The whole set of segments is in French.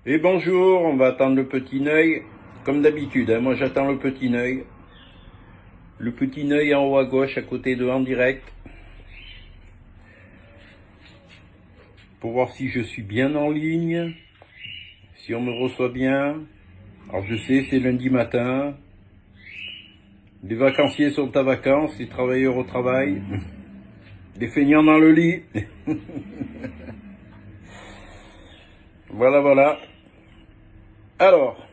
Et bonjour, on va attendre le petit Neuil, comme d'habitude, hein, moi j'attends le petit Neuil. Le petit Neuil en haut à gauche, à côté de En Direct, pour voir si je suis bien en ligne, si on me reçoit bien. Alors je sais, c'est lundi matin, les vacanciers sont à vacances, les travailleurs au travail, les feignants dans le lit. Voilà, voilà. Alors,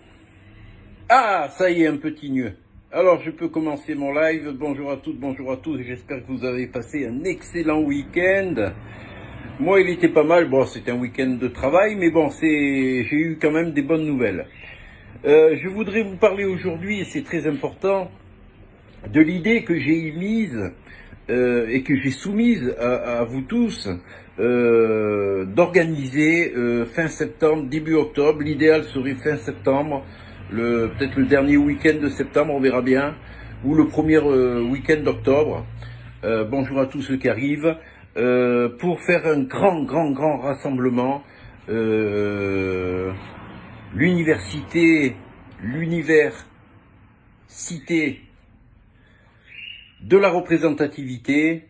ça y est, un petit nœud. Alors, je peux commencer mon live. Bonjour à toutes, bonjour à tous. J'espère que vous avez passé un excellent week-end. Moi, il était pas mal. Bon, c'était un week-end de travail, mais bon, j'ai eu quand même des bonnes nouvelles. Je voudrais vous parler aujourd'hui, et c'est très important, de l'idée que j'ai émise et que j'ai soumise à vous tous, d'organiser fin septembre, début octobre. L'idéal serait fin septembre, peut-être le dernier week-end de septembre, on verra bien, ou le premier week-end d'octobre. Bonjour à tous ceux qui arrivent, pour faire un grand rassemblement. L'université de la représentativité.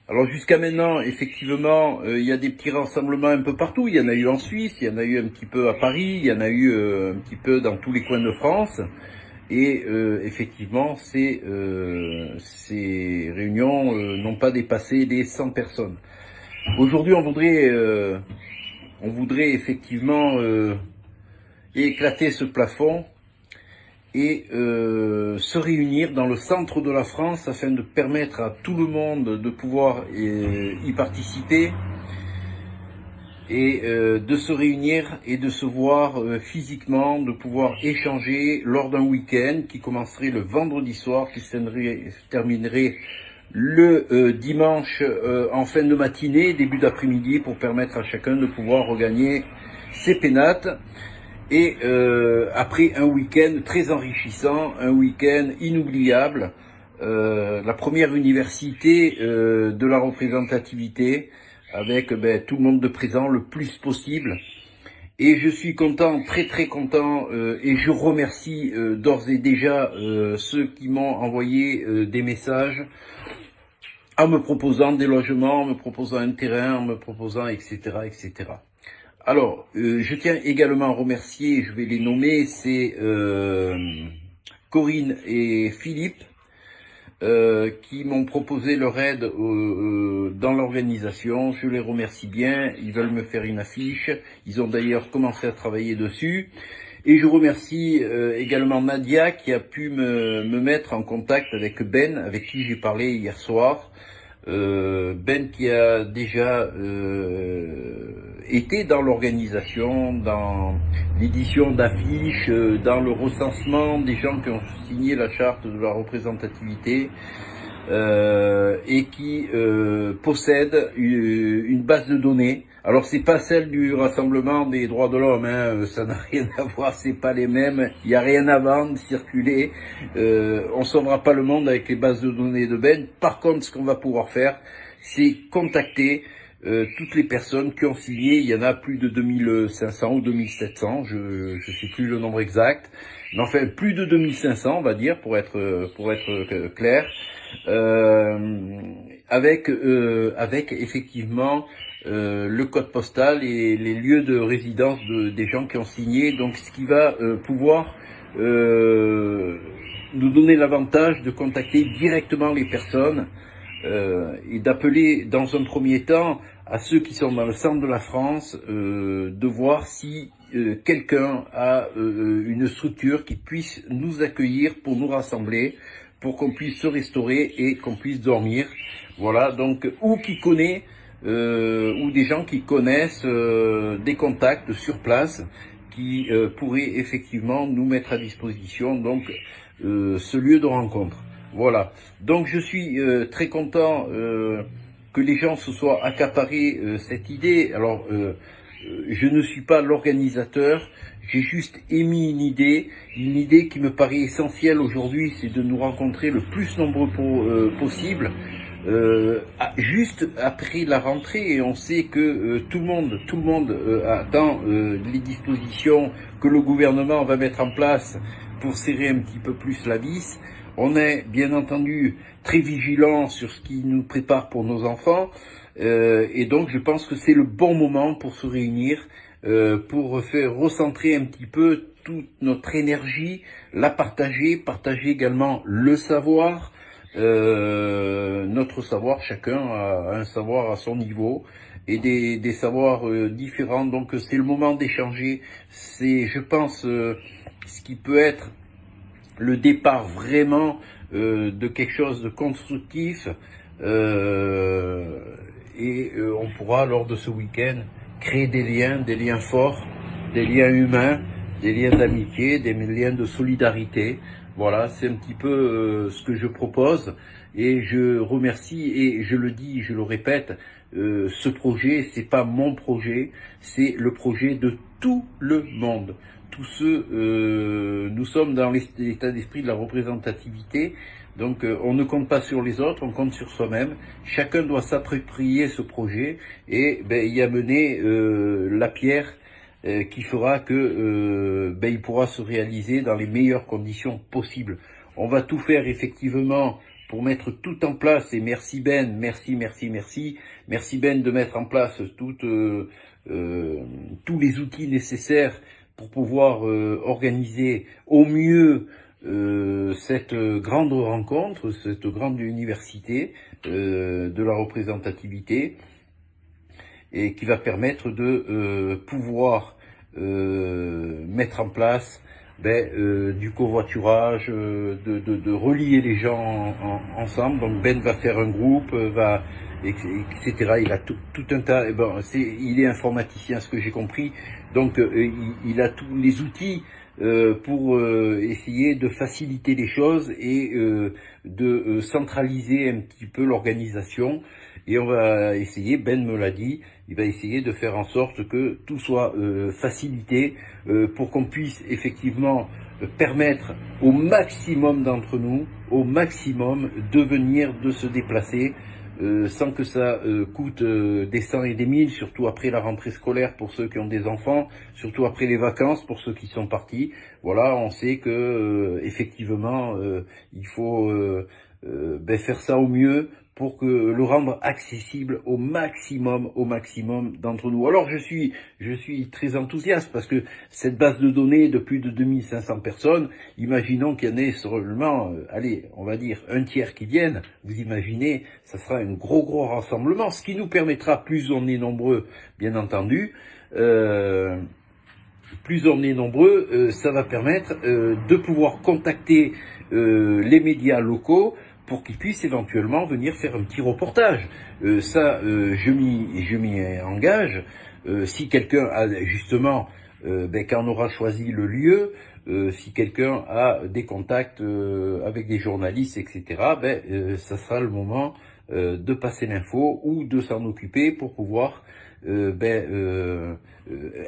Alors jusqu'à maintenant, effectivement, il y a des petits rassemblements un peu partout. Il y en a eu en Suisse, il y en a eu un petit peu à Paris, il y en a eu un petit peu dans tous les coins de France. Et effectivement, ces réunions n'ont pas dépassé les 100 personnes. Aujourd'hui, on voudrait effectivement éclater ce plafond et se réunir dans le centre de la France afin de permettre à tout le monde de pouvoir y participer et de se réunir et de se voir physiquement, de pouvoir échanger lors d'un week-end qui commencerait le vendredi soir, qui se terminerait le dimanche en fin de matinée, début d'après-midi, pour permettre à chacun de pouvoir regagner ses pénates. Et après un week-end très enrichissant, un week-end inoubliable, la première université de la représentativité, avec tout le monde de présent le plus possible. Et je suis content, très content, et je remercie d'ores et déjà ceux qui m'ont envoyé des messages en me proposant des logements, en me proposant un terrain, en me proposant etc. Alors, je tiens également à remercier, je vais les nommer, c'est Corinne et Philippe, qui m'ont proposé leur aide dans l'organisation. Je les remercie bien, ils veulent me faire une affiche, ils ont d'ailleurs commencé à travailler dessus. Et je remercie également Nadia qui a pu me mettre en contact avec Ben, avec qui j'ai parlé hier soir. Ben qui a déjà été dans l'organisation, dans l'édition d'affiches, dans le recensement des gens qui ont signé la charte de la représentativité, et qui possède une base de données. Alors c'est pas celle du Rassemblement des droits de l'homme, hein, ça n'a rien à voir, c'est pas les mêmes, il n'y a rien à vendre, circuler, on sauvera pas le monde avec les bases de données de Ben. Par contre, ce qu'on va pouvoir faire, c'est contacter toutes les personnes qui ont signé. Il y en a plus de 2500 ou 2700, je sais plus le nombre exact, mais enfin plus de 2500 on va dire, pour être clair, avec effectivement le code postal et les lieux de résidence des gens qui ont signé, donc ce qui va pouvoir nous donner l'avantage de contacter directement les personnes et d'appeler dans un premier temps à ceux qui sont dans le centre de la France, de voir si quelqu'un a une structure qui puisse nous accueillir pour nous rassembler, pour qu'on puisse se restaurer et qu'on puisse dormir. Voilà, donc, ou qui connaît, ou des gens qui connaissent des contacts sur place qui pourraient effectivement nous mettre à disposition donc ce lieu de rencontre. Voilà, donc je suis très content que les gens se soient accaparés cette idée. Alors, je ne suis pas l'organisateur, j'ai juste émis une idée qui me paraît essentielle aujourd'hui, c'est de nous rencontrer le plus nombreux possible. juste après la rentrée, et on sait que tout le monde attend les dispositions que le gouvernement va mettre en place pour serrer un petit peu plus la vis. On est bien entendu très vigilant sur ce qui nous prépare pour nos enfants, et donc je pense que c'est le bon moment pour se réunir, pour faire recentrer un petit peu toute notre énergie, la partager également le savoir, notre savoir, chacun a un savoir à son niveau et des savoirs différents, donc c'est le moment d'échanger. C'est, je pense, ce qui peut être le départ vraiment de quelque chose de constructif, et on pourra lors de ce week-end créer des liens forts, des liens humains, des liens d'amitié, des liens de solidarité. Voilà, c'est un petit peu ce que je propose, et je remercie, et je le dis, je le répète, ce projet, c'est pas mon projet, c'est le projet de tout le monde. Tous ceux, nous sommes dans l'état d'esprit de la représentativité, donc on ne compte pas sur les autres, on compte sur soi-même. Chacun doit s'approprier ce projet et y amener la pierre qui fera que il pourra se réaliser dans les meilleures conditions possibles. On va tout faire effectivement pour mettre tout en place, et merci Ben, merci Ben de mettre en place tous les outils nécessaires pour pouvoir organiser au mieux cette grande rencontre, cette grande université de la représentativité, et qui va permettre de pouvoir mettre en place du covoiturage, de relier les gens ensemble. Donc Ben va faire un groupe, etc. Il a tout un tas. Il est informaticien, ce que j'ai compris. Donc il a tous les outils pour essayer de faciliter les choses et de centraliser un petit peu l'organisation. Et on va essayer, Ben me l'a dit, il va essayer de faire en sorte que tout soit facilité pour qu'on puisse effectivement permettre au maximum d'entre nous, de venir, de se déplacer, sans que ça coûte des cents et des mille, surtout après la rentrée scolaire pour ceux qui ont des enfants, surtout après les vacances pour ceux qui sont partis. Voilà, on sait que effectivement il faut faire ça au mieux pour que le rendre accessible au maximum d'entre nous. Alors je suis très enthousiaste parce que cette base de données de plus de 2500 personnes, imaginons qu'il y en ait seulement, allez, on va dire un tiers qui viennent, vous imaginez, ça sera un gros rassemblement, ce qui nous permettra, plus on est nombreux, bien entendu, ça va permettre de pouvoir contacter les médias locaux pour qu'ils puissent éventuellement venir faire un petit reportage. Je m'y engage. Si quelqu'un a justement, quand on aura choisi le lieu, si quelqu'un a des contacts avec des journalistes, etc., ça sera le moment de passer l'info ou de s'en occuper pour pouvoir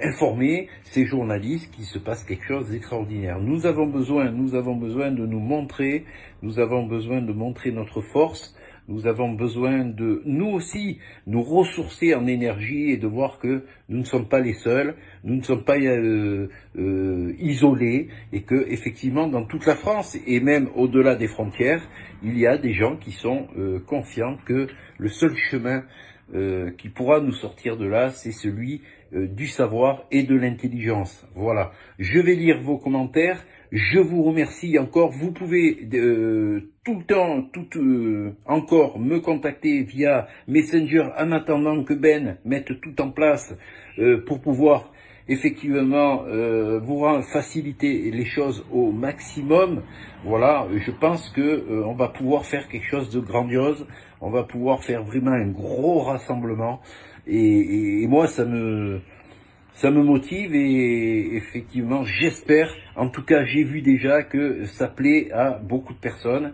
informer ces journalistes qu'il se passe quelque chose d'extraordinaire. Nous avons besoin de nous montrer, nous avons besoin de montrer notre force, nous avons besoin de, nous aussi, nous ressourcer en énergie et de voir que nous ne sommes pas les seuls, nous ne sommes pas isolés, et que effectivement dans toute la France et même au-delà des frontières, il y a des gens qui sont conscients que le seul chemin qui pourra nous sortir de là, c'est celui du savoir et de l'intelligence. Voilà. Je vais lire vos commentaires. Je vous remercie encore. Vous pouvez tout le temps, encore me contacter via Messenger en attendant que Ben mette tout en place pour pouvoir effectivement vous faciliter les choses au maximum. Voilà, je pense que on va pouvoir faire quelque chose de grandiose. On va pouvoir faire vraiment un gros rassemblement, et moi ça me motive, et effectivement j'espère, en tout cas j'ai vu déjà que ça plaît à beaucoup de personnes.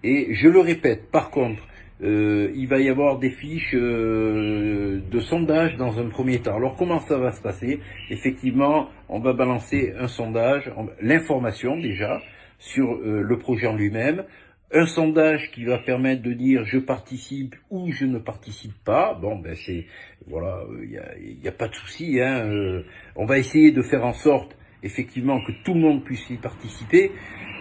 Et je le répète, par contre, il va y avoir des fiches de sondage dans un premier temps. Alors comment ça va se passer? Effectivement, on va balancer un sondage, l'information déjà sur le projet en lui-même. un sondage qui va permettre de dire je participe ou je ne participe pas. Bon, ben c'est voilà, il y a pas de souci. Hein, on va essayer de faire en sorte effectivement que tout le monde puisse y participer.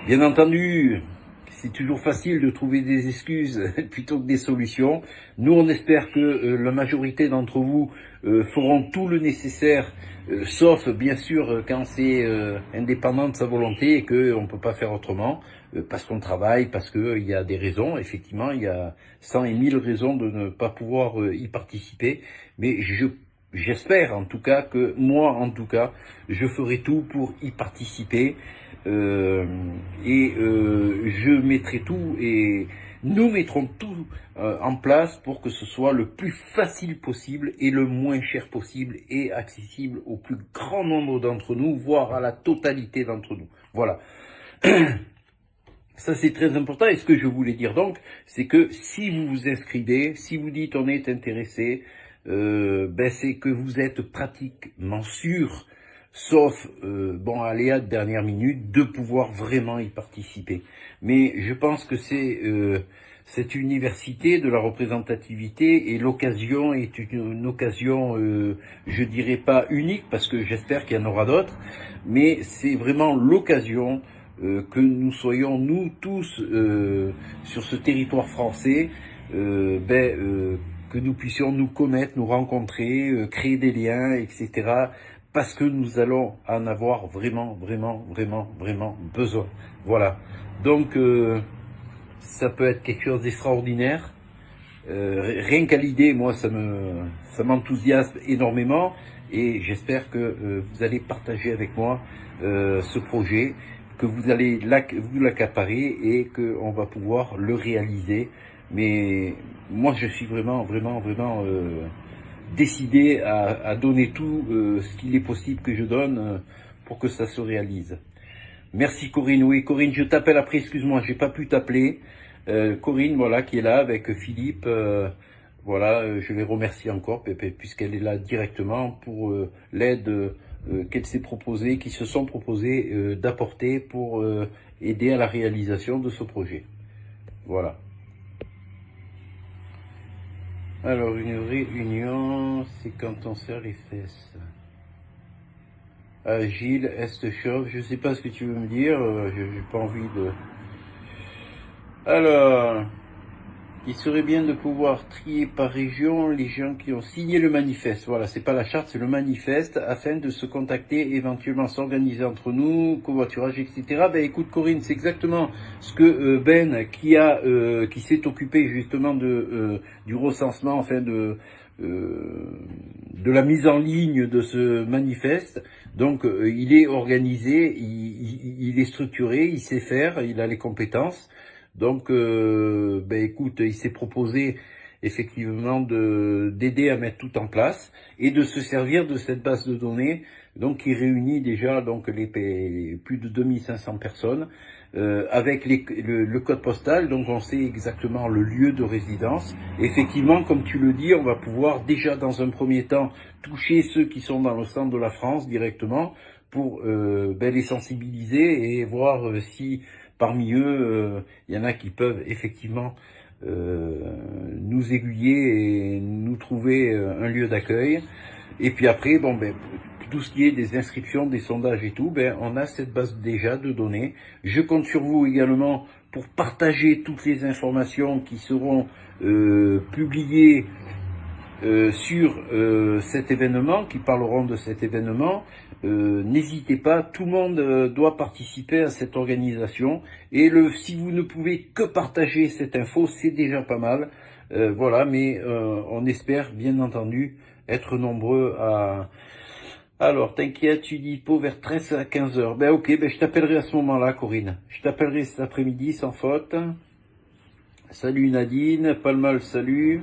Bien entendu, c'est toujours facile de trouver des excuses plutôt que des solutions. Nous, on espère que la majorité d'entre vous feront tout le nécessaire, sauf bien sûr quand c'est indépendant de sa volonté et qu'on ne peut pas faire autrement, parce qu'on travaille, parce qu'il y a des raisons. Effectivement, il y a 100 et 1000 raisons de ne pas pouvoir y participer. Mais j'espère en tout cas que moi, en tout cas, je ferai tout pour y participer. Je mettrai tout et nous mettrons tout en place pour que ce soit le plus facile possible et le moins cher possible et accessible au plus grand nombre d'entre nous, voire à la totalité d'entre nous. Voilà. Ça, c'est très important. Et ce que je voulais dire donc, c'est que si vous vous inscrivez, si vous dites on est intéressé, c'est que vous êtes pratiquement sûr, sauf aléa de dernière minute, de pouvoir vraiment y participer. Mais je pense que c'est cette université de la représentativité et l'occasion est une occasion, je dirais pas unique, parce que j'espère qu'il y en aura d'autres, mais c'est vraiment l'occasion que nous soyons, nous tous, sur ce territoire français, que nous puissions nous connaître, nous rencontrer, créer des liens, etc., parce que nous allons en avoir vraiment besoin. Voilà. Donc, ça peut être quelque chose d'extraordinaire. Rien qu'à l'idée, moi, ça m'enthousiasme énormément, et j'espère que vous allez partager avec moi ce projet, que vous allez vous l'accaparer et qu'on va pouvoir le réaliser. Mais moi, je suis vraiment décidé à donner tout ce qu'il est possible que je donne pour que ça se réalise. Merci Corinne. Oui, Corinne, je t'appelle après, excuse-moi, j'ai pas pu t'appeler. Corinne, voilà, qui est là avec Philippe. Je les remercie encore, puisqu'elle est là directement pour l'aide qu'elle s'est proposée, qui se sont proposées d'apporter pour aider à la réalisation de ce projet. Voilà. Alors, une réunion, c'est quand on serre les fesses. Gilles, Est chauffe, je sais pas ce que tu veux me dire, j'ai pas envie de... Alors, il serait bien de pouvoir trier par région les gens qui ont signé le manifeste. Voilà, c'est pas la charte, c'est le manifeste, afin de se contacter, éventuellement s'organiser entre nous, covoiturage, etc. Ben écoute Corinne, c'est exactement ce que Ben, qui s'est occupé justement du recensement, enfin de la mise en ligne de ce manifeste. Donc il est organisé, il est structuré, il sait faire, il a les compétences. Donc, écoute, il s'est proposé effectivement d'aider à mettre tout en place et de se servir de cette base de données, donc qui réunit déjà donc plus de 2500 personnes avec le code postal. Donc, on sait exactement le lieu de résidence. Effectivement, comme tu le dis, on va pouvoir déjà dans un premier temps toucher ceux qui sont dans le centre de la France directement pour les sensibiliser et voir si parmi eux, il y en a qui peuvent effectivement nous aiguiller et nous trouver un lieu d'accueil. Et puis après, tout ce qui est des inscriptions, des sondages et tout, on a cette base déjà de données. Je compte sur vous également pour partager toutes les informations qui seront publiées sur cet événement, qui parleront de cet événement. N'hésitez pas, tout le monde doit participer à cette organisation, et si vous ne pouvez que partager cette info, c'est déjà pas mal. Voilà, mais on espère bien entendu être nombreux à... Alors, t'inquiète, tu dis pot vers 13 à 15 heures. Ok, je t'appellerai à ce moment-là, Corinne. Je t'appellerai cet après-midi sans faute. Salut Nadine, pas le mal, salut.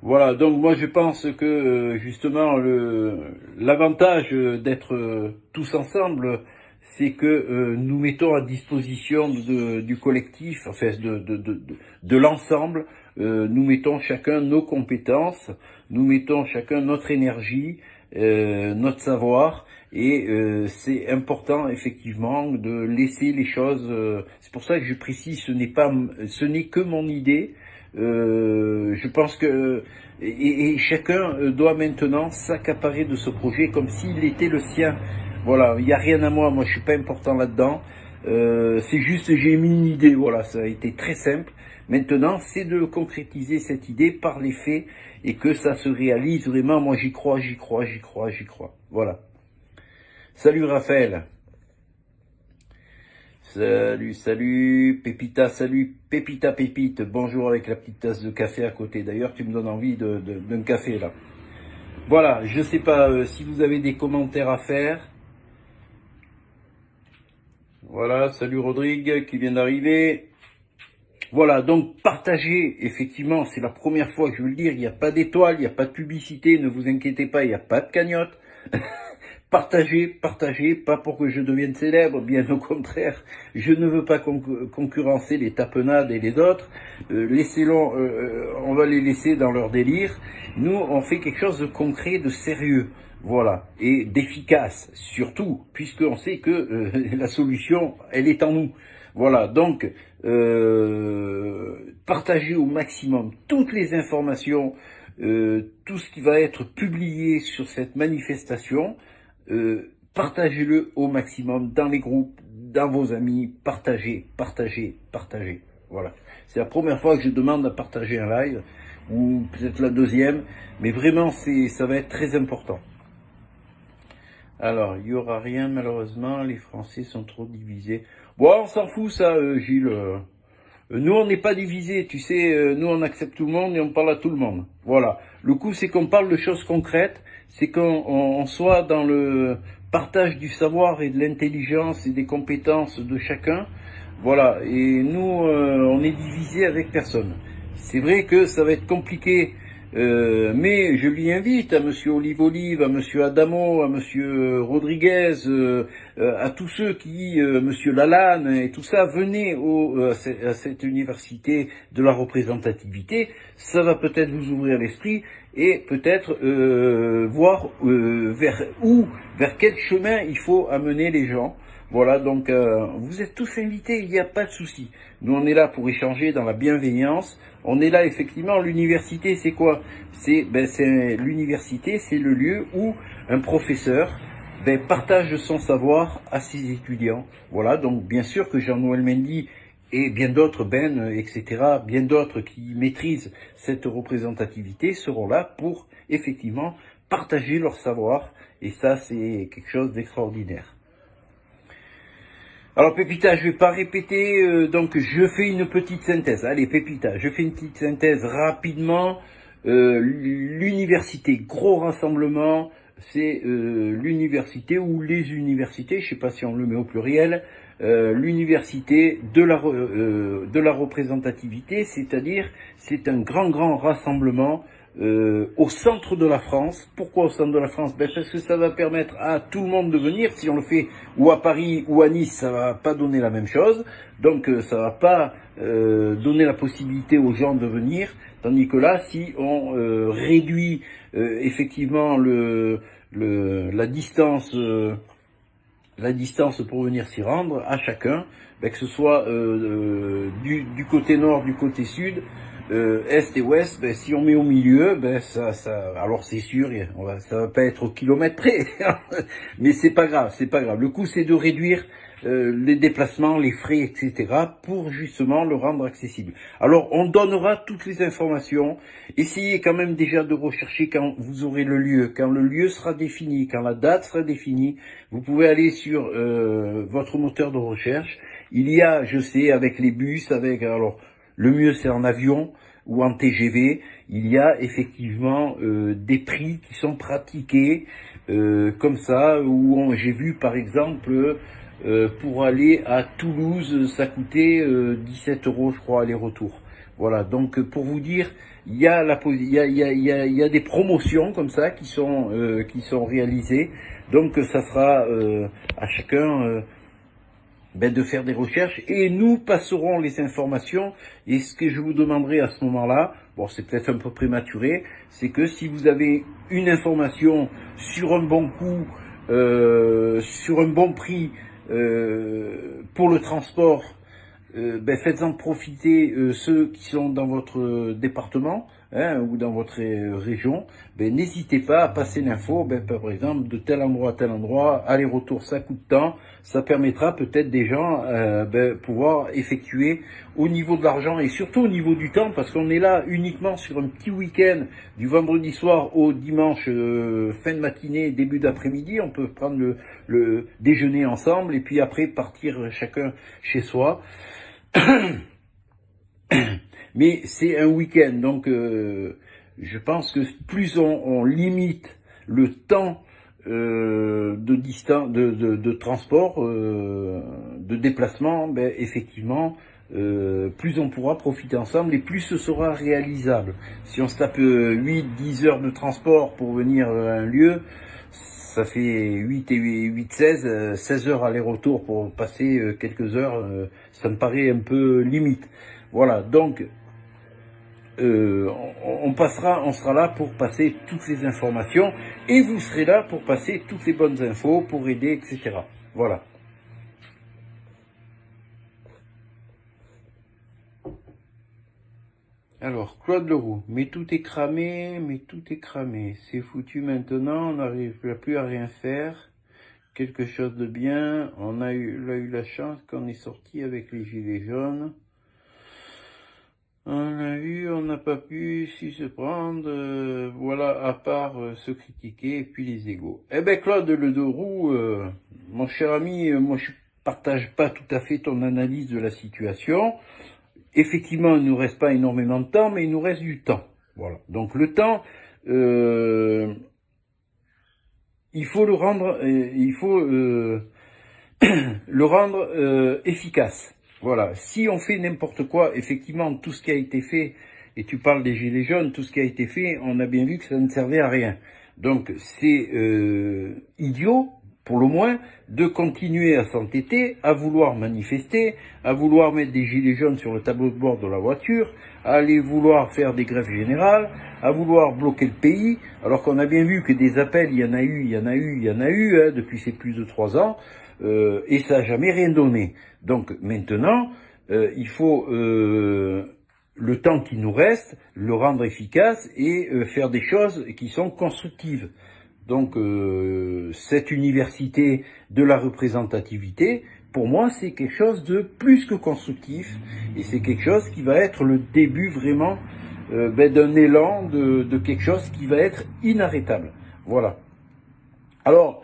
Voilà, donc moi je pense que justement l'avantage d'être tous ensemble, c'est que nous mettons à disposition du collectif, enfin de l'ensemble, nous mettons chacun nos compétences, nous mettons chacun notre énergie, notre savoir. Et c'est important effectivement de laisser les choses. C'est pour ça que je précise, ce n'est que mon idée. Je pense que et chacun doit maintenant s'accaparer de ce projet comme s'il était le sien. Voilà, il n'y a rien à moi. Moi, je suis pas important là-dedans. C'est juste j'ai mis une idée. Voilà, ça a été très simple. Maintenant, c'est de concrétiser cette idée par les faits et que ça se réalise vraiment. Moi, j'y crois, j'y crois, j'y crois, j'y crois. Voilà. Salut Raphaël. Salut Pépita, salut Pépita Pépite. Bonjour avec la petite tasse de café à côté. D'ailleurs, tu me donnes envie d'un café là. Voilà, je sais pas si vous avez des commentaires à faire. Voilà, salut Rodrigue qui vient d'arriver. Voilà, donc partagez, effectivement, c'est la première fois que je veux le dire, il n'y a pas d'étoile, il n'y a pas de publicité, ne vous inquiétez pas, il n'y a pas de cagnotte. Partagez, pas pour que je devienne célèbre, bien au contraire, je ne veux pas concurrencer les tapenades et les autres, on va les laisser dans leur délire. Nous, on fait quelque chose de concret, de sérieux, voilà, et d'efficace, surtout, puisqu'on sait que la solution, elle est en nous. Voilà, donc, partagez au maximum toutes les informations, tout ce qui va être publié sur cette manifestation, partagez-le au maximum dans les groupes, dans vos amis, partagez. Voilà. C'est la première fois que je demande à partager un live, ou peut-être la deuxième, mais vraiment, ça va être très important. Alors, il n'y aura rien, malheureusement, les Français sont trop divisés. Bon, on s'en fout, ça, Gilles. Nous, on n'est pas divisés, tu sais, nous, on accepte tout le monde et on parle à tout le monde. Voilà. Le coup, c'est qu'on parle de choses concrètes, c'est qu'on soit dans le partage du savoir et de l'intelligence et des compétences de chacun. Voilà. Et nous, on est divisés avec personne. C'est vrai que ça va être compliqué, mais je lui invite à Monsieur Olive, à Monsieur Adamo, à Monsieur Rodriguez, à tous ceux qui, Monsieur Lalanne et tout ça, venez à cette université de la représentativité. Ça va peut-être vous ouvrir l'esprit et peut-être voir vers quel chemin il faut amener les gens. Voilà, donc vous êtes tous invités, il n'y a pas de souci. Nous, on est là pour échanger dans la bienveillance. On est là, effectivement, l'université, c'est quoi? L'université, c'est le lieu où un professeur partage son savoir à ses étudiants. Voilà, donc bien sûr que Jean-Noël Mendy et bien d'autres, etc., bien d'autres qui maîtrisent cette représentativité seront là pour, effectivement, partager leur savoir. Et ça, c'est quelque chose d'extraordinaire. Alors Pépita, je vais pas répéter, donc je fais une petite synthèse. Allez Pépita, je fais une petite synthèse rapidement. L'université, gros rassemblement, c'est l'université ou les universités, je sais pas si on le met au pluriel, l'université de la représentativité, c'est-à-dire c'est un grand rassemblement au centre de la France. Pourquoi au centre de la France? Parce que ça va permettre à tout le monde de venir. Si on le fait ou à Paris ou à Nice, ça va pas donner la même chose. Donc ça va pas donner la possibilité aux gens de venir. Tandis que là, si on réduit effectivement la distance pour venir s'y rendre à chacun, que ce soit du côté nord, du côté sud, est et ouest, si on met au milieu, alors c'est sûr, ça va pas être au kilomètre près, mais c'est pas grave. Le coup, c'est de réduire les déplacements, les frais, etc., pour justement le rendre accessible. Alors, on donnera toutes les informations. Essayez quand même déjà de rechercher quand vous aurez le lieu, quand le lieu sera défini, quand la date sera définie. Vous pouvez aller sur votre moteur de recherche. Il y a, je sais, avec les bus, alors le mieux c'est en avion ou en TGV. Il y a effectivement des prix qui sont pratiqués comme ça, où j'ai vu par exemple pour aller à Toulouse, ça coûtait 17 €, je crois, aller-retour. Voilà, donc pour vous dire, il y a des promotions comme ça qui sont réalisées. Donc ça sera à chacun de faire des recherches et nous passerons les informations. Et ce que je vous demanderai à ce moment-là, bon, c'est peut-être un peu prématuré, c'est que si vous avez une information sur un bon coût, sur un bon prix pour le transport, faites-en profiter ceux qui sont dans votre département, hein, ou dans votre région. N'hésitez pas à passer l'info, par exemple, de tel endroit à tel endroit, aller-retour, ça coûte tant. Ça permettra peut-être des gens pouvoir effectuer au niveau de l'argent et surtout au niveau du temps, parce qu'on est là uniquement sur un petit week-end du vendredi soir au dimanche fin de matinée, début d'après-midi. On peut prendre le déjeuner ensemble et puis après partir chacun chez soi. Mais c'est un week-end, donc je pense que plus on limite le temps de transport, de déplacement, effectivement, plus on pourra profiter ensemble et plus ce sera réalisable. Si on se tape 8-10 heures de transport pour venir à un lieu, ça fait 8 et 8, 16 heures aller-retour pour passer quelques heures, ça me paraît un peu limite. Voilà, donc on sera là pour passer toutes les informations et vous serez là pour passer toutes les bonnes infos, pour aider, etc. Voilà. Alors, Claude Leroux, mais tout est cramé, c'est foutu maintenant, on n'arrive plus à rien faire, quelque chose de bien, on a eu la chance qu'on est sorti avec les gilets jaunes. On n'a pas pu s'y se prendre, voilà, à part se critiquer et puis les égos. Eh ben Claude Leroux, mon cher ami, moi je partage pas tout à fait ton analyse de la situation. Effectivement, il nous reste pas énormément de temps, mais il nous reste du temps. Voilà. Donc le temps, il faut le rendre, le rendre efficace. Voilà, si on fait n'importe quoi, effectivement, tout ce qui a été fait, et tu parles des gilets jaunes, tout ce qui a été fait, on a bien vu que ça ne servait à rien. Donc c'est idiot, pour le moins, de continuer à s'entêter, à vouloir manifester, à vouloir mettre des gilets jaunes sur le tableau de bord de la voiture, à aller vouloir faire des grèves générales, à vouloir bloquer le pays, alors qu'on a bien vu que des appels, il y en a eu, hein, depuis ces plus de 3 ans, et ça n'a jamais rien donné. Donc maintenant, il faut le temps qui nous reste, le rendre efficace et faire des choses qui sont constructives. Donc cette université de la représentativité, pour moi, c'est quelque chose de plus que constructif et c'est quelque chose qui va être le début vraiment d'un élan de quelque chose qui va être inarrêtable. Voilà. Alors,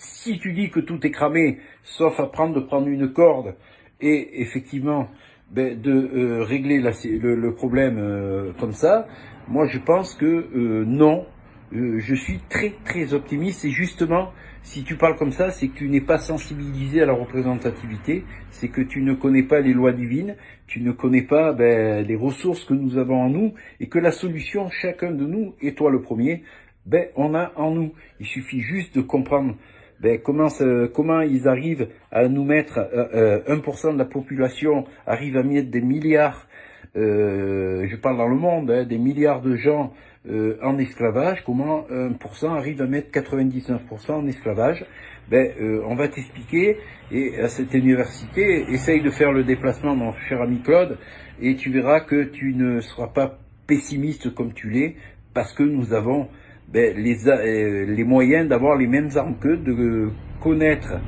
si tu dis que tout est cramé, sauf à prendre une corde et effectivement de régler le problème comme ça, moi je pense que non, je suis très très optimiste et justement, si tu parles comme ça, c'est que tu n'es pas sensibilisé à la représentativité, c'est que tu ne connais pas les lois divines, tu ne connais pas les ressources que nous avons en nous et que la solution, chacun de nous, et toi le premier, on a en nous. Il suffit juste de comprendre comment ils arrivent à nous mettre 1% de la population arrive à mettre des milliards, je parle dans le monde, des milliards de gens en esclavage. Comment 1% arrive à mettre 99% en esclavage? On va t'expliquer, et à cette université, essaye de faire le déplacement, mon cher ami Claude, et tu verras que tu ne seras pas pessimiste comme tu l'es, parce que nous avons les moyens d'avoir les mêmes armes qu'eux, de connaître,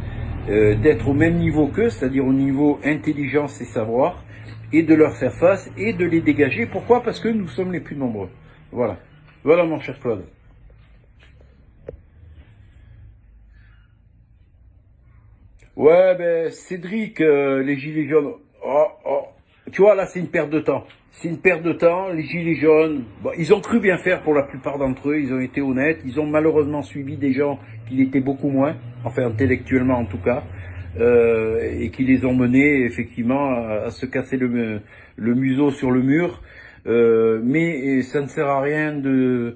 d'être au même niveau qu'eux, c'est-à-dire au niveau intelligence et savoir, et de leur faire face et de les dégager. Pourquoi? Parce que nous sommes les plus nombreux. Voilà. Voilà mon cher Claude. Ouais, Cédric, les gilets jaunes, tu vois, là, c'est une perte de temps. C'est une perte de temps. Les gilets jaunes, ils ont cru bien faire pour la plupart d'entre eux. Ils ont été honnêtes. Ils ont malheureusement suivi des gens qui l'étaient beaucoup moins, enfin intellectuellement en tout cas, et qui les ont menés effectivement à se casser le museau sur le mur. Mais ça ne sert à rien de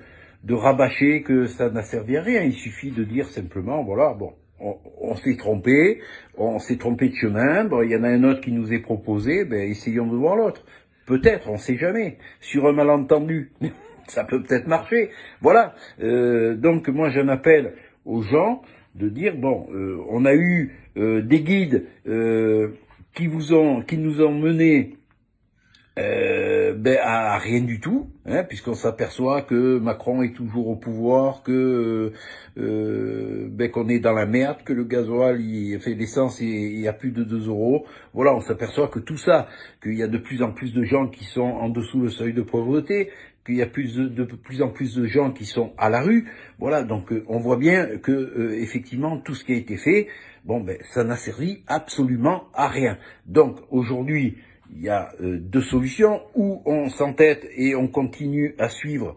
rabâcher que ça n'a servi à rien. Il suffit de dire simplement, voilà, bon. on s'est trompé de chemin, bon, il y en a un autre qui nous est proposé, ben, essayons de voir l'autre. Peut-être, on sait jamais. Sur un malentendu, ça peut peut-être marcher. Voilà. Donc moi j'en appelle aux gens de dire bon, on a eu des guides qui nous ont menés à rien du tout, hein, puisqu'on s'aperçoit que Macron est toujours au pouvoir, que qu'on est dans la merde, que le gasoil, l'essence, il y a plus de 2 euros. Voilà, on s'aperçoit que tout ça, qu'il y a de plus en plus de gens qui sont en dessous le seuil de pauvreté, qu'il y a de plus en plus de gens qui sont à la rue. Voilà, donc on voit bien que effectivement tout ce qui a été fait, ça n'a servi absolument à rien. Donc aujourd'hui, il y a deux solutions, ou on s'entête et on continue à suivre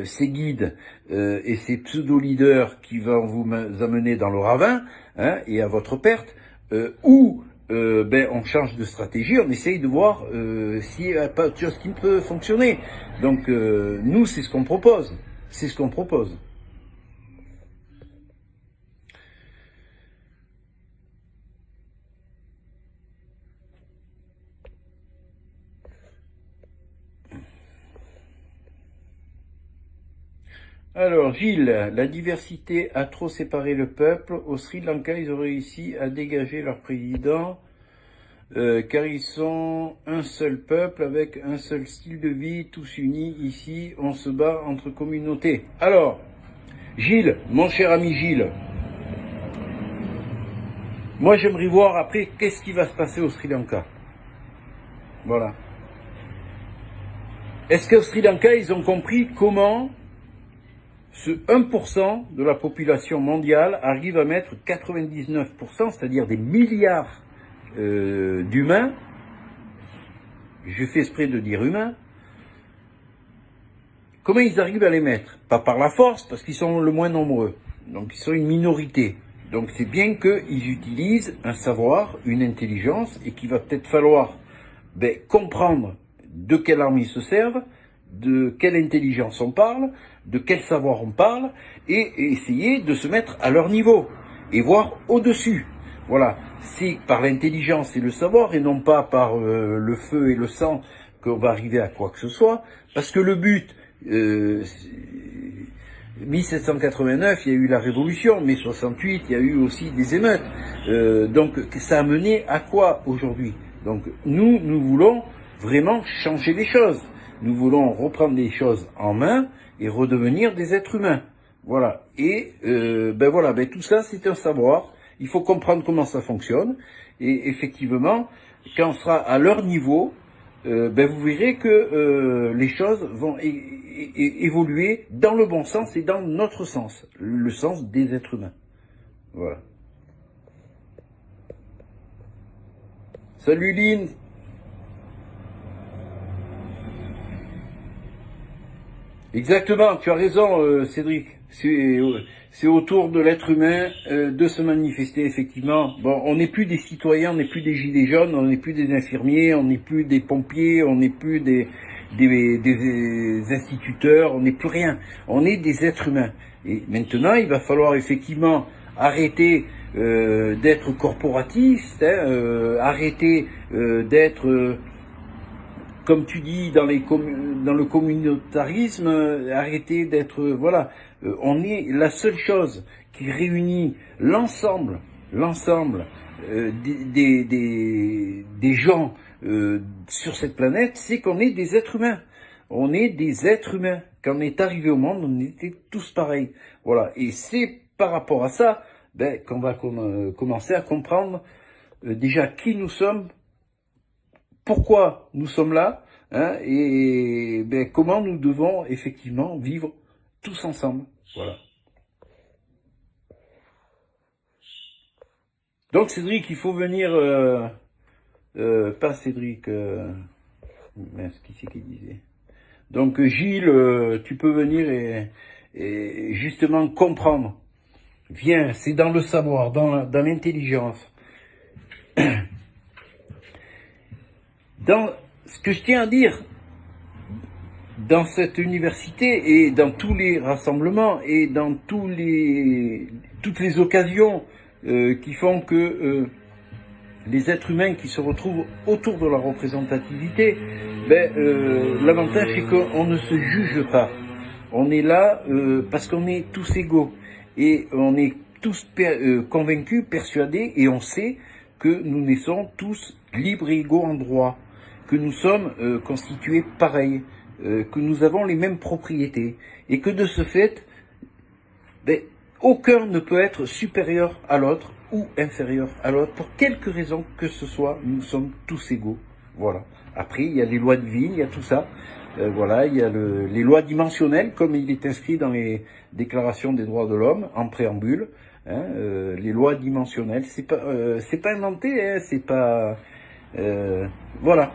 ces guides et ces pseudo-leaders qui vont vous amener dans le ravin, hein, et à votre perte, ou on change de stratégie, on essaye de voir s'il n'y a pas autre chose qui peut fonctionner. Donc nous, c'est ce qu'on propose. C'est ce qu'on propose. Alors, Gilles, la diversité a trop séparé le peuple. Au Sri Lanka, ils ont réussi à dégager leur président, car ils sont un seul peuple avec un seul style de vie, tous unis. Ici, on se bat entre communautés. Alors, Gilles, mon cher ami Gilles, moi j'aimerais voir après qu'est-ce qui va se passer au Sri Lanka. Voilà. Est-ce qu'au Sri Lanka, ils ont compris comment ce 1% de la population mondiale arrive à mettre 99%, c'est-à-dire des milliards d'humains, je fais exprès de dire humains, comment ils arrivent à les mettre? Pas par la force, parce qu'ils sont le moins nombreux, donc ils sont une minorité. Donc c'est bien qu'ils utilisent un savoir, une intelligence, et qu'il va peut-être falloir comprendre de quelle arme ils se servent, de quelle intelligence on parle, de quel savoir on parle, et essayer de se mettre à leur niveau, et voir au-dessus. Voilà, c'est par l'intelligence et le savoir, et non pas par le feu et le sang, qu'on va arriver à quoi que ce soit, parce que le but, 1789, il y a eu la Révolution, mais 68, il y a eu aussi des émeutes. Donc ça a mené à quoi aujourd'hui? Donc nous voulons vraiment changer les choses. Nous voulons reprendre les choses en main et redevenir des êtres humains. Voilà. Et tout ça, c'est un savoir. Il faut comprendre comment ça fonctionne. Et effectivement, quand on sera à leur niveau, vous verrez que les choses vont évoluer dans le bon sens et dans notre sens, le sens des êtres humains. Voilà. Salut Lynn. Exactement, tu as raison Cédric. C'est au tour de l'être humain de se manifester, effectivement. Bon, on n'est plus des citoyens, on n'est plus des gilets jaunes, on n'est plus des infirmiers, on n'est plus des pompiers, on n'est plus des instituteurs, on n'est plus rien. On est des êtres humains. Et maintenant, il va falloir effectivement arrêter d'être corporatiste, arrêter d'être... comme tu dis, dans le communautarisme, arrêter d'être... voilà, on est la seule chose qui réunit l'ensemble des gens sur cette planète, c'est qu'on est des êtres humains. On est des êtres humains. Quand on est arrivé au monde, on était tous pareils. Voilà, et c'est par rapport à ça qu'on va commencer à comprendre déjà qui nous sommes, pourquoi nous sommes là, hein, et comment nous devons effectivement vivre tous ensemble. Voilà. Donc Cédric, il faut venir, pas Cédric, mince, qui c'est qui disait. Donc Gilles, tu peux venir et justement comprendre. Viens, c'est dans le savoir, dans l'intelligence. Dans ce que je tiens à dire, dans cette université et dans tous les rassemblements et dans toutes les occasions qui font que les êtres humains qui se retrouvent autour de la représentativité, l'avantage c'est qu'on ne se juge pas. On est là parce qu'on est tous égaux et on est tous convaincus, persuadés, et on sait que nous naissons tous libres et égaux en droit, que nous sommes constitués pareils, que nous avons les mêmes propriétés, et que de ce fait, aucun ne peut être supérieur à l'autre ou inférieur à l'autre, pour quelque raison que ce soit, nous sommes tous égaux. Voilà. Après, il y a les lois divines, il y a tout ça. Voilà, il y a les lois dimensionnelles, comme il est inscrit dans les déclarations des droits de l'homme, en préambule. Hein, les lois dimensionnelles, c'est pas inventé, hein, c'est pas... voilà.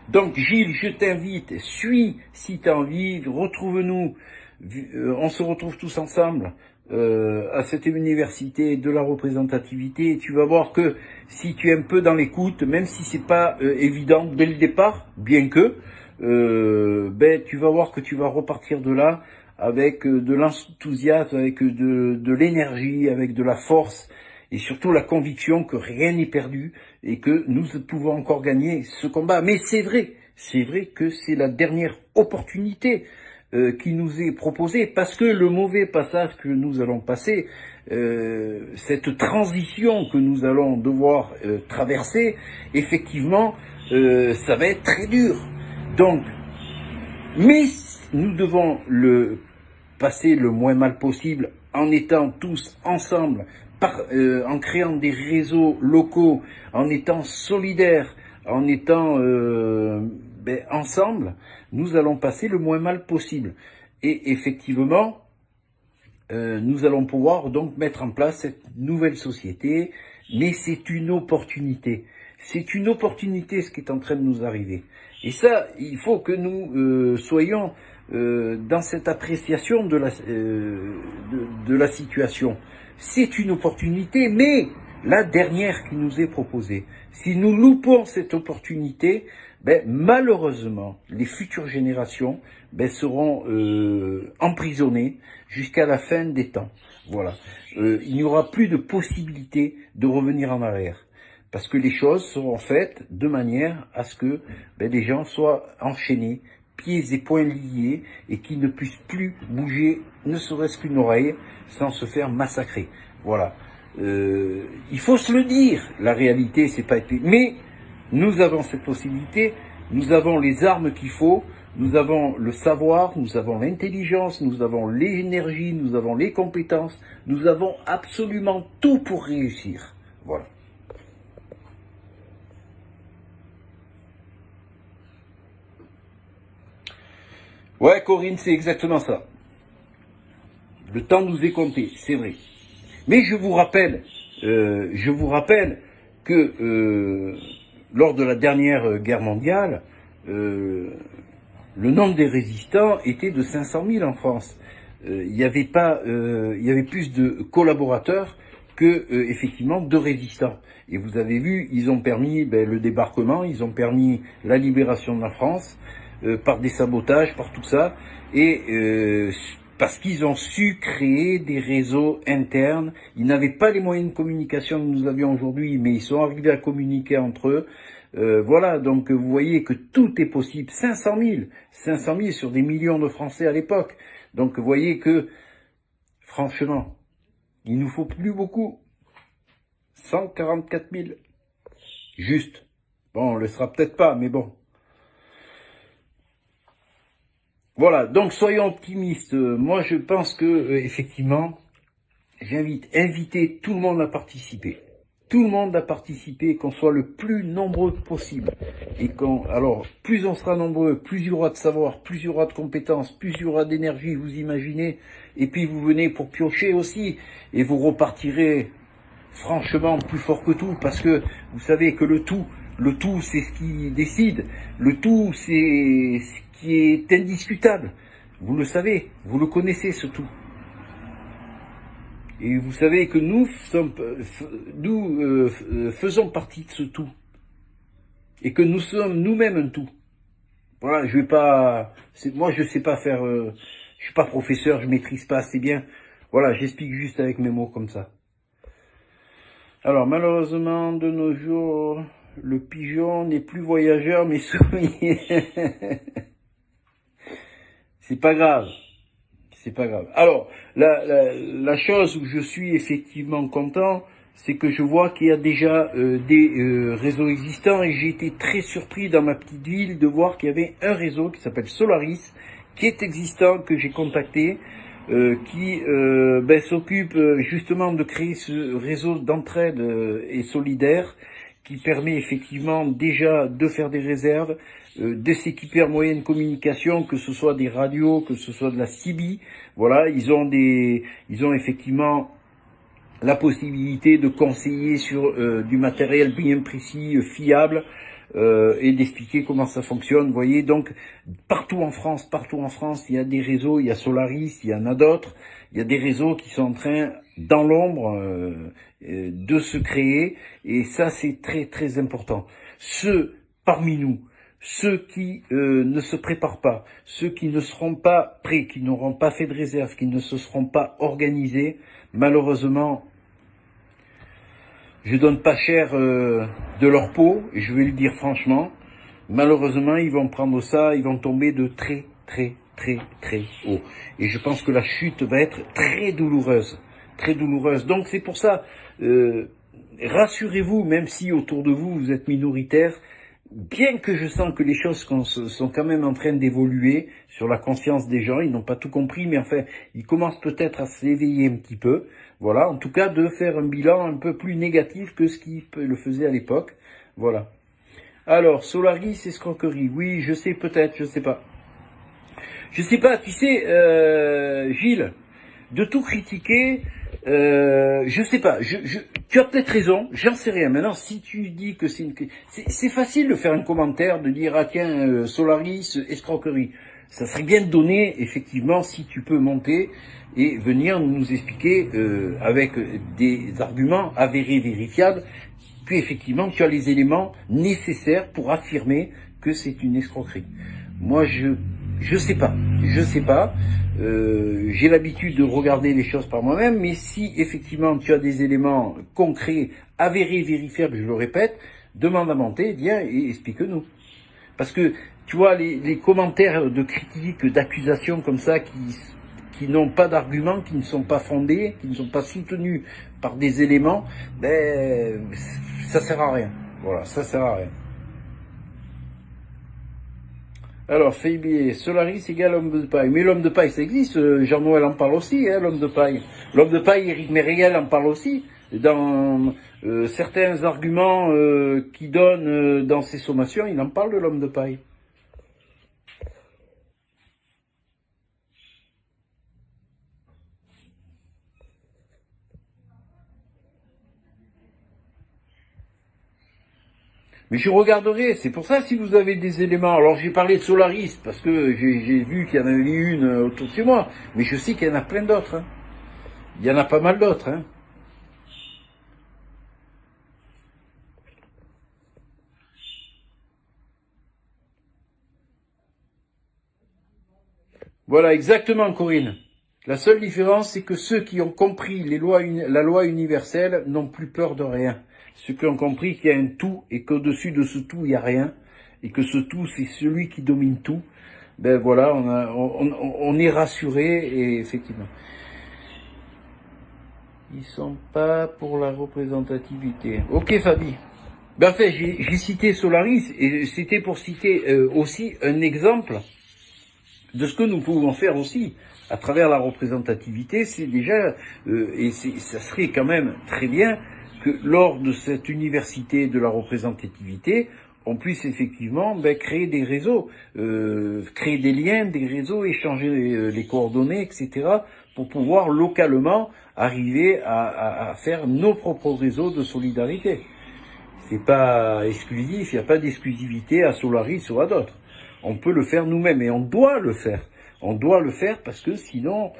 Donc Gilles, je t'invite, suis si tu as envie, retrouve-nous, on se retrouve tous ensemble à cette université de la représentativité, et tu vas voir que si tu es un peu dans l'écoute, même si c'est pas évident dès le départ, bien que, tu vas voir que tu vas repartir de là avec de l'enthousiasme, avec de l'énergie, avec de la force, et surtout la conviction que rien n'est perdu et que nous pouvons encore gagner ce combat. Mais c'est vrai que c'est la dernière opportunité qui nous est proposée, parce que le mauvais passage que nous allons passer, cette transition que nous allons devoir traverser, effectivement, ça va être très dur. Donc, mais nous devons le passer le moins mal possible en étant tous ensemble, en créant des réseaux locaux, en étant solidaires, en étant ensemble, nous allons passer le moins mal possible. Et effectivement, nous allons pouvoir donc mettre en place cette nouvelle société, mais c'est une opportunité. C'est une opportunité ce qui est en train de nous arriver. Et ça, il faut que nous soyons dans cette appréciation de la situation. C'est une opportunité, mais la dernière qui nous est proposée. Si nous loupons cette opportunité, malheureusement, les futures générations seront emprisonnées jusqu'à la fin des temps. Voilà. Il n'y aura plus de possibilité de revenir en arrière, parce que les choses seront faites de manière à ce que les gens soient enchaînés, pieds et poings liés, et qu'ils ne puissent plus bouger, ne serait-ce qu'une oreille, sans se faire massacrer. Voilà. Il faut se le dire, la réalité, c'est pas été... Mais nous avons cette possibilité, nous avons les armes qu'il faut, nous avons le savoir, nous avons l'intelligence, nous avons l'énergie, nous avons les compétences, nous avons absolument tout pour réussir. Voilà. Ouais, Corinne, c'est exactement ça. Le temps nous est compté, c'est vrai. Mais je vous rappelle que lors de la dernière guerre mondiale, le nombre des résistants était de 500 000 en France. Il y avait plus de collaborateurs que effectivement de résistants. Et vous avez vu, ils ont permis le débarquement, ils ont permis la libération de la France par des sabotages, par tout ça, et parce qu'ils ont su créer des réseaux internes. Ils n'avaient pas les moyens de communication que nous avions aujourd'hui, mais ils sont arrivés à communiquer entre eux. Voilà, donc vous voyez que tout est possible. 500 000 sur des millions de Français à l'époque. Donc vous voyez que, franchement, il nous faut plus beaucoup. 144 000. Juste. Bon, on le sera peut-être pas, mais bon. Voilà, donc soyons optimistes. Moi, je pense que effectivement, inviter tout le monde à participer. Tout le monde à participer, qu'on soit le plus nombreux possible. Et alors, plus on sera nombreux, plus il y aura de savoir, plus il y aura de compétences, plus il y aura d'énergie, vous imaginez. Et puis vous venez pour piocher aussi, et vous repartirez franchement plus fort que tout, parce que vous savez que le tout c'est ce qui décide. Le tout c'est ce qui est indiscutable. Vous le savez, vous le connaissez ce tout. Et vous savez que nous faisons partie de ce tout. Et que nous sommes nous-mêmes un tout. Voilà, je vais pas... Moi, je sais pas faire... je suis pas professeur, je maîtrise pas assez bien. Voilà, j'explique juste avec mes mots comme ça. Alors, malheureusement, de nos jours, le pigeon n'est plus voyageur, mais soumis. C'est pas grave. C'est pas grave. Alors, la chose où je suis effectivement content, c'est que je vois qu'il y a déjà des réseaux existants et j'ai été très surpris dans ma petite ville de voir qu'il y avait un réseau qui s'appelle Solaris, qui est existant, que j'ai contacté, qui s'occupe justement de créer ce réseau d'entraide et solidaire qui permet effectivement déjà de faire des réserves, de s'équiper en moyens de communication, que ce soit des radios, que ce soit de la CB. Voilà, ils ont effectivement la possibilité de conseiller sur du matériel bien précis, fiable, et d'expliquer comment ça fonctionne. Vous voyez, donc partout en France, il y a des réseaux, il y a Solaris, il y en a d'autres. Il y a des réseaux qui sont en train, dans l'ombre, de se créer, et ça c'est très très important. Ceux parmi nous, ceux qui ne se préparent pas, ceux qui ne seront pas prêts, qui n'auront pas fait de réserve, qui ne se seront pas organisés, malheureusement, je donne pas cher de leur peau, et je vais le dire franchement, malheureusement, ils vont prendre ça, ils vont tomber de très très très très haut. Et je pense que la chute va être très douloureuse, très douloureuse. Donc c'est pour ça, rassurez-vous, même si autour de vous, vous êtes minoritaire, bien que je sens que les choses sont quand même en train d'évoluer sur la conscience des gens, ils n'ont pas tout compris, mais enfin, ils commencent peut-être à s'éveiller un petit peu. Voilà, en tout cas, de faire un bilan un peu plus négatif que ce qu'ils le faisaient à l'époque. Voilà. Alors, Solaris, escroquerie. Oui, je sais peut-être, je sais pas. Je sais pas, tu sais, Gilles, de tout critiquer, je sais pas, tu as peut-être raison, j'en sais rien. Maintenant, si tu dis que c'est facile de faire un commentaire, de dire, ah tiens, Solaris, escroquerie. Ça serait bien de donner, effectivement, si tu peux monter et venir nous expliquer, avec des arguments avérés, vérifiables, que effectivement tu as les éléments nécessaires pour affirmer que c'est une escroquerie. Moi, je sais pas. J'ai l'habitude de regarder les choses par moi-même, mais si effectivement tu as des éléments concrets, avérés, vérifiables, je le répète, demande à monter, viens et explique-nous. Parce que, tu vois, les commentaires de critiques, d'accusations comme ça, qui n'ont pas d'arguments, qui ne sont pas fondés, qui ne sont pas soutenus par des éléments, ben, ça sert à rien. Voilà, ça sert à rien. Alors, Faibier, Solaris égale homme de paille. Mais l'homme de paille, ça existe. Jean-Noël en parle aussi, hein, l'homme de paille. L'homme de paille, Éric Mériel en parle aussi. Dans certains arguments qu'il donne dans ses sommations, il en parle de l'homme de paille. Mais je regarderai, c'est pour ça si vous avez des éléments. Alors j'ai parlé de Solaris, parce que j'ai vu qu'il y en avait une autour de chez moi, mais je sais qu'il y en a plein d'autres. Hein. Il y en a pas mal d'autres. Hein. Voilà, exactement, Corinne. La seule différence, c'est que ceux qui ont compris la loi universelle n'ont plus peur de rien. Ceux qui ont compris qu'il y a un tout et qu'au-dessus de ce tout, il n'y a rien, et que ce tout, c'est celui qui domine tout, ben voilà, on est rassuré, et effectivement. Ils sont pas pour la représentativité. Ok, Fabi. Ben, en fait, j'ai cité Solaris, et c'était pour citer aussi un exemple de ce que nous pouvons faire aussi à travers la représentativité. C'est déjà, et ça serait quand même très bien que lors de cette université de la représentativité, on puisse effectivement créer des réseaux, créer des liens, des réseaux, échanger les coordonnées, etc., pour pouvoir localement arriver à faire nos propres réseaux de solidarité. C'est pas exclusif, il n'y a pas d'exclusivité à Solaris ou à d'autres. On peut le faire nous-mêmes et on doit le faire. On doit le faire parce que sinon,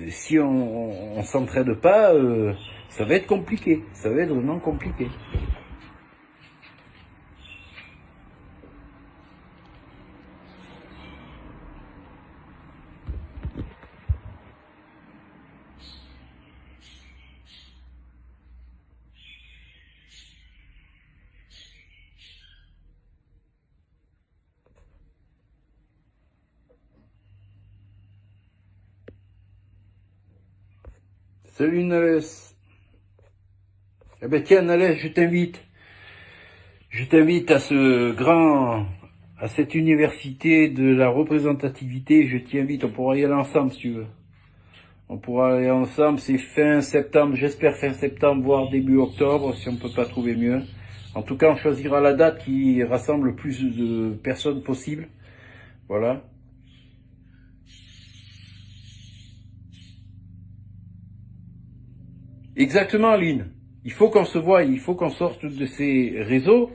si on s'entraide pas, ça va être compliqué. Ça va être vraiment compliqué. Salut Nalès. Eh ben tiens Nalès, je t'invite. Je t'invite à cette université de la représentativité. Je t'y invite, on pourra y aller ensemble si tu veux. On pourra aller ensemble, c'est fin septembre, j'espère fin septembre, voire début octobre, si on peut pas trouver mieux. En tout cas, on choisira la date qui rassemble le plus de personnes possible. Voilà. Exactement, Aline. Il faut qu'on se voie, il faut qu'on sorte de ces réseaux.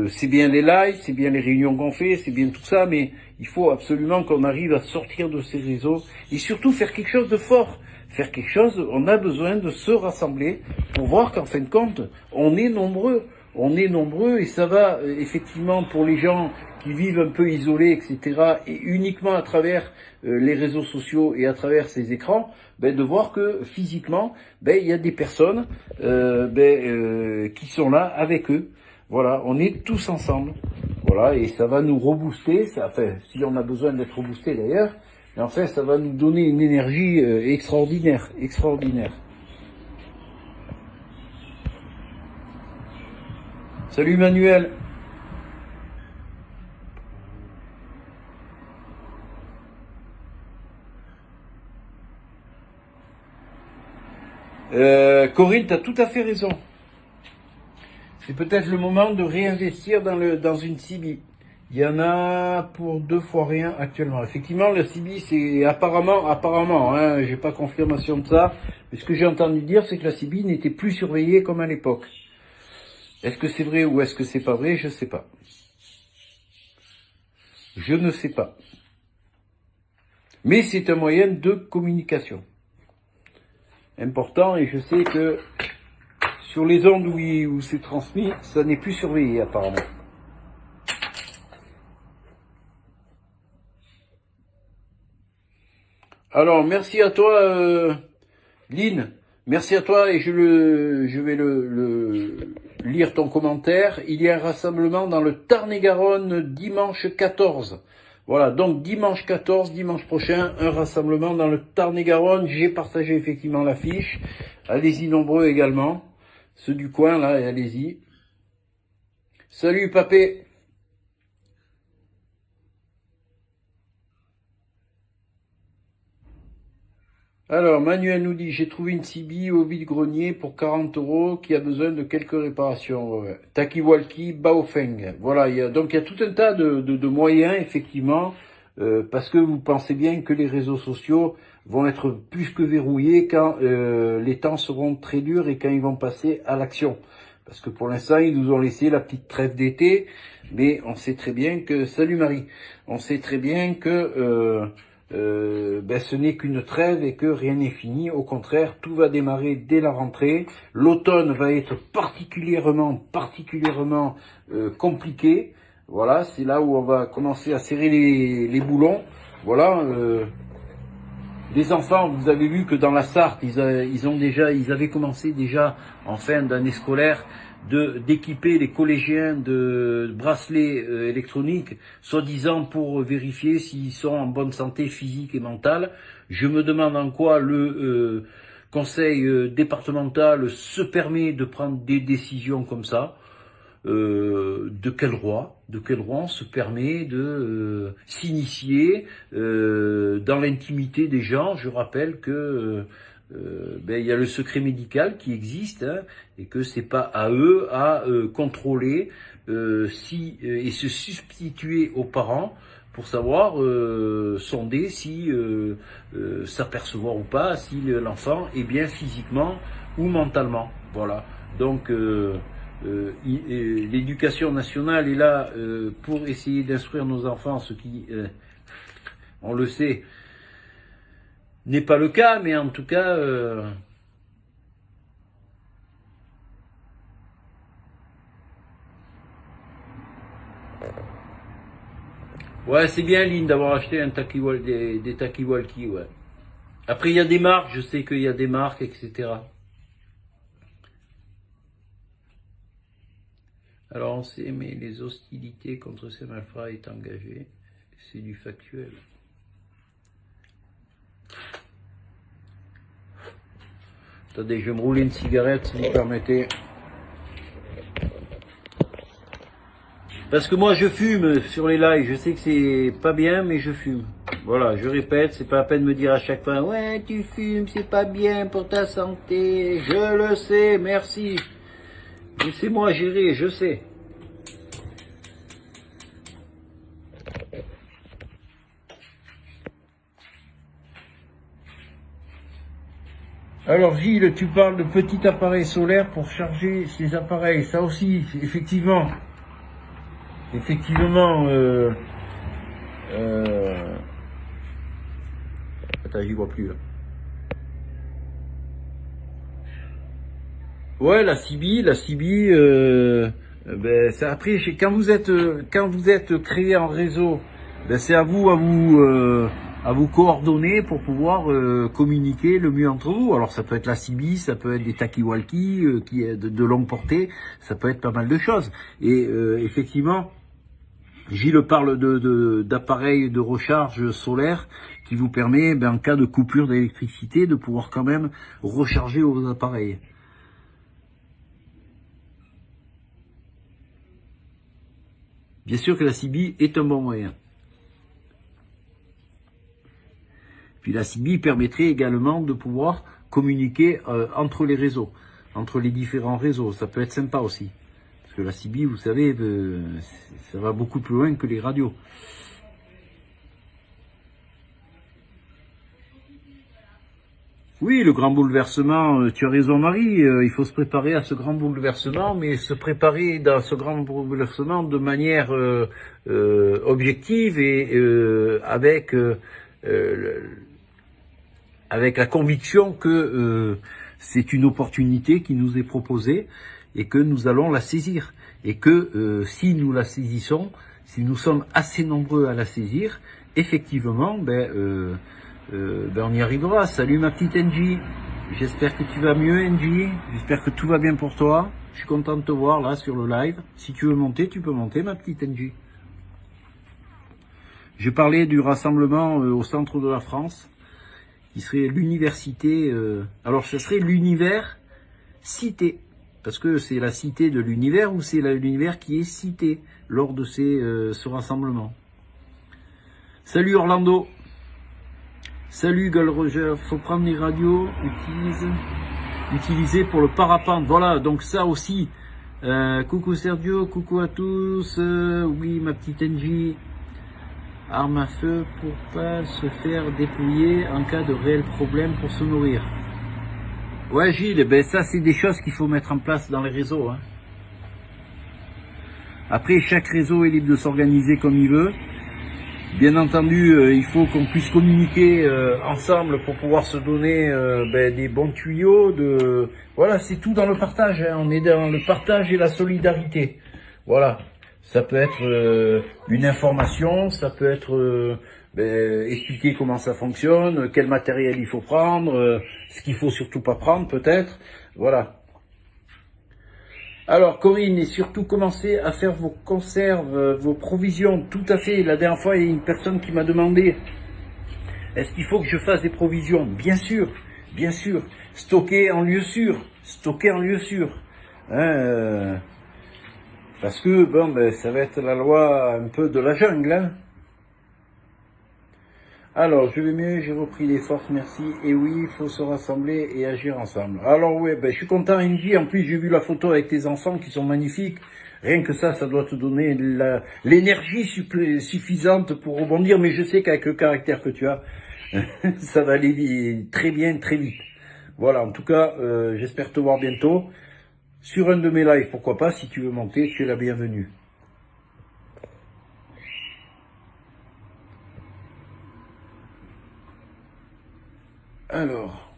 C'est bien les lives, c'est bien les réunions qu'on fait, c'est bien tout ça, mais il faut absolument qu'on arrive à sortir de ces réseaux et surtout faire quelque chose de fort. Faire quelque chose, on a besoin de se rassembler pour voir qu'en fin de compte, on est nombreux. On est nombreux et ça va effectivement pour les gens qui vivent un peu isolés, etc. et uniquement à travers les réseaux sociaux et à travers ces écrans, de voir que physiquement, il y a des personnes qui sont là avec eux. Voilà, on est tous ensemble. Voilà, et ça va nous rebooster, enfin, si on a besoin d'être reboosté d'ailleurs, mais enfin, ça va nous donner une énergie extraordinaire, extraordinaire. Salut Manuel. Corinne, tu as tout à fait raison. C'est peut-être le moment de réinvestir dans une CB. Il y en a pour 2 fois rien actuellement. Effectivement, le CB, c'est apparemment, hein, j'ai pas confirmation de ça, mais ce que j'ai entendu dire, c'est que la CB n'était plus surveillée comme à l'époque. Est-ce que c'est vrai ou est-ce que c'est pas vrai? Je sais pas. Je ne sais pas. Mais c'est un moyen de communication important et je sais que sur les ondes où c'est transmis, ça n'est plus surveillé apparemment. Alors, merci à toi, Lynn. Merci à toi et je vais lire ton commentaire. Il y a un rassemblement dans le Tarn-et-Garonne dimanche 14. Voilà, donc dimanche 14, dimanche prochain, un rassemblement dans le Tarn-et-Garonne. J'ai partagé effectivement l'affiche. Allez-y nombreux également. Ceux du coin, là, allez-y. Salut, papé. Alors, Manuel nous dit, j'ai trouvé une CB au vide-grenier pour 40 € qui a besoin de quelques réparations. Ouais. Takiwalki, Baofeng. Voilà, donc il y a tout un tas de moyens, effectivement, parce que vous pensez bien que les réseaux sociaux vont être plus que verrouillés quand les temps seront très durs et quand ils vont passer à l'action. Parce que pour l'instant, ils nous ont laissé la petite trêve d'été, mais on sait très bien que... Salut Marie. On sait très bien que... ce n'est qu'une trêve et que rien n'est fini. Au contraire, tout va démarrer dès la rentrée. L'automne va être particulièrement compliqué. Voilà, c'est là où on va commencer à serrer les boulons. Voilà. Les enfants, vous avez vu que dans la Sarthe, ils avaient commencé déjà en fin d'année scolaire d'équiper les collégiens de bracelets électroniques, soi-disant pour vérifier s'ils sont en bonne santé physique et mentale. Je me demande en quoi le conseil départemental se permet de prendre des décisions comme ça. De quel droit on se permet de s'initier dans l'intimité des gens. Je rappelle que il y a le secret médical qui existe, hein, et que c'est pas à eux à contrôler et se substituer aux parents pour savoir sonder si s'apercevoir ou pas si l'enfant est bien physiquement ou mentalement. Voilà. Donc l'éducation nationale est là pour essayer d'instruire nos enfants, ce qui, on le sait, n'est pas le cas, mais en tout cas, ouais, c'est bien Lynn d'avoir acheté des Takiwalki, ouais. Après, il y a des marques, je sais qu'il y a des marques, etc. Alors on sait, mais les hostilités contre ces malfrats est engagées, c'est du factuel. Attendez, je vais me rouler une cigarette si vous permettez. Parce que moi je fume sur les lives, je sais que c'est pas bien, mais je fume. Voilà, je répète, c'est pas la peine de me dire à chaque fois, ouais tu fumes, c'est pas bien pour ta santé. Je le sais, merci. Laissez-moi gérer, je sais. Alors Gilles, tu parles de petit appareil solaire pour charger ces appareils. Ça aussi, effectivement. Effectivement, attends, j'y vois plus là. Ouais, la CB, ben, ça, après, quand vous êtes créé en réseau, ben, c'est à vous coordonner pour pouvoir communiquer le mieux entre vous. Alors ça peut être la CB, ça peut être des talkie-walkie qui est de longue portée, ça peut être pas mal de choses. Et effectivement, Gilles parle d'appareils de recharge solaire qui vous permet, ben, en cas de coupure d'électricité, de pouvoir quand même recharger vos appareils. Bien sûr que la CB est un bon moyen. Puis la CB permettrait également de pouvoir communiquer entre les réseaux, entre les différents réseaux. Ça peut être sympa aussi. Parce que la CB, vous savez, ça va beaucoup plus loin que les radios. Oui, le grand bouleversement, tu as raison Marie, il faut se préparer à ce grand bouleversement, mais se préparer dans ce grand bouleversement de manière objective et avec la conviction que c'est une opportunité qui nous est proposée et que nous allons la saisir. Et que si nous la saisissons, si nous sommes assez nombreux à la saisir, effectivement, on y arrivera. Salut ma petite Angie, j'espère que tu vas mieux Angie, j'espère que tout va bien pour toi. Je suis content de te voir là sur le live. Si tu veux monter, tu peux monter ma petite Angie. Je parlais du rassemblement au centre de la France, qui serait l'université, alors ce serait l'univers cité, parce que c'est la cité de l'univers ou c'est l'univers qui est cité lors de ce rassemblement. Salut Orlando. Salut Gull Roger, faut prendre les radios, utiliser pour le parapente. Voilà, donc ça aussi. Coucou Sergio, coucou à tous. Oui, ma petite Angie. Arme à feu pour pas se faire dépouiller en cas de réel problème pour se nourrir. Ouais Gilles, ben ça c'est des choses qu'il faut mettre en place dans les réseaux. Hein. Après, chaque réseau est libre de s'organiser comme il veut. Bien entendu, il faut qu'on puisse communiquer ensemble pour pouvoir se donner des bons tuyaux. Voilà, c'est tout dans le partage. Hein. On est dans le partage et la solidarité. Voilà, ça peut être une information, ça peut être expliquer comment ça fonctionne, quel matériel il faut prendre, ce qu'il faut surtout pas prendre peut-être. Voilà. Alors Corinne, et surtout commencez à faire vos conserves, vos provisions, tout à fait. La dernière fois, il y a une personne qui m'a demandé, est-ce qu'il faut que je fasse des provisions? Bien sûr, stocker en lieu sûr, Hein, parce que, ça va être la loi un peu de la jungle, hein. Alors, je vais mieux, j'ai repris les forces, merci. Et oui, il faut se rassembler et agir ensemble. Alors oui, je suis content, Angie. En plus, j'ai vu la photo avec tes enfants qui sont magnifiques. Rien que ça doit te donner l'énergie suffisante pour rebondir. Mais je sais qu'avec le caractère que tu as, ça va aller très bien, très vite. Voilà, en tout cas, j'espère te voir bientôt. Sur un de mes lives, pourquoi pas, si tu veux monter, tu es la bienvenue. Alors,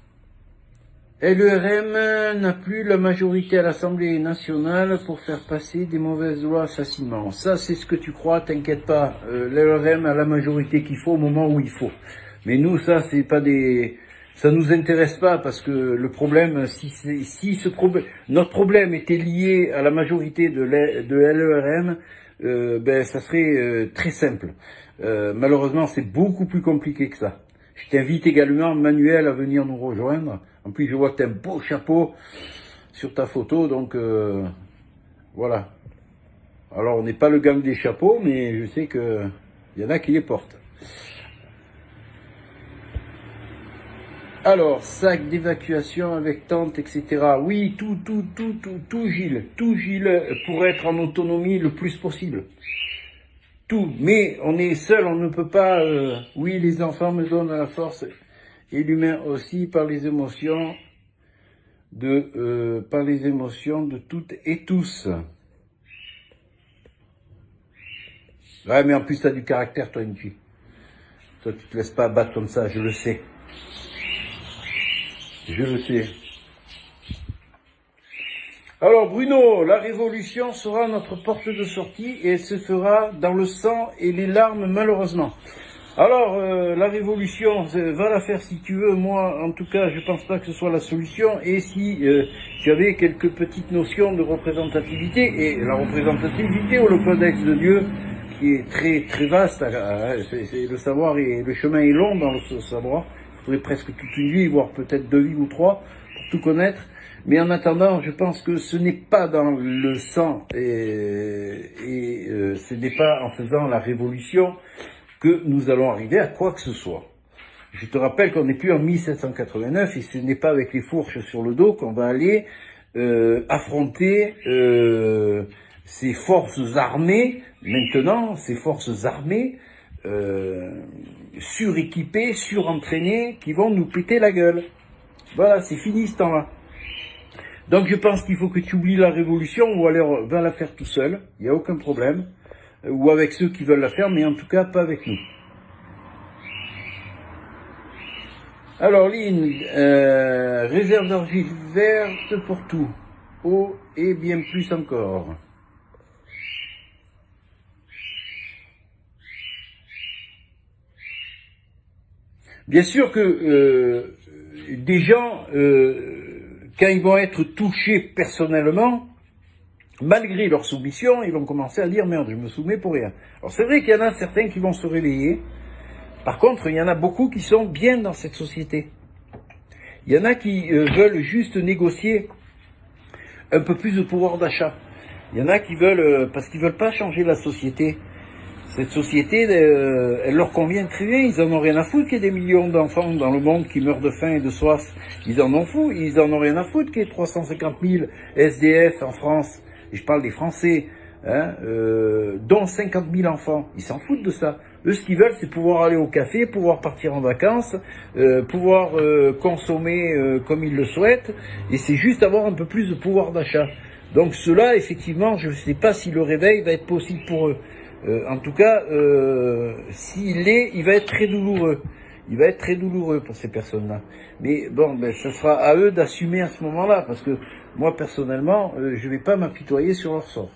LERM n'a plus la majorité à l'Assemblée nationale pour faire passer des mauvaises lois facilement. Ça, c'est ce que tu crois, t'inquiète pas. LERM a la majorité qu'il faut au moment où il faut. Mais nous, ça, c'est pas ça nous intéresse pas parce que le problème, notre problème était lié à la majorité de LERM, ça serait très simple. Malheureusement, c'est beaucoup plus compliqué que ça. Je t'invite également, Manuel, à venir nous rejoindre. En plus, je vois que tu as un beau chapeau sur ta photo, donc voilà. Alors, on n'est pas le gang des chapeaux, mais je sais que il y en a qui les portent. Alors, sac d'évacuation avec tente, etc. Oui, tout, Gilles, pour être en autonomie le plus possible. Tout, mais on est seul, on ne peut pas... oui, les enfants me donnent la force, et l'humain aussi, par les émotions de toutes et tous. Ouais, mais en plus, tu as du caractère, toi, une fille. Toi, tu te laisses pas abattre comme ça, je le sais. Je le sais. Alors Bruno, la révolution sera notre porte de sortie et elle se fera dans le sang et les larmes malheureusement. Alors la révolution, va la faire si tu veux. Moi en tout cas je pense pas que ce soit la solution. Et si tu avais quelques petites notions de représentativité, et la représentativité ou le codex de Dieu qui est très vaste, c'est le savoir et le chemin est long dans le savoir. Il faudrait presque toute une vie, voire peut-être 2 vies ou 3 pour tout connaître. Mais en attendant, je pense que ce n'est pas dans le sang et ce n'est pas en faisant la révolution que nous allons arriver à quoi que ce soit. Je te rappelle qu'on n'est plus en 1789 et ce n'est pas avec les fourches sur le dos qu'on va aller affronter ces forces armées, maintenant, ces forces armées suréquipées, surentraînées, qui vont nous péter la gueule. Voilà, c'est fini ce temps-là. Donc je pense qu'il faut que tu oublies la révolution ou alors va la faire tout seul, il n'y a aucun problème, ou avec ceux qui veulent la faire, mais en tout cas pas avec nous. Alors Lynn, réserve d'argile verte pour tout, eau et bien plus encore. Bien sûr que des gens... quand ils vont être touchés personnellement, malgré leur soumission, ils vont commencer à dire « Merde, je me soumets pour rien ». Alors c'est vrai qu'il y en a certains qui vont se réveiller. Par contre, il y en a beaucoup qui sont bien dans cette société. Il y en a qui veulent juste négocier un peu plus de pouvoir d'achat. Il y en a qui veulent, parce qu'ils veulent pas changer la société. Cette société, elle leur convient très bien, ils en ont rien à foutre qu'il y ait des millions d'enfants dans le monde qui meurent de faim et de soif. Ils en ont rien à foutre qu'il y ait 350 000 SDF en France. Et je parle des Français, hein, dont 50 000 enfants. Ils s'en foutent de ça. Eux, ce qu'ils veulent, c'est pouvoir aller au café, pouvoir partir en vacances, pouvoir consommer comme ils le souhaitent. Et c'est juste avoir un peu plus de pouvoir d'achat. Donc cela, effectivement, je ne sais pas si le réveil va être possible pour eux. En tout cas, s'il l'est, il va être très douloureux. Il va être très douloureux pour ces personnes-là. Mais bon, ben, ça sera à eux d'assumer à ce moment-là, parce que moi, personnellement, je vais pas m'apitoyer sur leur sort.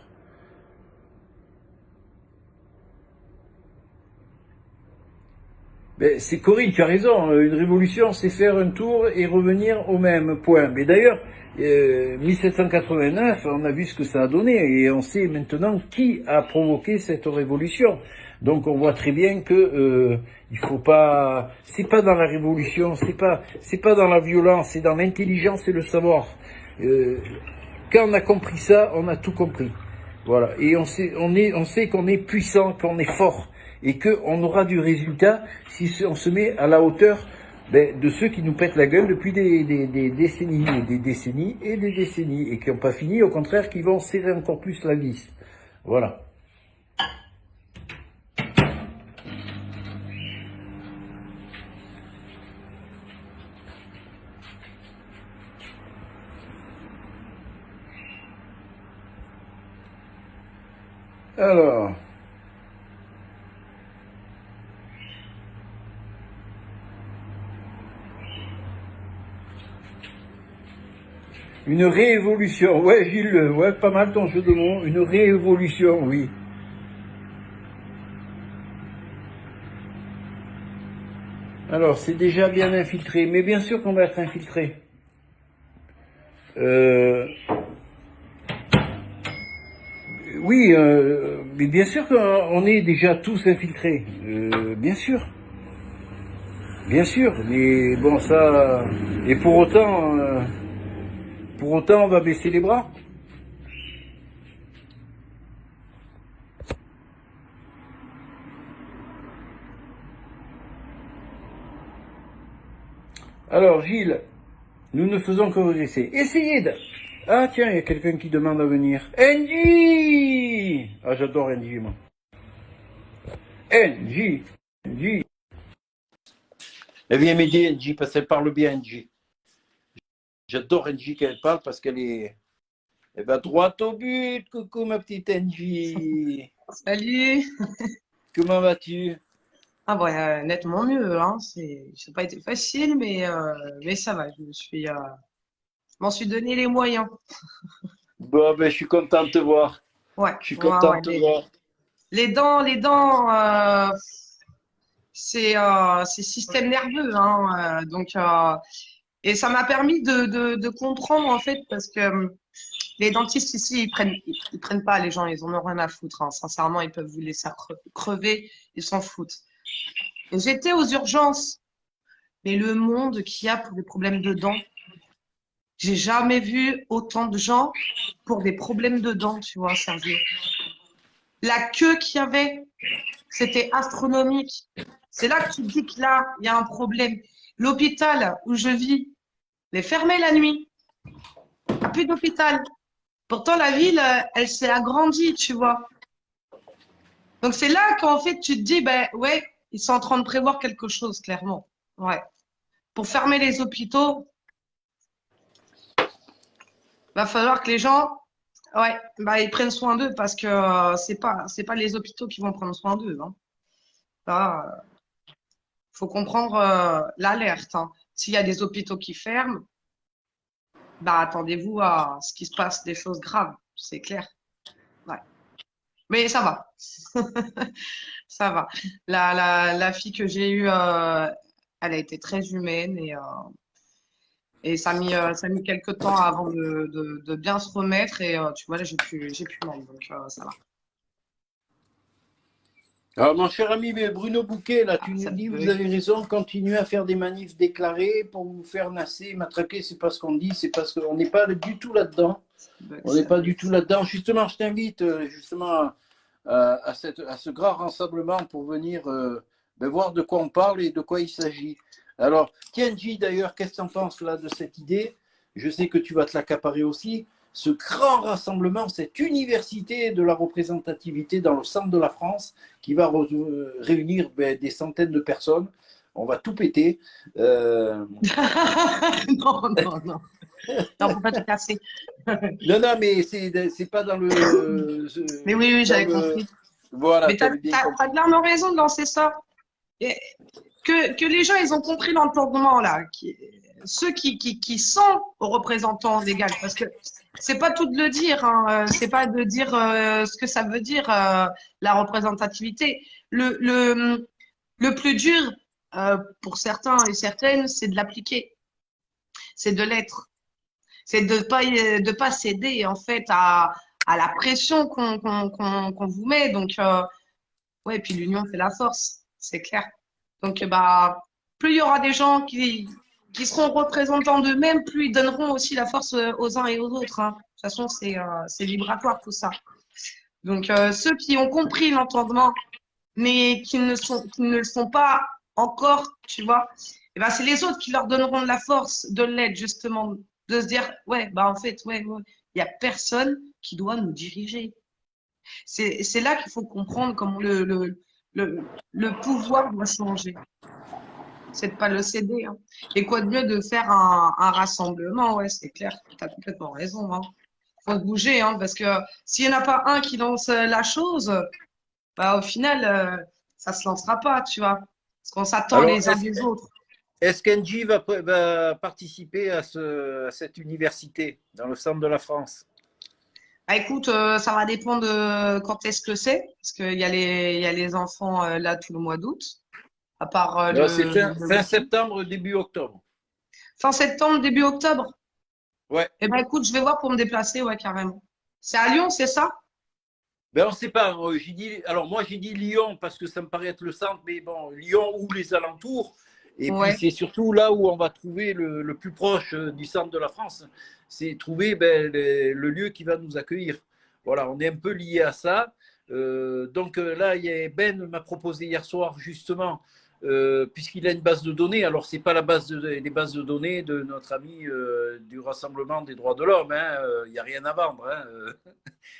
Ben, c'est Corinne, tu as raison. Une révolution, c'est faire un tour et revenir au même point. Mais d'ailleurs, 1789, on a vu ce que ça a donné et on sait maintenant qui a provoqué cette révolution. Donc on voit très bien que il faut pas, c'est pas dans la révolution, c'est pas dans la violence, c'est dans l'intelligence et le savoir. Quand on a compris ça, on a tout compris. Voilà. Et on sait qu'on est puissant, qu'on est fort et qu'on aura du résultat si on se met à la hauteur de ceux qui nous pètent la gueule depuis des décennies, et des décennies, et qui n'ont pas fini, au contraire, qui vont serrer encore plus la vis. Voilà. Alors... Une réévolution, ouais Gilles, ouais pas mal ton jeu de mots, une réévolution, oui. Alors c'est déjà bien infiltré, mais bien sûr qu'on va être infiltré. Oui, mais bien sûr qu'on est déjà tous infiltrés, bien sûr. Bien sûr, mais bon, ça. Et pour autant, on va baisser les bras. Alors, Gilles, nous ne faisons que regresser. Essayez de. Ah, tiens, il y a quelqu'un qui demande à venir. NJ. Ah, j'adore NJ, moi. NJ. NJ. Elle vient m'aider, NJ, parce qu'elle parle bien, NJ. J'adore NJ quand elle parle parce elle va droit au but. Coucou, ma petite NJ. Salut! Comment vas-tu? Ah bon, nettement mieux, hein. Ça n'a pas été facile, mais ça va. Je m'en suis donné les moyens. Bon, ben, je suis content de te voir. Ouais, Je suis ouais, content ouais. de te voir. Les dents, c'est système nerveux, hein. Et ça m'a permis de comprendre en fait, parce que les dentistes ici, ils prennent pas les gens, ils en ont rien à foutre, hein. Sincèrement, ils peuvent vous laisser crever, ils s'en foutent. Et j'étais aux urgences. Mais le monde qu'il y a pour des problèmes de dents, j'ai jamais vu autant de gens pour des problèmes de dents, tu vois, Sergio. La queue qu'il y avait, c'était astronomique. C'est là que tu te dis que là, il y a un problème. L'hôpital où je vis est fermé la nuit. Il n'y a plus d'hôpital. Pourtant, la ville, elle s'est agrandie, tu vois. Donc, c'est là qu'en fait, tu te dis, ben ouais, ils sont en train de prévoir quelque chose, clairement. Ouais. Pour fermer les hôpitaux, va falloir que les gens, ouais, bah, ils prennent soin d'eux parce que c'est pas les hôpitaux qui vont prendre soin d'eux, hein. Là, faut comprendre l'alerte, hein. S'il y a des hôpitaux qui ferment, bah attendez-vous à ce qu'il se passe des choses graves, c'est clair. Ouais. Mais ça va, ça va. La fille que j'ai eue, elle a été très humaine et ça a mis quelques temps avant de bien se remettre et tu vois là j'ai plus mal donc ça va. Alors, mon cher ami Bruno Bouquet, là, Ah, tu nous ça dis, vous bug. avez raison, continuez à faire des manifs déclarés pour vous faire nasser, matraquer, c'est pas ce qu'on dit, c'est parce qu'on n'est pas du tout là-dedans. Bug, On n'est ça pas bug. du tout là-dedans. Justement, je t'invite justement à ce grand rassemblement pour venir voir de quoi on parle et de quoi il s'agit. Alors, Tienji, d'ailleurs, qu'est-ce que tu en penses là de cette idée? Je sais que tu vas te l'accaparer aussi. Ce grand rassemblement, cette université de la représentativité dans le centre de la France qui va réunir des centaines de personnes. On va tout péter. Non, non, non. Non, faut pas te casser. Non, non, mais c'est pas dans Mais oui, oui, dans j'avais le. compris. Voilà, Mais tu avais bien t'as compris. clairement raison de lancer ça. Et que les gens, ils ont compris l'entendement, là. Ceux qui sont aux représentants légaux. Parce que c'est pas tout de le dire, hein. C'est pas de dire ce que ça veut dire, la représentativité. Le plus dur, pour certains et certaines, c'est de l'appliquer. C'est de l'être. C'est de pas céder en fait à la pression qu'on vous met. Donc ouais, puis l'union fait la force, c'est clair. Donc bah plus il y aura des gens qui seront représentants d'eux-mêmes, plus ils donneront aussi la force aux uns et aux autres, hein. De toute façon, c'est vibratoire tout ça. Donc ceux qui ont compris l'entendement, mais qui ne le sont pas encore, tu vois, et ben c'est les autres qui leur donneront de la force, de l'aide justement, de se dire ouais bah en fait ouais, ouais, il y a personne qui doit nous diriger. C'est là qu'il faut comprendre comment le pouvoir doit changer. C'est de pas le céder, hein. Et quoi de mieux de faire un rassemblement, ouais, c'est clair, tu as complètement raison, hein. Faut se bouger, hein, parce que s'il n'y en a pas un qui lance la chose, bah, au final, ça se lancera pas, tu vois. Parce qu'on s'attend Alors, les uns des autres. est-ce qu'Engie va participer à cette université dans le centre de la France? Bah, écoute, ça va dépendre de quand est-ce que c'est, parce il y a les enfants là tout le mois d'août, à part C'est le fin week-end. septembre, début octobre. Fin septembre, début octobre. Ouais. Eh ben écoute, je vais voir pour me déplacer, ouais, carrément. C'est à Lyon, c'est ça? Ben, on ne sait pas. Alors, moi, j'ai dit Lyon parce que ça me paraît être le centre, mais bon, Lyon ou les alentours. Et puis Ouais. c'est surtout là où on va trouver le plus proche du centre de la France, c'est trouver le lieu qui va nous accueillir. Voilà, on est un peu lié à ça. Donc là, Ben m'a proposé hier soir justement, puisqu'il a une base de données. Alors c'est pas les bases de données de notre ami du Rassemblement des droits de l'homme. Il n'y a rien à vendre.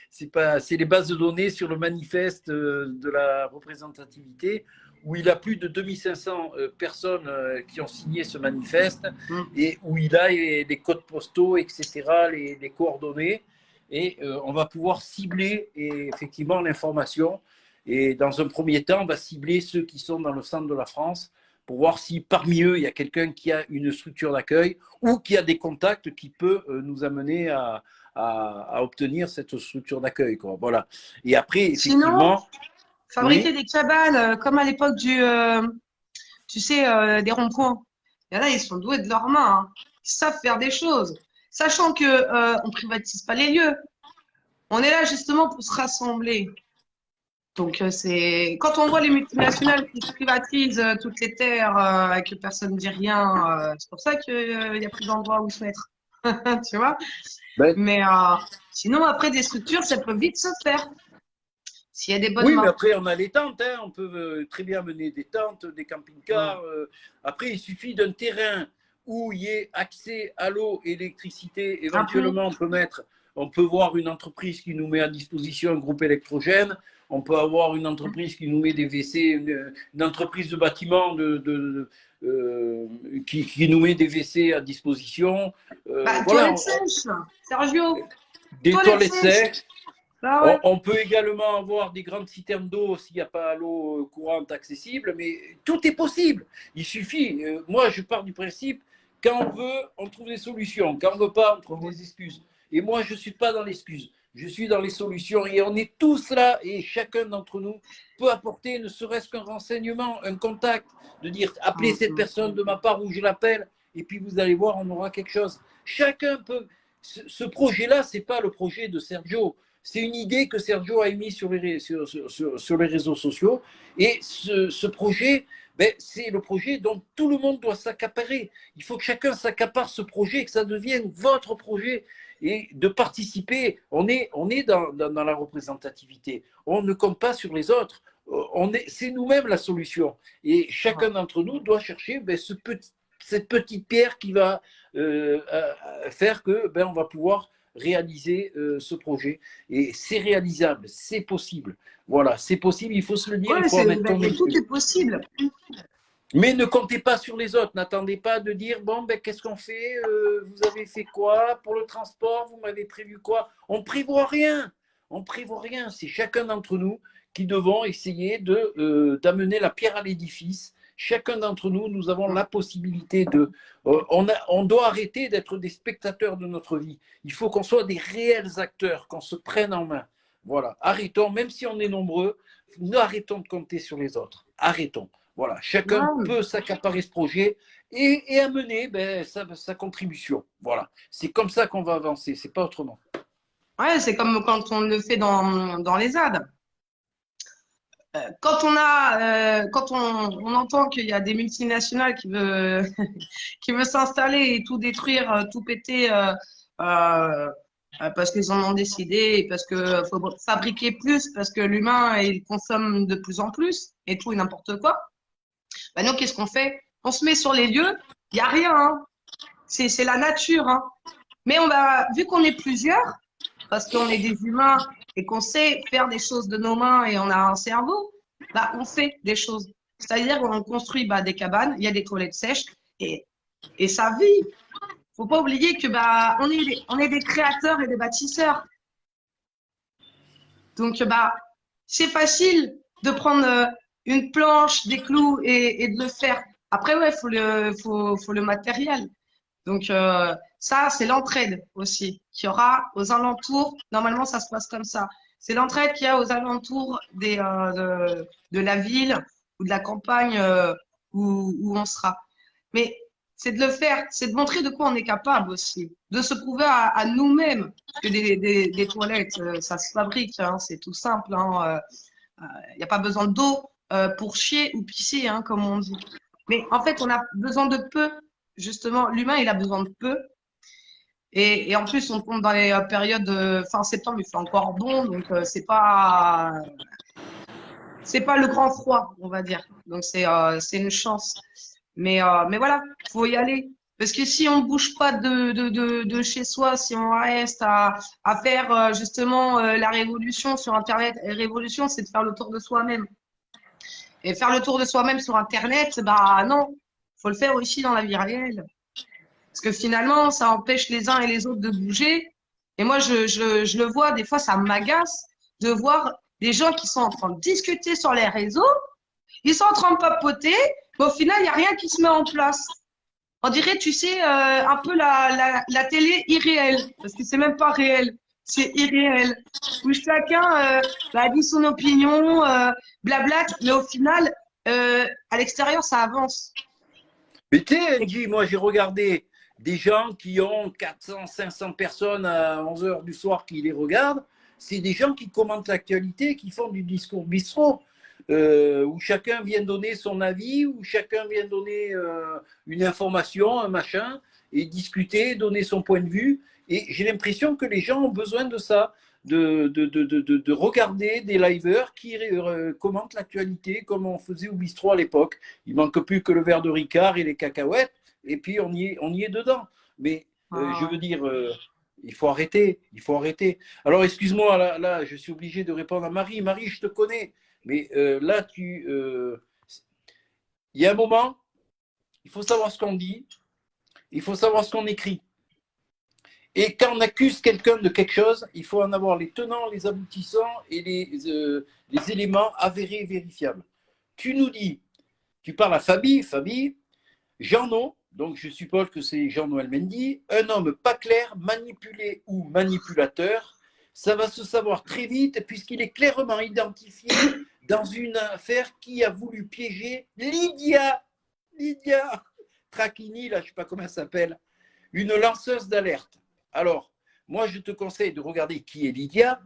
C'est les bases de données sur le manifeste de la représentativité, où il a plus de 2500 personnes qui ont signé ce manifeste, Mm. et où il a les codes postaux, etc., les coordonnées, et on va pouvoir cibler effectivement l'information. Et dans un premier temps, on va cibler ceux qui sont dans le centre de la France pour voir si parmi eux, il y a quelqu'un qui a une structure d'accueil ou qui a des contacts qui peut nous amener à obtenir cette structure d'accueil. Voilà. Et après, Sinon, effectivement, fabriquer oui, des cabanes comme à l'époque tu sais, des ronds-points. Il y en a, ils sont doués de leurs mains, hein. Ils savent faire des choses. Sachant que on privatise pas les lieux. On est là justement pour se rassembler. Donc, c'est quand on voit les multinationales qui privatisent toutes les terres et que personne ne dit rien, c'est pour ça qu'il y a plus d'endroits où se mettre. Tu vois? ben, Mais sinon, après, des structures, ça peut vite se faire s'il y a des bonnes oui, mais mains. après, on a les tentes. On peut très bien mener des tentes, des Mm. camping-cars. Après, il suffit d'un terrain où il y ait accès à l'eau et l'électricité. Un peu. Éventuellement, on peut voir une entreprise qui nous met à disposition un groupe électrogène. On peut avoir une entreprise qui nous met des WC, une entreprise de bâtiment qui nous met des WC à disposition. Bah, Voilà, toilette sèche, Sergio, des toilette toilettes sèche. sèches. Bah ouais. On peut également avoir des grandes citernes d'eau s'il n'y a pas l'eau courante accessible, mais tout est possible. Il suffit, moi je pars du principe, quand on veut, on trouve des solutions. Quand on ne veut pas, on trouve des excuses. Et moi, je ne suis pas dans l'excuse. Je suis dans les solutions. Et on est tous là, et chacun d'entre nous peut apporter ne serait-ce qu'un renseignement, un contact, de dire appelez Mm, cette mm. personne de ma part ou je l'appelle, et puis vous allez voir, on aura quelque chose. Chacun peut. Ce projet-là, ce n'est pas le projet de Sergio. C'est une idée que Sergio a émise sur les réseaux sociaux. Et ce projet, ben, c'est le projet dont tout le monde doit s'accaparer. Il faut que chacun s'accapare ce projet, que ça devienne votre projet et de participer. On est dans la représentativité. On ne compte pas sur les autres. C'est nous-mêmes la solution. Et chacun d'entre nous doit chercher ben, cette petite pierre qui va faire que ben, on va pouvoir réaliser ce projet. Et c'est réalisable, c'est possible. Voilà, c'est possible, il faut se le dire, il Ouais, faut en être mais tout convaincu. est possible. Mais ne comptez pas sur les autres. N'attendez pas de dire bon, ben, qu'est-ce qu'on fait vous avez fait quoi pour le transport? Vous m'avez prévu quoi? On ne prévoit rien. On ne prévoit rien. C'est chacun d'entre nous qui devons essayer d'amener la pierre à l'édifice. Chacun d'entre nous, nous avons la possibilité de. On doit arrêter d'être des spectateurs de notre vie. Il faut qu'on soit des réels acteurs, qu'on se prenne en main. Voilà. Arrêtons, même si on est nombreux, nous arrêtons de compter sur les autres. Arrêtons. Voilà, chacun Ouais, peut s'accaparer ce projet et amener ben, sa contribution. Voilà, c'est comme ça qu'on va avancer, c'est pas autrement. ouais, c'est comme quand on le fait dans les ZAD. Quand on entend qu'il y a des multinationales qui veulent s'installer et tout détruire, tout péter, euh, parce qu'ils en ont décidé, et parce que faut fabriquer plus, parce que l'humain, il consomme de plus en plus, et tout et n'importe quoi. Ben nous, qu'est-ce qu'on fait? On se met sur les lieux, il n'y a rien, hein. C'est la nature, hein. Mais vu qu'on est plusieurs, parce qu'on est des humains et qu'on sait faire des choses de nos mains et on a un cerveau, bah, on fait des choses. C'est-à-dire qu'on construit bah, des cabanes, il y a des toilettes sèches et, et ça vit. Faut pas oublier que bah, on est des créateurs et des bâtisseurs. Donc, bah, c'est facile de prendre une planche, des clous et de le faire. Après, ouais, faut le matériel. Donc, ça, c'est l'entraide aussi qu'il y aura aux alentours. Normalement, ça se passe comme ça. C'est l'entraide qu'il y a aux alentours de la ville ou de la campagne où on sera. Mais c'est de le faire, c'est de montrer de quoi on est capable aussi, de se prouver à nous-mêmes que des toilettes, ça se fabrique, hein, c'est tout simple. Hein, il n'y a pas besoin d'eau pour chier ou pisser, hein, comme on dit. Mais en fait, on a besoin de peu. Justement, l'humain, il a besoin de peu. Et en plus, on tombe dans les périodes fin septembre, il fait encore bon, donc c'est pas le grand froid, on va dire. Donc c'est une chance. Mais voilà, faut y aller. Parce que si on bouge pas de chez soi, si on reste à faire justement la révolution sur Internet, et révolution, c'est de faire le tour de soi-même. Et faire le tour de soi-même sur Internet, bah non, faut le faire aussi dans la vie réelle. Parce que finalement, ça empêche les uns et les autres de bouger. Et moi, je le vois, des fois, ça m'agace de voir des gens qui sont en train de discuter sur les réseaux, ils sont en train de papoter, mais au final, il n'y a rien qui se met en place. On dirait, tu sais, un peu la télé irréelle, parce que c'est même pas réel, c'est irréel. Où chacun bah, dit son opinion, blabla, mais au final, à l'extérieur, ça avance. Mais tu sais, Angie, moi j'ai regardé des gens qui ont 400, 500 personnes à 11 heures du soir qui les regardent. C'est des gens qui commentent l'actualité, qui font du discours bistrot, où chacun vient donner son avis, où chacun vient donner une information, un machin, et discuter, donner son point de vue. Et j'ai l'impression que les gens ont besoin de ça, de regarder des liveurs qui commentent l'actualité comme on faisait au bistrot à l'époque. Il manque plus que le verre de Ricard et les cacahuètes, et puis on y est dedans. Mais je veux dire, il faut arrêter, il faut arrêter. Alors excuse-moi, là, je suis obligé de répondre à Marie. Marie, je te connais, mais là, il y a un moment, il faut savoir ce qu'on dit, il faut savoir ce qu'on écrit. Et quand on accuse quelqu'un de quelque chose, il faut en avoir les tenants, les aboutissants et les éléments avérés et vérifiables. Tu nous dis, tu parles à Fabi, Jeannot, donc je suppose que c'est Jean-Noël Mendy, un homme pas clair, manipulé ou manipulateur, ça va se savoir très vite puisqu'il est clairement identifié dans une affaire qui a voulu piéger Lydia Trachini, là je ne sais pas comment elle s'appelle, une lanceuse d'alerte. Alors, moi, je te conseille de regarder qui est Lydia,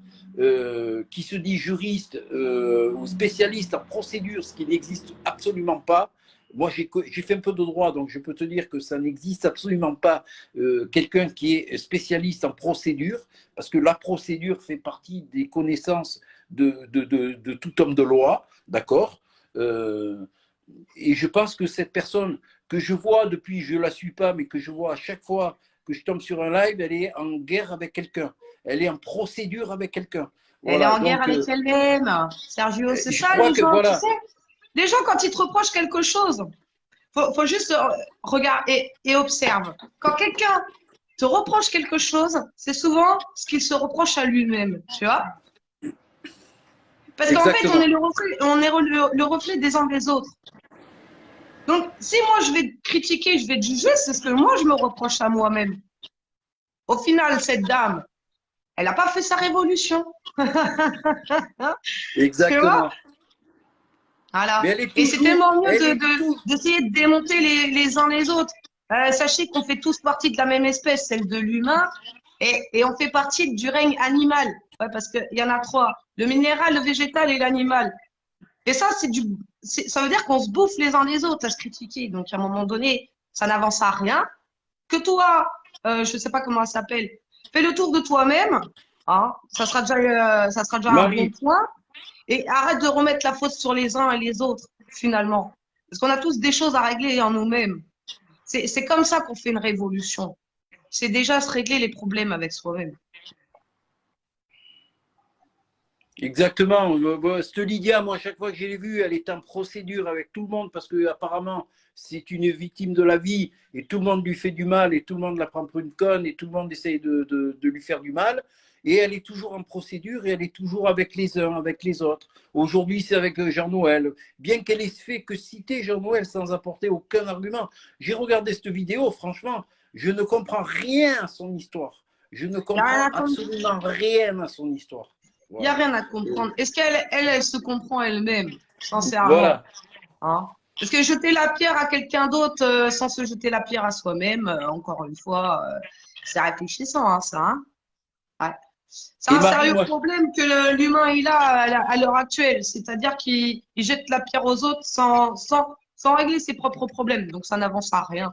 qui se dit juriste ou spécialiste en procédure, ce qui n'existe absolument pas. Moi, j'ai fait un peu de droit, donc je peux te dire que ça n'existe absolument pas quelqu'un qui est spécialiste en procédure, parce que la procédure fait partie des connaissances de tout homme de loi, d'accord et je pense que cette personne que je vois depuis, je ne la suis pas, mais que je vois à chaque fois que je tombe sur un live, elle est en guerre avec quelqu'un. Elle est en procédure avec quelqu'un. Elle est Voilà, en guerre donc, avec elle-même, Sergio. C'est je ça, crois les que gens, tu voilà. sais. Les gens, quand ils te reprochent quelque chose, faut juste regarder et observe. Quand quelqu'un te reproche quelque chose, c'est souvent ce qu'il se reproche à lui-même, tu vois. Parce qu'en fait, Exactement. on est le reflet des uns des autres. Donc, si moi je vais te critiquer, je vais te juger, c'est ce que moi je me reproche à moi-même. Au final, cette dame, elle n'a pas fait sa révolution. Tu vois? Exactement. Voilà. Mais elle est Et c'est toujours, tellement mieux elle est tout. d'essayer de démonter les uns les autres. Sachez qu'on fait tous partie de la même espèce, celle de l'humain, et on fait partie du règne animal. Ouais, parce qu'il y en a trois. Le minéral, le végétal et l'animal. Et ça, ça veut dire qu'on se bouffe les uns les autres à se critiquer. Donc, à un moment donné, ça n'avance à rien. Que toi, je ne sais pas comment ça s'appelle, fais le tour de toi-même. Hein, ça sera déjà un bon Marie, point. Et arrête de remettre la faute sur les uns et les autres, finalement. Parce qu'on a tous des choses à régler en nous-mêmes. C'est comme ça qu'on fait une révolution. C'est déjà se régler les problèmes avec soi-même. exactement. Cette Lydia, moi, à chaque fois que je l'ai vue, elle est en procédure avec tout le monde parce qu'apparemment, c'est une victime de la vie et tout le monde lui fait du mal et tout le monde la prend pour une conne et tout le monde essaye de lui faire du mal. Et elle est toujours en procédure et elle est toujours avec les uns, avec les autres. Aujourd'hui, c'est avec Jean-Noël. Bien qu'elle ait fait que citer Jean-Noël sans apporter aucun argument. J'ai regardé cette vidéo, franchement, je ne comprends rien à son histoire. Je ne Il n'y a rien comprends à comprendre. absolument rien à son histoire. Il y a Voilà. rien à comprendre. Est-ce elle se comprend elle-même, sincèrement? Voilà. Hein? Parce que jeter la pierre à quelqu'un d'autre sans se jeter la pierre à soi-même, encore une fois, c'est réfléchissant, hein, ça. Hein? Ouais. C'est Et un Marie, sérieux moi, problème que l'humain il a à l'heure actuelle. C'est-à-dire qu'il jette la pierre aux autres sans régler ses propres problèmes. Donc, ça n'avance à rien.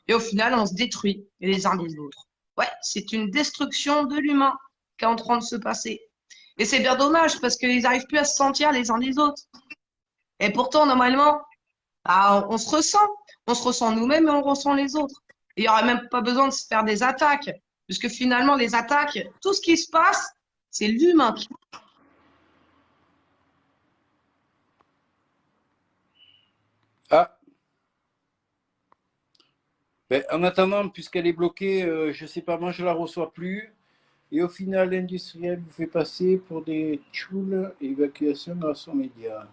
Et au final, on se détruit les uns les autres. Ouais, c'est une destruction de l'humain qui est en train de se passer. Et c'est bien dommage parce qu'ils n'arrivent plus à se sentir les uns les autres. Et pourtant, normalement, bah, on se ressent. On se ressent nous-mêmes et on ressent les autres. Et il n'y aurait même pas besoin de se faire des attaques. Puisque finalement, les attaques, tout ce qui se passe, c'est l'humain qui. Ah, ben, en attendant, puisqu'elle est bloquée, je ne sais pas, moi je ne la reçois plus. Et au final, l'industriel vous fait passer pour des tchoules et évacuation grâce aux médias.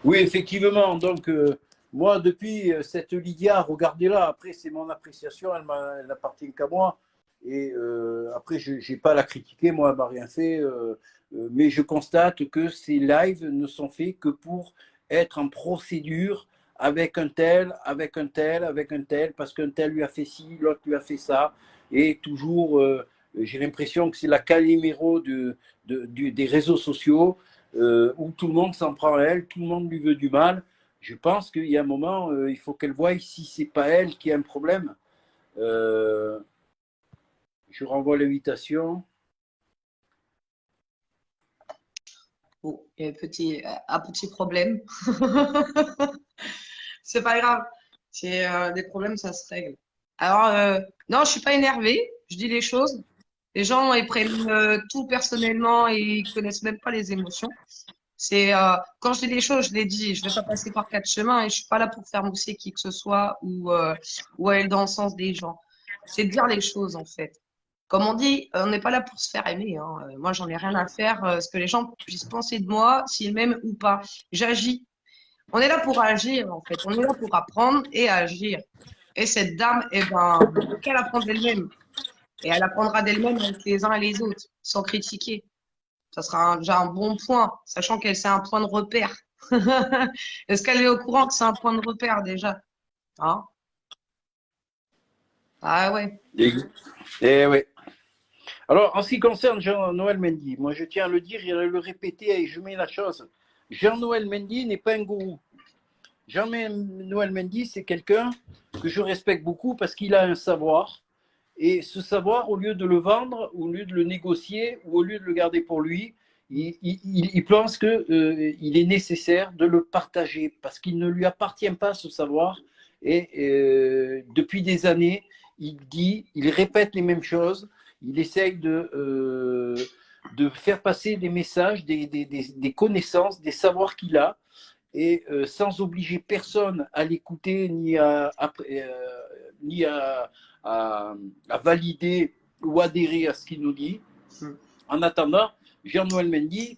Oui, effectivement. Donc, moi, depuis cette Lydia, regardez-la. Après, c'est mon appréciation. Elle n'appartient qu'à moi. Et après, je n'ai pas à la critiquer. Moi, elle m'a rien fait. Mais je constate que ces lives ne sont faits que pour être en procédure avec un tel, avec un tel, avec un tel, parce qu'un tel lui a fait ci, l'autre lui a fait ça. Et toujours, j'ai l'impression que c'est la Calimero des réseaux sociaux où tout le monde s'en prend à elle, tout le monde lui veut du mal. Je pense qu'il y a un moment, il faut qu'elle voie si c'est pas elle qui a un problème. Je renvoie l'invitation. Bon, il y a un petit problème. C'est pas grave. C'est des problèmes, ça se règle. Alors, non, je suis pas énervée. Je dis les choses. Les gens, ils prennent tout personnellement et ils connaissent même pas les émotions. C'est quand je dis les choses, je les dis. Je vais pas passer par quatre chemins et je suis pas là pour faire mousser qui que ce soit ou aller dans le sens des gens. C'est de dire les choses en fait. Comme on dit, on n'est pas là pour se faire aimer, hein. Moi, j'en ai rien à faire ce que les gens puissent penser de moi, s'ils m'aiment ou pas. J'agis. On est là pour agir en fait. On est là pour apprendre et agir. Et cette dame, eh ben, qu'elle apprend d'elle-même. Et elle apprendra d'elle-même avec les uns et les autres, sans critiquer. Ça sera déjà un bon point, sachant qu'elle c'est un point de repère. Est-ce qu'elle est au courant que c'est un point de repère déjà? Hein? Ah ouais. Et ouais. Alors, en ce qui concerne Jean-Noël Mendy, moi je tiens à le dire et à le répéter et je mets la chose. Jean-Noël Mendy n'est pas un gourou. Jean-Noël Mendy, c'est quelqu'un que je respecte beaucoup parce qu'il a un savoir. Et ce savoir, au lieu de le vendre, au lieu de le négocier, ou au lieu de le garder pour lui, il pense qu'il est nécessaire de le partager parce qu'il ne lui appartient pas ce savoir. Et depuis des années, il répète les mêmes choses, il essaye de faire passer des messages, des connaissances, des savoirs qu'il a, et sans obliger personne à l'écouter ni à valider ou adhérer à ce qu'il nous dit. En attendant, Jean-Noël Mendy,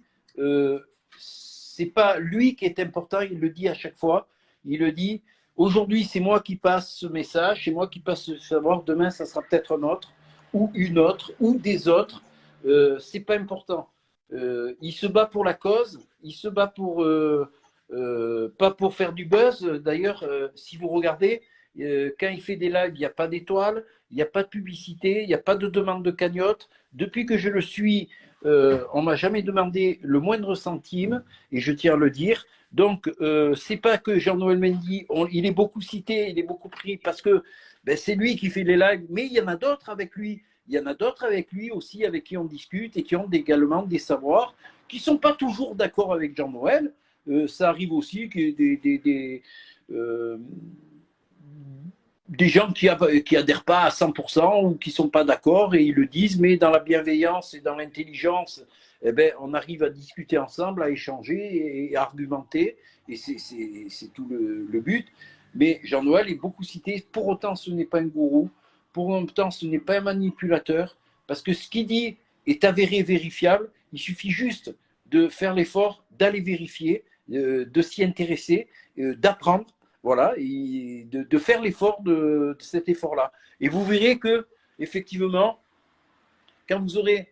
c'est pas lui qui est important, il le dit à chaque fois. Il le dit, aujourd'hui c'est moi qui passe ce message, c'est moi qui passe ce savoir, demain ça sera peut-être un autre, ou une autre, ou des autres. C'est pas important. Il se bat pour la cause, il se bat pour pas pour faire du buzz. D'ailleurs, si vous regardez, quand il fait des lives, il n'y a pas d'étoiles, il n'y a pas de publicité, il n'y a pas de demande de cagnotte. Depuis que je le suis, on ne m'a jamais demandé le moindre centime, et je tiens à le dire. Donc, c'est pas que Jean-Noël Mendy, il est beaucoup cité, il est beaucoup pris parce que ben, c'est lui qui fait les lives, mais il y en a d'autres avec lui. Il y en a d'autres avec lui aussi, avec qui on discute et qui ont également des savoirs, qui ne sont pas toujours d'accord avec Jean-Noël. Ça arrive aussi que des gens qui adhèrent pas à 100% ou qui sont pas d'accord et ils le disent, mais dans la bienveillance et dans l'intelligence, eh ben, on arrive à discuter ensemble, à échanger et à argumenter, et c'est tout le but. Mais Jean-Noël est beaucoup cité, pour autant ce n'est pas un gourou, pour autant ce n'est pas un manipulateur, parce que ce qu'il dit est avéré, vérifiable, il suffit juste de faire l'effort d'aller vérifier, de s'y intéresser, d'apprendre, voilà, et de faire l'effort de cet effort-là. Et vous verrez que, effectivement, quand vous aurez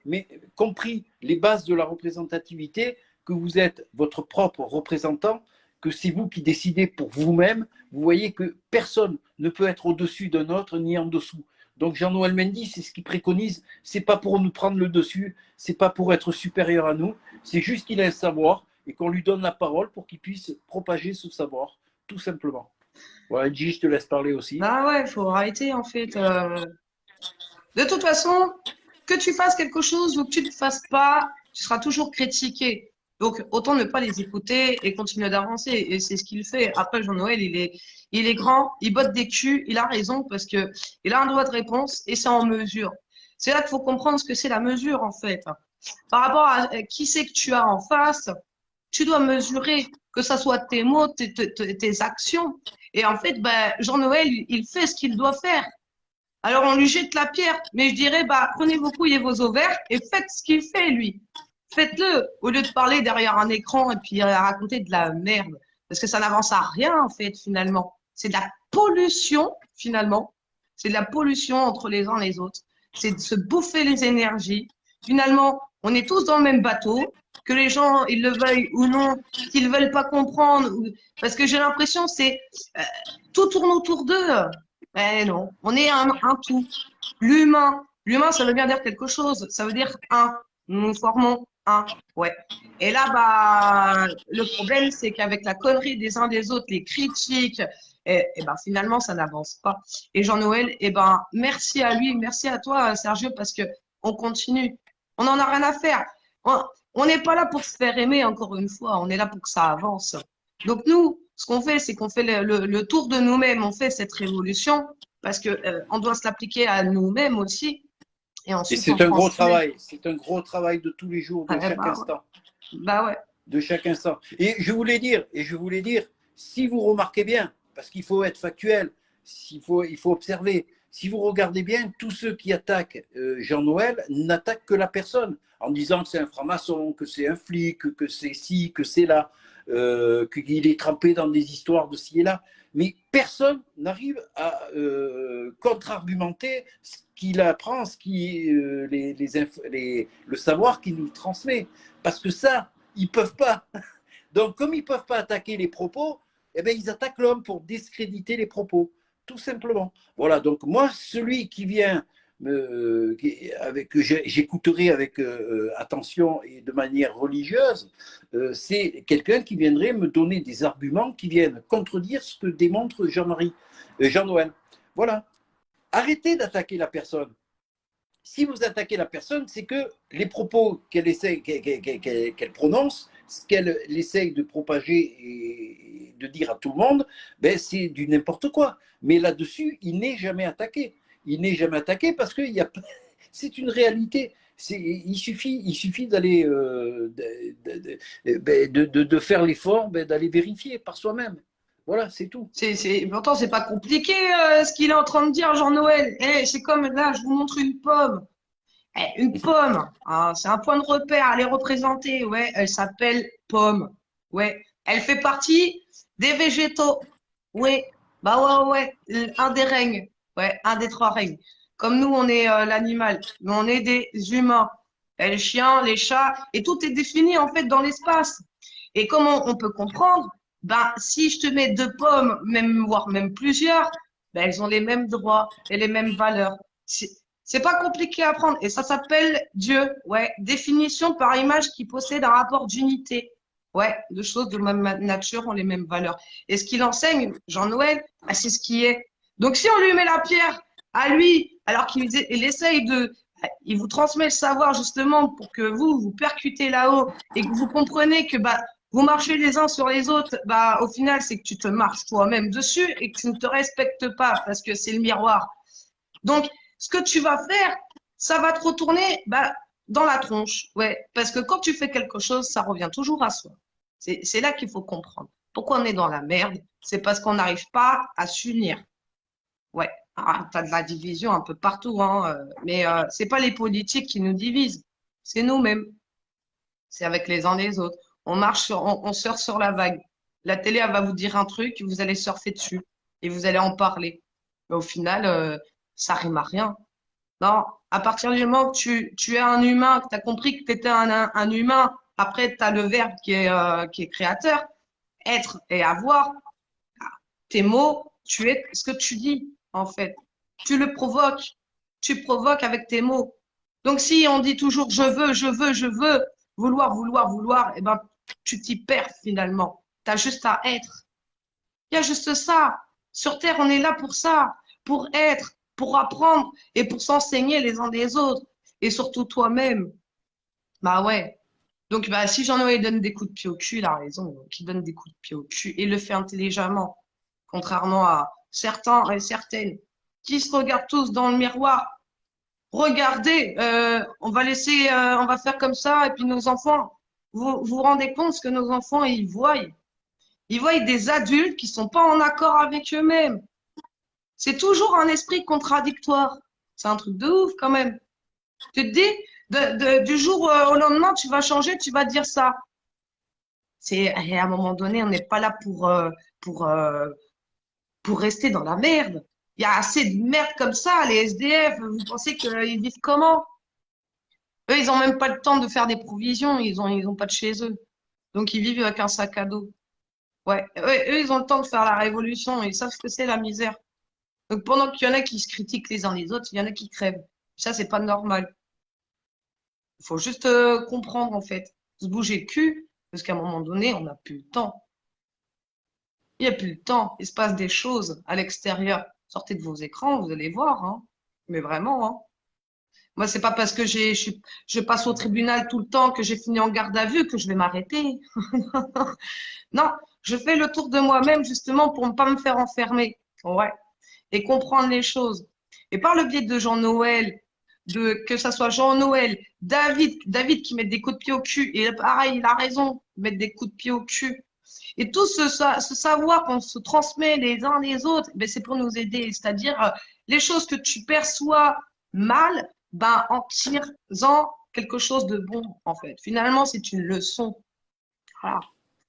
compris les bases de la représentativité, que vous êtes votre propre représentant, que c'est vous qui décidez pour vous-même, vous voyez que personne ne peut être au-dessus d'un autre ni en dessous. Donc Jean-Noël Mendy, c'est ce qu'il préconise, c'est pas pour nous prendre le dessus, c'est pas pour être supérieur à nous, c'est juste qu'il a un savoir et qu'on lui donne la parole pour qu'il puisse propager ce savoir, tout simplement. Voilà, Gigi, je te laisse parler aussi. Bah ouais, il faut arrêter en fait. De toute façon, que tu fasses quelque chose ou que tu ne le fasses pas, tu seras toujours critiqué. Donc, autant ne pas les écouter et continuer d'avancer. Et c'est ce qu'il fait. Après, Jean-Noël, il est grand, il botte des culs, il a raison parce que il a un droit de réponse et c'est en mesure. C'est là qu'il faut comprendre ce que c'est la mesure, en fait. Par rapport à qui c'est que tu as en face, tu dois mesurer que ça soit tes mots, tes actions. Et en fait, ben, Jean-Noël, il fait ce qu'il doit faire. Alors on lui jette la pierre, mais je dirais, bah, prenez vos couilles et vos ovaires et faites ce qu'il fait, lui. Faites-le, au lieu de parler derrière un écran et puis raconter de la merde. Parce que ça n'avance à rien, en fait, finalement. C'est de la pollution, finalement. C'est de la pollution entre les uns et les autres. C'est de se bouffer les énergies. Finalement, on est tous dans le même bateau, que les gens, ils le veuillent ou non, qu'ils ne veulent pas comprendre. Parce que j'ai l'impression, c'est euh, tout tourne autour d'eux. Eh non, on est un tout. L'humain, ça veut bien dire quelque chose. Ça veut dire un. Nous formons un. Ouais. Et là, bah, le problème, c'est qu'avec la connerie des uns des autres, les critiques, et ben finalement, ça n'avance pas. Et Jean-Noël, et ben merci à lui, merci à toi, Sergio, parce que on continue. On n'en a rien à faire. On n'est pas là pour se faire aimer, encore une fois. On est là pour que ça avance. Donc nous, ce qu'on fait, c'est qu'on fait le tour de nous-mêmes, on fait cette révolution parce que on doit se l'appliquer à nous-mêmes aussi. Et Et ensuite, on c'est un gros transmet. travail, c'est un gros travail de tous les jours, de Ah, chaque bah, ouais. instant. Bah ouais. De chaque instant. Et je voulais dire, si vous remarquez bien, parce qu'il faut être factuel, il faut observer, si vous regardez bien, tous ceux qui attaquent Jean-Noël n'attaquent que la personne, en disant que c'est un franc-maçon, que c'est un flic, que c'est ci, que c'est là, qu'il est trempé dans des histoires de ci et là. Mais personne n'arrive à contre-argumenter ce qu'il apprend, le savoir qu'il nous transmet. Parce que ça, ils ne peuvent pas. Donc, comme ils ne peuvent pas attaquer les propos, eh bien, ils attaquent l'homme pour discréditer les propos, tout simplement. Voilà, donc moi, celui qui vient, que j'écouterai avec attention et de manière religieuse, c'est quelqu'un qui viendrait me donner des arguments qui viennent contredire ce que démontre Jean-Noël. Voilà. Arrêtez d'attaquer la personne. Si vous attaquez la personne, c'est que les propos qu'elle prononce, ce qu'elle essaye de propager et de dire à tout le monde, ben c'est du n'importe quoi. Mais là-dessus, il n'est jamais attaqué. Il n'est jamais attaqué parce que c'est une réalité. Il suffit d'aller de faire l'effort d'aller vérifier par soi-même. Voilà, c'est tout. Pourtant, c'est pas compliqué ce qu'il est en train de dire, Jean-Noël. C'est comme là, je vous montre une pomme. Une pomme, hein, c'est un point de repère, elle est représentée, ouais, elle s'appelle pomme, ouais, elle fait partie des végétaux, oui, bah ouais, un des règnes, ouais, un des trois règnes. Comme nous, on est l'animal, mais on est des humains, les chiens, les chats, et tout est défini en fait dans l'espace. Et comment on peut comprendre, ben, si je te mets deux pommes, même, voire même plusieurs, ben, elles ont les mêmes droits et les mêmes valeurs. C'est pas compliqué à prendre. Et ça s'appelle Dieu. Ouais. Définition par image qui possède un rapport d'unité. Ouais. Deux choses de même nature ont les mêmes valeurs. Et ce qu'il enseigne, Jean-Noël, bah, c'est ce qui est. Donc, si on lui met la pierre à lui, alors qu'il essaye il vous transmet le savoir justement pour que vous percutez là-haut et que vous comprenez que, bah, vous marchez les uns sur les autres, bah, au final, c'est que tu te marches toi-même dessus et que tu ne te respectes pas parce que c'est le miroir. Donc, ce que tu vas faire, ça va te retourner bah, dans la tronche. Ouais, parce que quand tu fais quelque chose, ça revient toujours à soi. C'est là qu'il faut comprendre. Pourquoi on est dans la merde? C'est parce qu'on n'arrive pas à s'unir. Ouais, ah, t'as de la division un peu partout, hein, mais c'est pas les politiques qui nous divisent, c'est nous-mêmes. C'est avec les uns les autres. On surfe sur la vague. La télé, elle va vous dire un truc, vous allez surfer dessus et vous allez en parler. Mais au final, ça rime à rien. Non, à partir du moment que tu es un humain, que tu as compris que tu étais un humain, après tu as le verbe qui est créateur, être et avoir, tes mots, tu es ce que tu dis, en fait. Tu le provoques. Tu provoques avec tes mots. Donc, si on dit toujours je veux, vouloir, vouloir, vouloir, eh ben, tu t'y perds finalement. Tu as juste à être. Il y a juste ça. Sur Terre, on est là pour ça, pour être, pour apprendre et pour s'enseigner les uns des autres. Et surtout toi-même. Bah ouais. Donc, bah, si Jean-Noël donne des coups de pied au cul, il a raison. Donc, il donne des coups de pied au cul et il le fait intelligemment. Contrairement à certains et certaines qui se regardent tous dans le miroir. Regardez, on va faire comme ça, et puis nos enfants, vous rendez compte ce que nos enfants, ils voient? Ils voient des adultes qui sont pas en accord avec eux-mêmes. C'est toujours un esprit contradictoire. C'est un truc de ouf quand même. Tu te dis, du jour au lendemain, tu vas changer, tu vas dire ça. Et à un moment donné, on n'est pas là pour, euh, pour rester dans la merde. Il y a assez de merde comme ça, les SDF. Vous pensez qu'ils vivent comment? Eux, ils ont même pas le temps de faire des provisions. Ils ont pas de chez eux. Donc, ils vivent avec un sac à dos. Ouais. Eux, ils ont le temps de faire la révolution. Ils savent ce que c'est la misère. Donc, pendant qu'il y en a qui se critiquent les uns les autres, il y en a qui crèvent. Ça, c'est pas normal. Il faut juste comprendre, en fait. Se bouger le cul, parce qu'à un moment donné, on n'a plus le temps. Il n'y a plus le temps. Il se passe des choses à l'extérieur. Sortez de vos écrans, vous allez voir, hein. Mais vraiment, hein. Moi, c'est pas parce que je passe au tribunal tout le temps que j'ai fini en garde à vue que je vais m'arrêter. Non, je fais le tour de moi-même justement pour ne pas me faire enfermer. Ouais. Et comprendre les choses. Et par le biais de Jean-Noël, que ça soit Jean-Noël, David qui met des coups de pied au cul, et pareil, il a raison, mettre des coups de pied au cul. Et tout ce savoir qu'on se transmet les uns les autres, ben, c'est pour nous aider. C'est-à-dire, les choses que tu perçois mal, ben, en tire-en quelque chose de bon, en fait. Finalement, c'est une leçon. Voilà.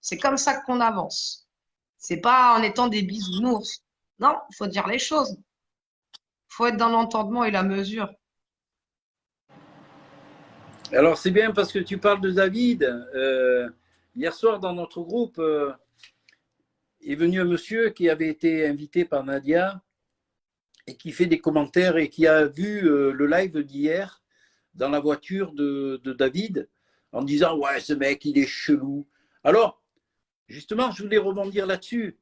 C'est comme ça qu'on avance. C'est pas en étant des bisounours. Non, il faut dire les choses. Il faut être dans l'entendement et la mesure. Alors, c'est bien parce que tu parles de David. Hier soir, dans notre groupe, est venu un monsieur qui avait été invité par Nadia et qui fait des commentaires et qui a vu le live d'hier dans la voiture de David en disant « Ouais, ce mec, il est chelou. » Alors, justement, je voulais rebondir là-dessus.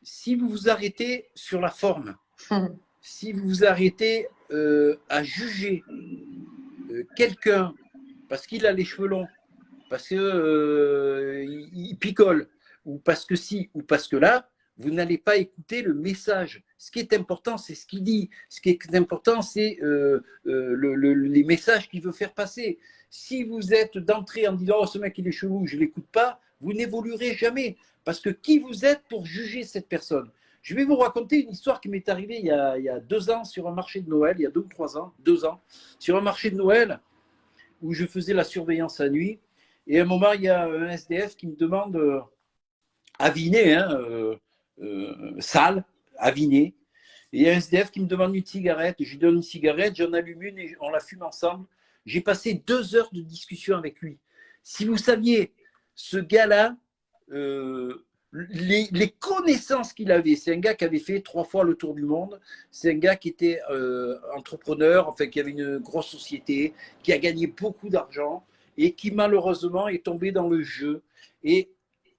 Si vous vous arrêtez sur la forme, si vous vous arrêtez à juger quelqu'un parce qu'il a les cheveux longs, parce qu'il il picole, ou parce que si, ou parce que là, vous n'allez pas écouter le message. Ce qui est important, c'est ce qu'il dit. Ce qui est important, c'est les messages qu'il veut faire passer. Si vous êtes d'entrée en disant « Oh, ce mec, il est chelou, je ne l'écoute pas », vous n'évoluerez jamais. Parce que qui vous êtes pour juger cette personne? Je vais vous raconter une histoire qui m'est arrivée il y a 2 ans sur un marché de Noël, il y a 2 ou 3 ans, 2 ans, sur un marché de Noël où je faisais la surveillance la nuit. Et à un moment, il y a un SDF qui me demande, aviné, hein, sale, aviné. Et il y a un SDF qui me demande une cigarette. Je lui donne une cigarette, j'en allume une et on la fume ensemble. J'ai passé 2 heures de discussion avec lui. Si vous saviez, ce gars-là, les connaissances qu'il avait, c'est un gars qui avait fait 3 fois le tour du monde, c'est un gars qui était entrepreneur, enfin qui avait une grosse société, qui a gagné beaucoup d'argent et qui malheureusement est tombé dans le jeu. Et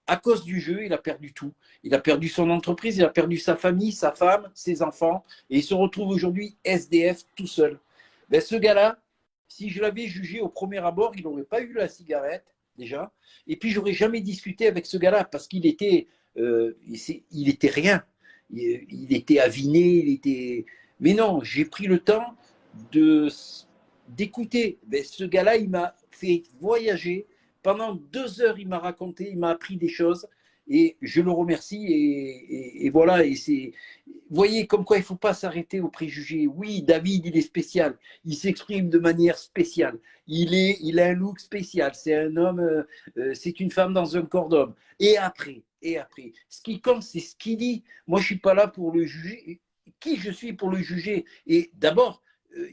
à cause du jeu, il a perdu tout. Il a perdu son entreprise, il a perdu sa famille, sa femme, ses enfants, et il se retrouve aujourd'hui SDF tout seul. Ben, ce gars-là, si je l'avais jugé au premier abord, il n'aurait pas eu la cigarette, déjà. Et puis, j'aurais jamais discuté avec ce gars-là parce qu'il était, il était rien. Il était aviné, il était. Mais non, j'ai pris le temps d'écouter. Ben, ce gars-là, il m'a fait voyager. Pendant 2 heures, il m'a raconté, il m'a appris des choses. Et je le remercie. Et voilà. Et c'est, vous voyez, comme quoi il ne faut pas s'arrêter aux préjugés. Oui, David, il est spécial. Il s'exprime de manière spéciale. Il a un look spécial. C'est un homme, c'est une femme dans un corps d'homme. Et après, ce qui compte, c'est ce qu'il dit. Moi, je ne suis pas là pour le juger. Qui je suis pour le juger? Et d'abord,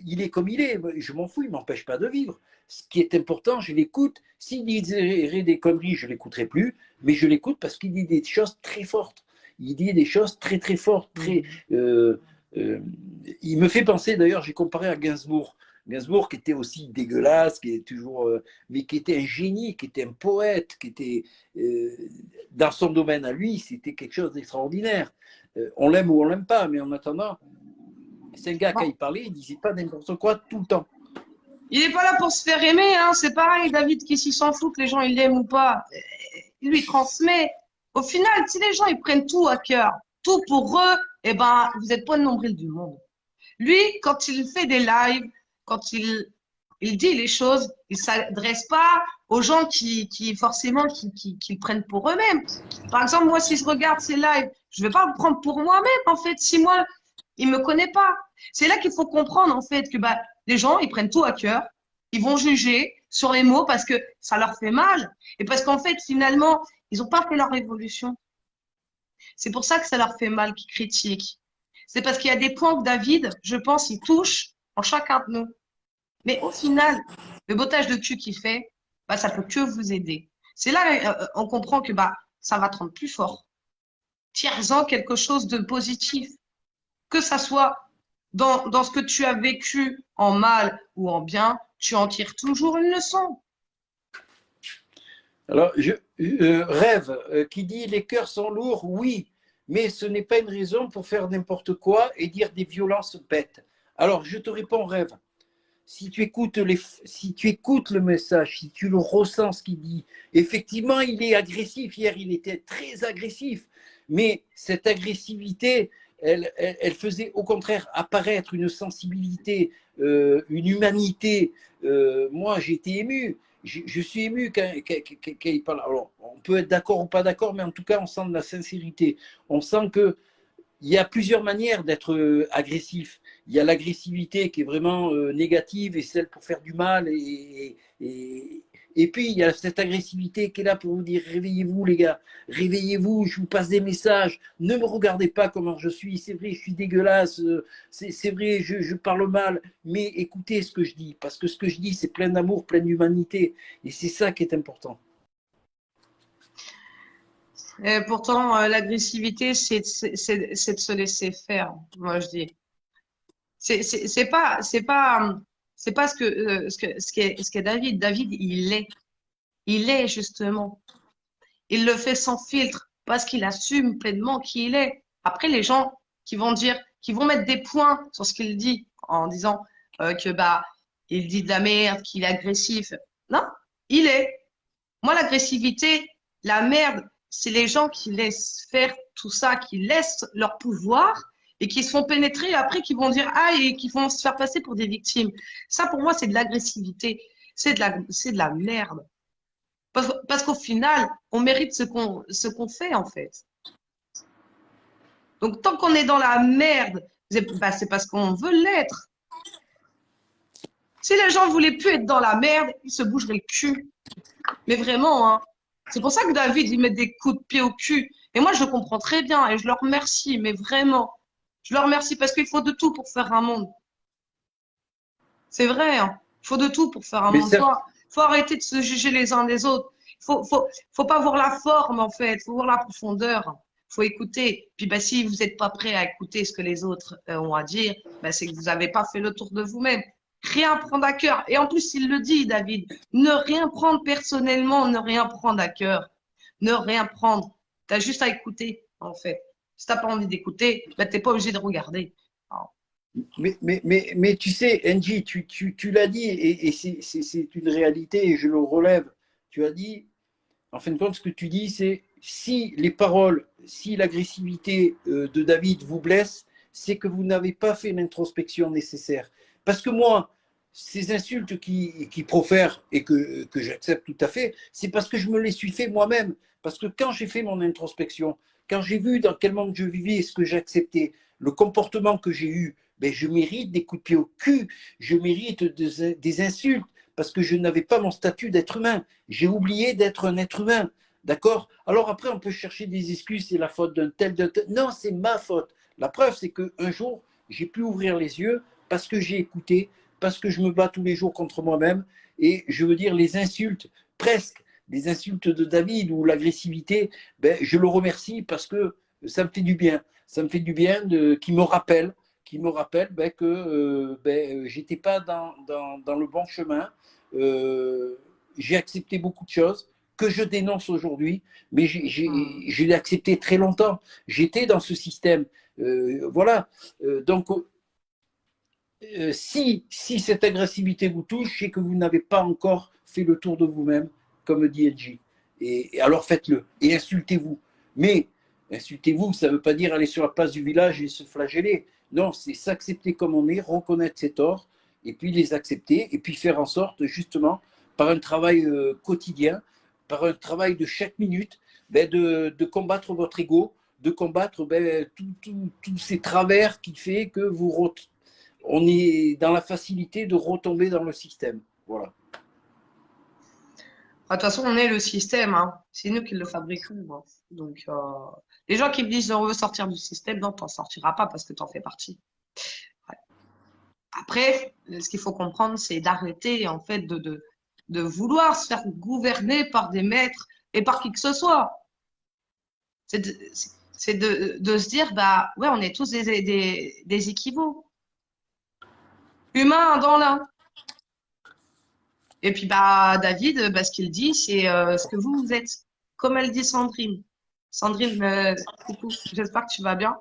il est comme il est, je m'en fous, il ne m'empêche pas de vivre. Ce qui est important, je l'écoute. S'il dirait des conneries, je ne l'écouterai plus, mais je l'écoute parce qu'il dit des choses très fortes. Il dit des choses très très fortes. Il me fait penser, d'ailleurs, j'ai comparé à Gainsbourg. Gainsbourg qui était aussi dégueulasse, qui est toujours, mais qui était un génie, qui était un poète, qui était dans son domaine à lui, c'était quelque chose d'extraordinaire. On l'aime ou on l'aime pas, mais en attendant, c'est un gars Bon. quand il parlait, il disait pas n'importe quoi tout le temps. Il n'est pas là pour se faire aimer, hein. C'est pareil, David, qui s'y s'en fout que les gens ils l'aiment ou pas. Il lui transmet. Au final, si les gens ils prennent tout à cœur, tout pour eux, eh ben, vous n'êtes pas le nombril du monde. Lui, quand il fait des lives, quand il dit les choses, il s'adresse pas aux gens qui forcément qui le prennent pour eux-mêmes. Par exemple, moi, si je regarde ces lives, je vais pas me prendre pour moi-même, en fait. Si moi, il me connaît pas. C'est là qu'il faut comprendre, en fait, que bah, les gens, ils prennent tout à cœur. Ils vont juger sur les mots parce que ça leur fait mal. Et parce qu'en fait, finalement, ils n'ont pas fait leur évolution. C'est pour ça que ça leur fait mal qu'ils critiquent. C'est parce qu'il y a des points que David, je pense, il touche en chacun de nous. Mais au final, le bottage de cul qu'il fait, bah, ça peut que vous aider. C'est là on comprend que bah, ça va te rendre plus fort. Tire-en quelque chose de positif. Que ça soit dans ce que tu as vécu en mal ou en bien, tu en tires toujours une leçon. Alors, Rêve, qui dit les cœurs sont lourds, oui, mais ce n'est pas une raison pour faire n'importe quoi et dire des violences bêtes. Alors, je te réponds, Rêve. Si tu écoutes le message, si tu le ressens ce qu'il dit, effectivement, il est agressif. Hier, il était très agressif. Mais cette agressivité, elle faisait au contraire apparaître une sensibilité, une humanité. Moi, j'ai été ému. Je suis ému quand il parle. Alors, on peut être d'accord ou pas d'accord, mais en tout cas, on sent de la sincérité. On sent que il y a plusieurs manières d'être agressif. Il y a l'agressivité qui est vraiment négative et celle pour faire du mal. Et puis, il y a cette agressivité qui est là pour vous dire réveillez-vous, les gars, réveillez-vous, je vous passe des messages. Ne me regardez pas comment je suis. C'est vrai, je suis dégueulasse. C'est vrai, je parle mal. Mais écoutez ce que je dis, parce que ce que je dis, c'est plein d'amour, plein d'humanité. Et c'est ça qui est important. Et pourtant, l'agressivité, c'est de se laisser faire, moi je dis. C'est pas ce qu'est David. David, il est justement. Il le fait sans filtre parce qu'il assume pleinement qui il est. Après, les gens qui vont mettre des points sur ce qu'il dit en disant que bah il dit de la merde, qu'il est agressif. Non, il est. Moi, l'agressivité, la merde, c'est les gens qui laissent faire tout ça, qui laissent leur pouvoir et qui se font pénétrer et après qui vont dire ah et qui vont se faire passer pour des victimes. Ça, pour moi, c'est de l'agressivité. C'est de la merde. Parce qu'au final, on mérite ce qu'on fait, en fait. Donc, tant qu'on est dans la merde, bah, c'est parce qu'on veut l'être. Si les gens voulaient plus être dans la merde, ils se bougeraient le cul. Mais vraiment, hein. C'est pour ça que David, il met des coups de pied au cul. Et moi, je le comprends très bien et je le remercie, mais vraiment. Je le remercie parce qu'il faut de tout pour faire un monde. C'est vrai, hein. Il faut de tout pour faire un Mais monde. certes, Faut arrêter de se juger les uns les autres. Faut pas voir la forme, en fait. Faut voir la profondeur. Faut écouter. Puis, bah, si vous n'êtes pas prêt à écouter ce que les autres ont à dire, bah, c'est que vous n'avez pas fait le tour de vous-même. Rien prendre à cœur. Et en plus, il le dit, David. Ne rien prendre personnellement, ne rien prendre à cœur. Ne rien prendre. Tu as juste à écouter, en fait. Si tu n'as pas envie d'écouter, bah, tu n'es pas obligé de regarder. mais tu sais, Angie, tu l'as dit, et c'est une réalité, et je le relève. Tu as dit, en fin de compte, ce que tu dis, c'est si les paroles, si l'agressivité de David vous blesse, c'est que vous n'avez pas fait l'introspection nécessaire. Parce que moi, ces insultes qui profèrent et que j'accepte tout à fait, c'est parce que je me les suis fait moi-même. Parce que quand j'ai fait mon introspection, quand j'ai vu dans quel monde je vivais et ce que j'acceptais, le comportement que j'ai eu, ben je mérite des coups de pied au cul, je mérite des insultes parce que je n'avais pas mon statut d'être humain. J'ai oublié d'être un être humain. D'accord? Alors après, on peut chercher des excuses, c'est la faute d'un tel, d'un tel. Non, c'est ma faute. La preuve, c'est qu'un jour, j'ai pu ouvrir les yeux parce que j'ai écouté, parce que je me bats tous les jours contre moi-même. Et je veux dire, les insultes, presque, les insultes de David ou l'agressivité, ben, je le remercie parce que ça me fait du bien. Ça me fait du bien qui me rappelle ben, que j'étais pas dans le bon chemin. J'ai accepté beaucoup de choses que je dénonce aujourd'hui, mais je l'ai accepté très longtemps. J'étais dans ce système. Voilà. Donc, si cette agressivité vous touche, c'est que vous n'avez pas encore fait le tour de vous-même, comme dit LG. Et alors faites-le. Et insultez-vous. Mais insultez-vous, ça ne veut pas dire aller sur la place du village et se flageller. Non, c'est s'accepter comme on est, reconnaître ses torts, et puis les accepter, et puis faire en sorte, justement, par un travail quotidien, par un travail de chaque minute, de combattre votre ego, de combattre tous ces travers qui fait que on est dans la facilité de retomber dans le système. Voilà. De toute façon, on est le système, hein. C'est nous qui le fabriquons, hein. Donc, les gens qui me disent on veut sortir du système, non, t'en sortiras pas parce que t'en fais partie. Ouais. Après, ce qu'il faut comprendre, c'est d'arrêter en fait de vouloir se faire gouverner par des maîtres et par qui que ce soit. C'est de se dire, bah ouais, on est tous des équivalents. Humains dans l'un. Et puis, bah, David, bah, ce qu'il dit, c'est ce que vous êtes. Comme elle dit Sandrine. Sandrine, coucou, j'espère que tu vas bien.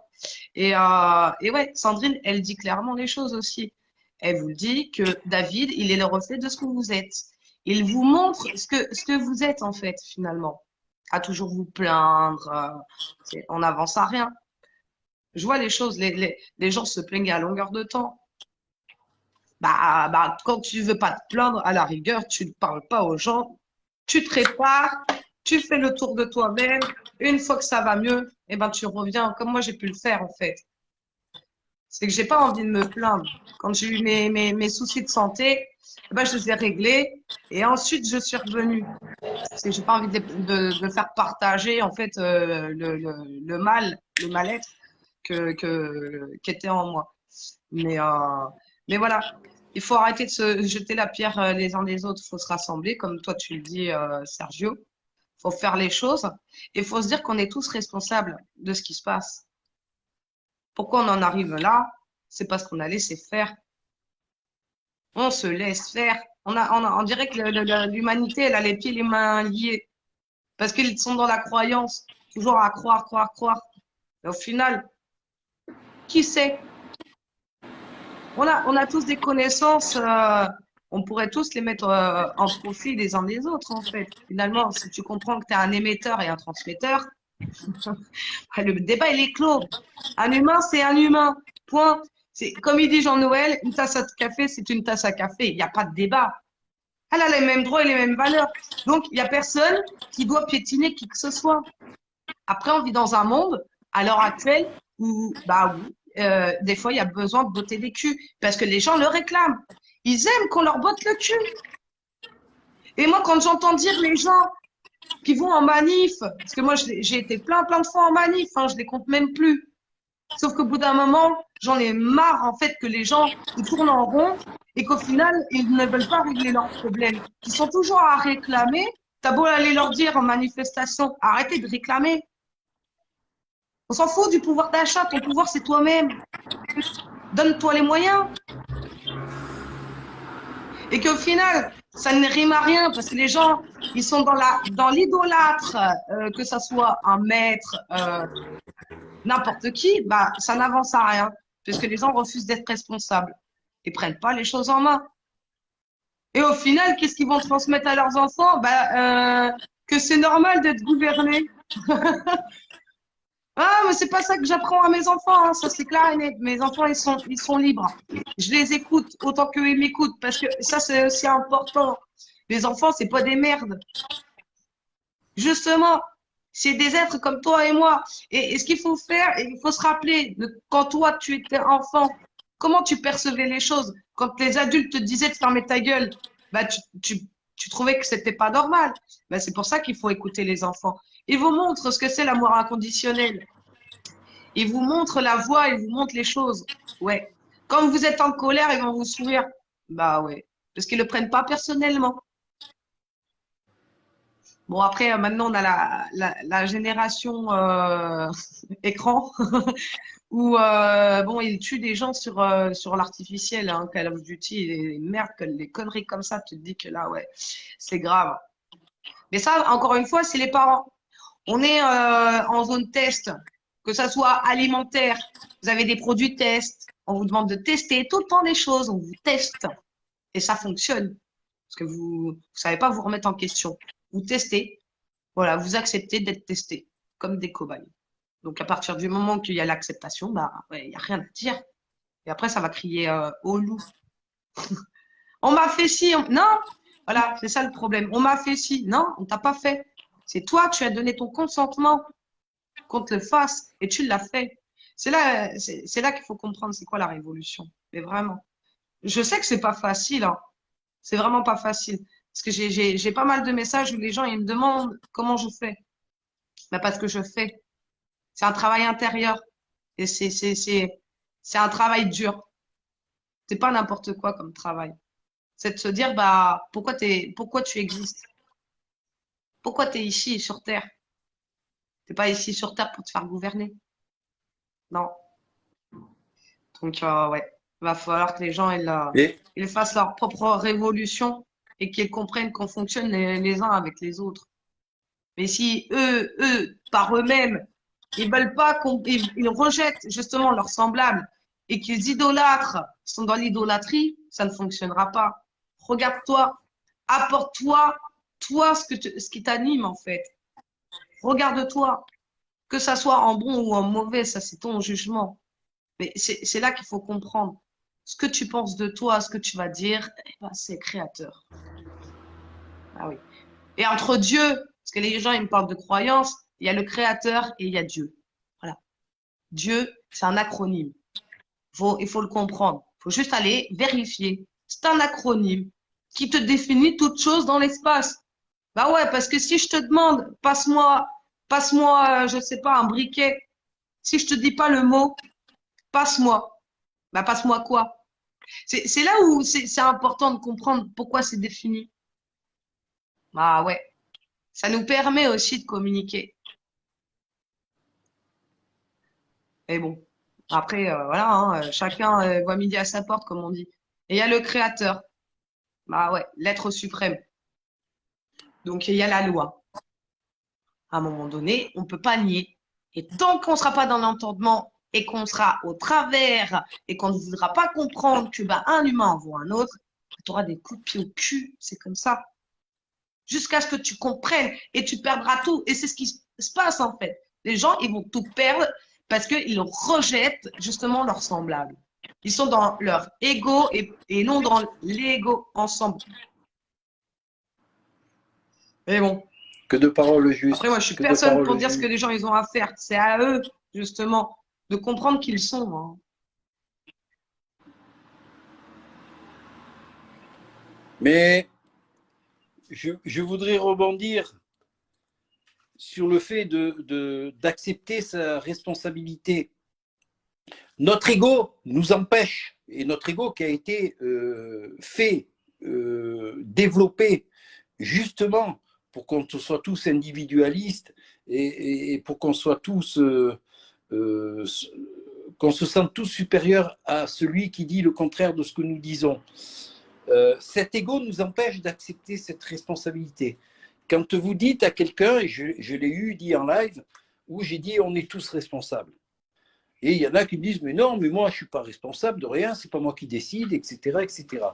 Et ouais, Sandrine, elle dit clairement les choses aussi. Elle vous dit que David, il est le reflet de ce que vous êtes. Il vous montre ce que vous êtes, en fait, finalement. À toujours vous plaindre. On n'avance à rien. Je vois les choses, les gens se plaignent à longueur de temps. Quand tu veux pas te plaindre, à la rigueur, tu ne parles pas aux gens, tu te répares, tu fais le tour de toi-même. Une fois que ça va mieux, eh ben, tu reviens comme moi j'ai pu le faire en fait. C'est que j'ai pas envie de me plaindre. Quand j'ai eu mes soucis de santé, eh ben, je les ai réglés et ensuite je suis revenue. Parce que j'ai pas envie de faire partager en fait le mal, le mal-être qui était en moi. Mais voilà, il faut arrêter de se jeter la pierre les uns des autres. Il faut se rassembler, comme toi tu le dis, Sergio. Il faut faire les choses et il faut se dire qu'on est tous responsables de ce qui se passe. Pourquoi on en arrive là? C'est parce qu'on a laissé faire. On se laisse faire. On dirait que l'humanité, elle a les pieds et les mains liés parce qu'ils sont dans la croyance, toujours à croire, croire, croire. Et au final, qui sait? On a tous des connaissances, on pourrait tous les mettre en profit les uns des autres, en fait. Finalement, si tu comprends que tu es un émetteur et un transmetteur, le débat, il est clos. Un humain, c'est un humain. Point. Comme il dit Jean-Noël, une tasse à café, c'est une tasse à café. Il n'y a pas de débat. Elle a les mêmes droits et les mêmes valeurs. Donc, il n'y a personne qui doit piétiner qui que ce soit. Après, on vit dans un monde, à l'heure actuelle, où, bah oui, des fois, il y a besoin de botter des culs parce que les gens le réclament. Ils aiment qu'on leur botte le cul. Et moi, quand j'entends dire les gens qui vont en manif, parce que moi, j'ai été plein de fois en manif, hein, je les compte même plus. Sauf qu'au bout d'un moment, j'en ai marre, en fait, que les gens, ils tournent en rond et qu'au final, ils ne veulent pas régler leurs problèmes. Ils sont toujours à réclamer. T'as beau aller leur dire en manifestation, arrêtez de réclamer. On s'en fout du pouvoir d'achat. Ton pouvoir, c'est toi-même. Donne-toi les moyens. Et qu'au final, ça ne rime à rien parce que les gens, ils sont dans l'idolâtre, que ça soit un maître, n'importe qui, bah, ça n'avance à rien puisque les gens refusent d'être responsables et prennent pas les choses en main. Et au final, qu'est-ce qu'ils vont transmettre à leurs enfants? Que c'est normal d'être gouverné. Ah, mais c'est pas ça que j'apprends à mes enfants, hein. Ça c'est clair et net. Mes enfants, ils sont libres. Je les écoute autant qu'eux ils m'écoutent parce que ça c'est aussi important. Les enfants, c'est pas des merdes. Justement, c'est des êtres comme toi et moi. Et ce qu'il faut faire, il faut se rappeler quand toi tu étais enfant, comment tu percevais les choses. Quand les adultes te disaient de fermer ta gueule, bah tu trouvais que c'était pas normal. Bah, c'est pour ça qu'il faut écouter les enfants. Ils vous montrent ce que c'est l'amour inconditionnel. Ils vous montrent la voie, ils vous montrent les choses. Ouais. Quand vous êtes en colère, ils vont vous sourire. Bah ouais, parce qu'ils ne le prennent pas personnellement. Bon, après, maintenant, on a la génération écran où, bon, ils tuent des gens sur l'artificiel, hein, Call of Duty, et les merdes, les conneries comme ça, tu te dis que là, ouais, c'est grave. Mais ça, encore une fois, c'est les parents. On est en zone test, que ça soit alimentaire, vous avez des produits test, on vous demande de tester tout le temps des choses, on vous teste et ça fonctionne parce que vous ne savez pas vous remettre en question. Vous testez, voilà, vous acceptez d'être testé comme des cobayes. Donc à partir du moment qu'il y a l'acceptation, bah ouais, il n'y a rien à dire. Et après, ça va crier au loup. On m'a fait ci, non, voilà, c'est ça le problème. On m'a fait ci, non, on t'a pas fait. C'est toi, tu as donné ton consentement qu'on te le fasse et tu l'as fait. C'est là qu'il faut comprendre c'est quoi la révolution. Mais vraiment. Je sais que c'est pas facile, hein. C'est vraiment pas facile. Parce que j'ai pas mal de messages où les gens ils me demandent comment je fais. Bah parce que je fais. C'est un travail intérieur. Et c'est un travail dur. C'est pas n'importe quoi comme travail. C'est de se dire, bah, pourquoi tu existes? Pourquoi tu es ici sur Terre? T'es pas ici sur Terre pour te faire gouverner. Non. Donc, ouais, il va falloir que les gens Et ils fassent leur propre révolution et qu'ils comprennent qu'on fonctionne les uns avec les autres. Mais si eux, par eux-mêmes, ils veulent pas ils rejettent justement leurs semblables et qu'ils idolâtrent, sont dans l'idolâtrie, ça ne fonctionnera pas. Regarde-toi, apporte-toi, toi, ce qui t'anime en fait. Regarde-toi, que ça soit en bon ou en mauvais, ça c'est ton jugement. Mais c'est là qu'il faut comprendre. Ce que tu penses de toi, ce que tu vas dire, eh ben, c'est créateur. Ah oui. Et entre Dieu, parce que les gens, ils me parlent de croyance, il y a le créateur et il y a Dieu. Voilà. Dieu, c'est un acronyme. Il faut le comprendre. Il faut juste aller vérifier. C'est un acronyme qui te définit toute chose dans l'espace. Bah ouais, parce que si je te demande, passe-moi, je sais pas, un briquet. Si je te dis pas le mot, passe-moi. Bah passe-moi quoi? C'est là où c'est important de comprendre pourquoi c'est défini. Bah ouais, ça nous permet aussi de communiquer. Mais bon, après, voilà, hein, chacun voit midi à sa porte, comme on dit. Et il y a le créateur. Bah ouais, l'être suprême. Donc il y a la loi. À un moment donné, on ne peut pas nier. Et tant qu'on ne sera pas dans l'entendement et qu'on sera au travers et qu'on ne voudra pas comprendre que bah, un humain vaut un autre, tu auras des coups de pied au cul. C'est comme ça. Jusqu'à ce que tu comprennes et tu perdras tout. Et c'est ce qui se passe en fait. Les gens, ils vont tout perdre parce qu'ils rejettent justement leurs semblables. Ils sont dans leur ego et non dans l'ego ensemble. Mais bon. que de paroles Après, moi, justes, je suis que de personne pour paroles dire ce que justes. les gens ils ont à faire. C'est à eux, justement, de comprendre qui ils sont, hein. Mais je voudrais rebondir sur le fait d'accepter sa responsabilité. Notre ego nous empêche, et notre ego qui a été fait, développé justement pour qu'on soit tous individualistes et pour qu'on soit tous, euh, qu'on se sente tous supérieurs à celui qui dit le contraire de ce que nous disons. Cet ego nous empêche d'accepter cette responsabilité. Quand vous dites à quelqu'un, et je l'ai eu dit en live, où j'ai dit on est tous responsables. Et il y en a qui me disent mais non, mais moi je ne suis pas responsable de rien, c'est pas moi qui décide, etc., etc.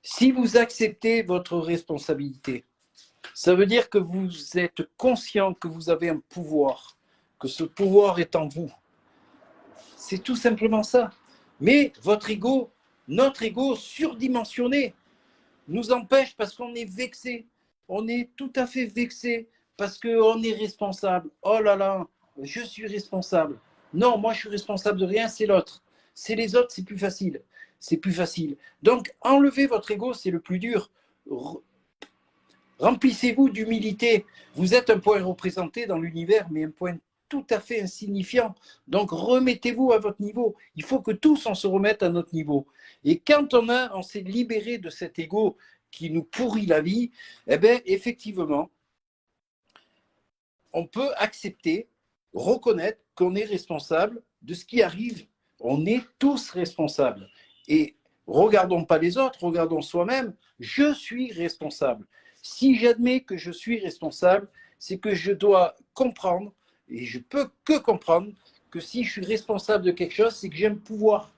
Si vous acceptez votre responsabilité, ça veut dire que vous êtes conscient que vous avez un pouvoir, que ce pouvoir est en vous. C'est tout simplement ça. Mais votre ego, notre ego surdimensionné, nous empêche parce qu'on est vexé. On est tout à fait vexé parce qu'on est responsable. Oh là là, je suis responsable. Non, moi je suis responsable de rien, c'est l'autre. C'est les autres, c'est plus facile. C'est plus facile. Donc, enlevez votre ego, c'est le plus dur. Remplissez-vous d'humilité. Vous êtes un point représenté dans l'univers, mais un point tout à fait insignifiant. Donc, remettez-vous à votre niveau. Il faut que tous, on se remette à notre niveau. Et quand on s'est libéré de cet ego qui nous pourrit la vie, eh bien, effectivement, on peut accepter, reconnaître qu'on est responsable de ce qui arrive. On est tous responsables. Et regardons pas les autres, regardons soi-même. Je suis responsable. Si j'admets que je suis responsable, c'est que je dois comprendre, et je peux que comprendre, que si je suis responsable de quelque chose, c'est que j'ai un pouvoir.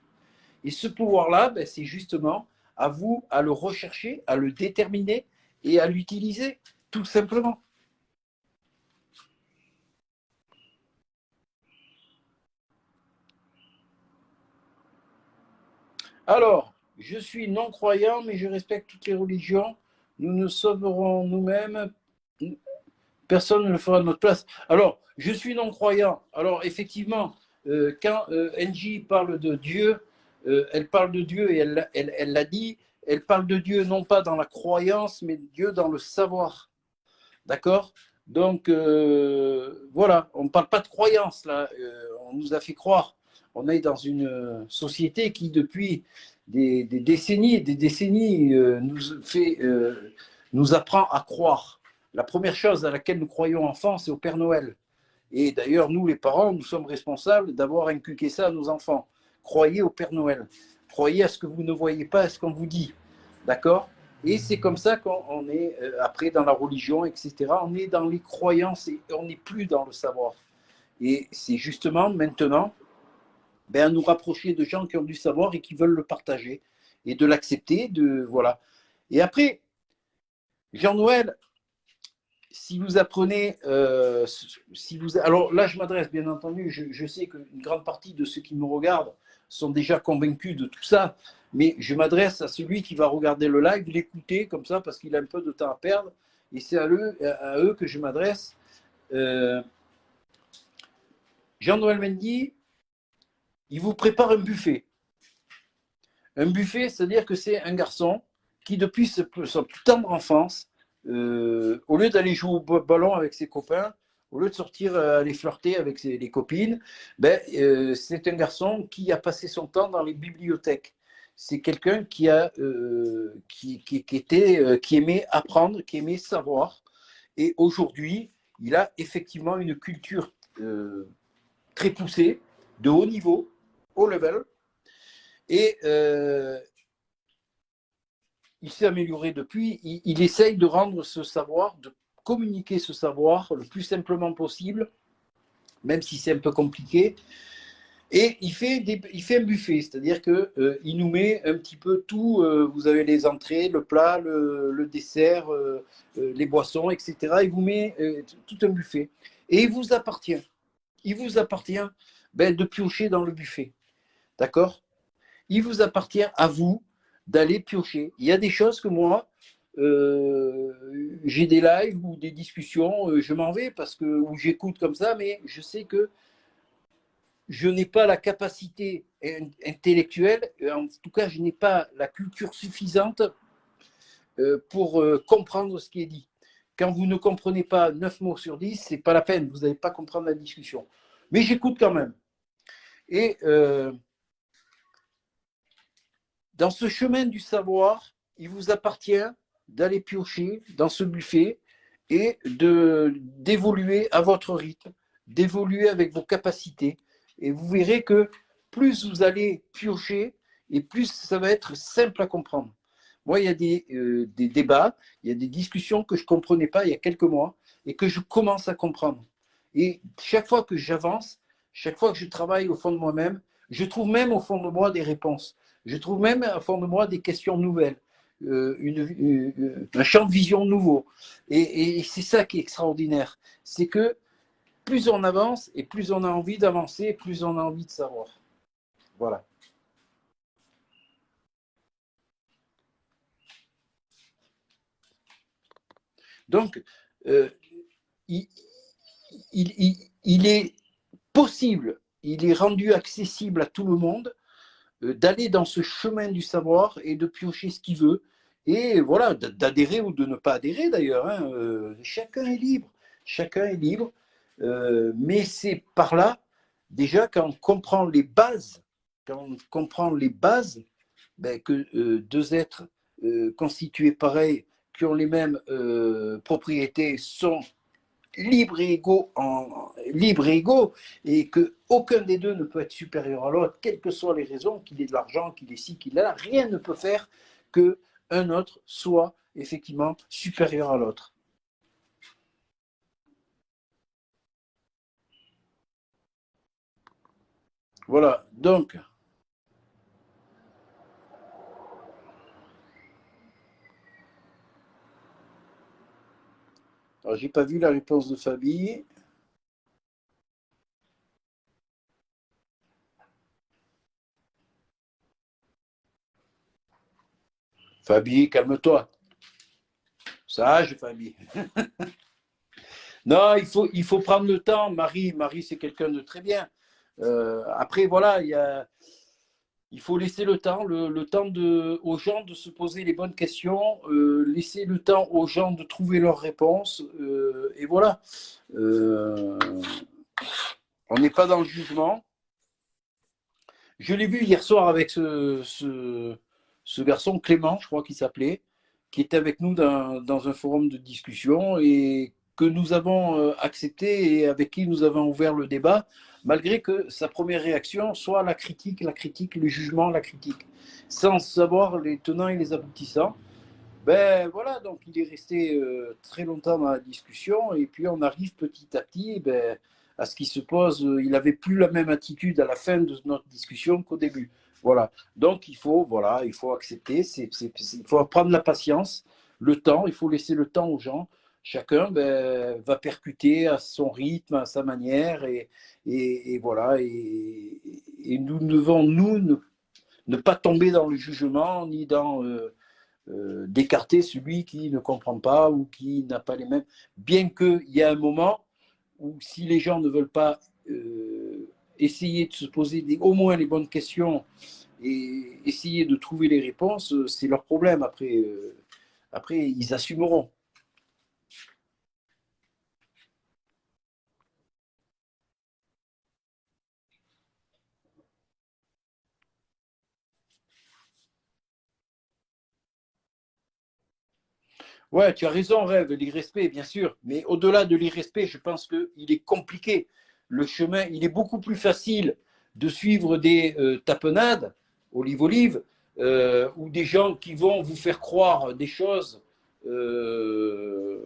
Et ce pouvoir-là, ben, c'est justement à vous à le rechercher, à le déterminer et à l'utiliser, tout simplement. Alors, je suis non-croyant, mais je respecte toutes les religions. Nous nous sauverons nous-mêmes. Personne ne le fera à notre place. Alors, je suis non-croyant. Alors, effectivement, quand NJ parle de Dieu, elle parle de Dieu et elle l'a dit, elle parle de Dieu non pas dans la croyance, mais Dieu dans le savoir. D'accord? Donc, voilà, on ne parle pas de croyance, là. On nous a fait croire. On est dans une société qui, depuis des décennies et des décennies, nous apprend à croire. La première chose à laquelle nous croyons enfants, c'est au Père Noël. Et d'ailleurs, nous, les parents, nous sommes responsables d'avoir inculqué ça à nos enfants. Croyez au Père Noël. Croyez à ce que vous ne voyez pas, à ce qu'on vous dit. D'accord? Et c'est comme ça qu'on est, après, dans la religion, etc. On est dans les croyances et on n'est plus dans le savoir. Et c'est justement maintenant ben, nous rapprocher de gens qui ont du savoir et qui veulent le partager et de l'accepter. Voilà. Et après, Jean-Noël, si vous apprenez, alors là je m'adresse bien entendu, je sais qu'une grande partie de ceux qui me regardent sont déjà convaincus de tout ça, mais je m'adresse à celui qui va regarder le live, l'écouter comme ça parce qu'il a un peu de temps à perdre, et c'est à eux que je m'adresse. Jean-Noël Mendy, il vous prépare un buffet. Un buffet, c'est-à-dire que c'est un garçon qui, depuis sa plus tendre enfance, au lieu d'aller jouer au ballon avec ses copains, au lieu de sortir aller flirter avec les copines, ben, c'est un garçon qui a passé son temps dans les bibliothèques. C'est quelqu'un qui aimait apprendre, qui aimait savoir. Et aujourd'hui, il a effectivement une culture très poussée, de haut niveau, haut level. Et il s'est amélioré depuis. Il essaye de rendre ce savoir, de communiquer ce savoir le plus simplement possible, même si c'est un peu compliqué. Et il fait un buffet, c'est-à-dire qu'il nous met un petit peu tout. Vous avez les entrées, le plat, le dessert, les boissons, etc. Il vous met tout un buffet. Et il vous appartient de piocher dans le buffet. D'accord? Il vous appartient à vous d'aller piocher. Il y a des choses que moi, j'ai des lives ou des discussions, je m'en vais où j'écoute comme ça, mais je sais que je n'ai pas la capacité intellectuelle, en tout cas, je n'ai pas la culture suffisante pour comprendre ce qui est dit. Quand vous ne comprenez pas 9 mots sur 10, ce n'est pas la peine, vous n'allez pas comprendre la discussion. Mais j'écoute quand même. Et dans ce chemin du savoir, il vous appartient d'aller piocher dans ce buffet et d'évoluer à votre rythme, d'évoluer avec vos capacités. Et vous verrez que plus vous allez piocher et plus ça va être simple à comprendre. Moi, il y a des débats, il y a des discussions que je ne comprenais pas il y a quelques mois et que je commence à comprendre. Et chaque fois que j'avance, chaque fois que je travaille au fond de moi-même, je trouve même au fond de moi des réponses. Je trouve même au fond de moi des questions nouvelles, un champ de vision nouveau. Et c'est ça qui est extraordinaire. C'est que plus on avance et plus on a envie d'avancer, plus on a envie de savoir. Voilà. Donc, il est possible, il est rendu accessible à tout le monde d'aller dans ce chemin du savoir et de piocher ce qu'il veut. Et voilà, d'adhérer ou de ne pas adhérer d'ailleurs. Chacun est libre. Chacun est libre. Mais c'est par là, déjà, quand on comprend les bases, ben, que deux êtres constitués pareils, qui ont les mêmes propriétés, sont libres et égaux, et qu'aucun des deux ne peut être supérieur à l'autre, quelles que soient les raisons, qu'il ait de l'argent, qu'il ait ci, qu'il ait là, rien ne peut faire qu'un autre soit effectivement supérieur à l'autre. Voilà, donc, alors j'ai pas vu la réponse de Fabi. Fabi, calme-toi. Sage, Fabi. Non, il faut prendre le temps. Marie, c'est quelqu'un de très bien. Après, voilà, il faut laisser le temps, le temps aux gens de se poser les bonnes questions, laisser le temps aux gens de trouver leurs réponses. Et voilà. On n'est pas dans le jugement. Je l'ai vu hier soir avec ce garçon, Clément, je crois qu'il s'appelait, qui était avec nous dans un forum de discussion et que nous avons accepté et avec qui nous avons ouvert le débat, malgré que sa première réaction soit la critique, le jugement, la critique, sans savoir les tenants et les aboutissants. Ben voilà, donc il est resté très longtemps dans la discussion et puis on arrive petit à petit ben, à ce qui se pose. Il n'avait plus la même attitude à la fin de notre discussion qu'au début. Voilà, donc il faut accepter, il faut prendre la patience, le temps, il faut laisser le temps aux gens. Chacun ben, va percuter à son rythme, à sa manière et voilà. Et nous devons, nous, ne pas tomber dans le jugement ni dans d'écarter celui qui ne comprend pas ou qui n'a pas les mêmes. Bien qu'il y ait un moment où si les gens ne veulent pas essayer de se poser au moins les bonnes questions et essayer de trouver les réponses, c'est leur problème. Après ils assumeront. Ouais, tu as raison, Rêve, l'irrespect, bien sûr. Mais au-delà de l'irrespect, je pense qu'il est compliqué. Le chemin, il est beaucoup plus facile de suivre des tapenades, olive-olive, ou des gens qui vont vous faire croire des choses euh,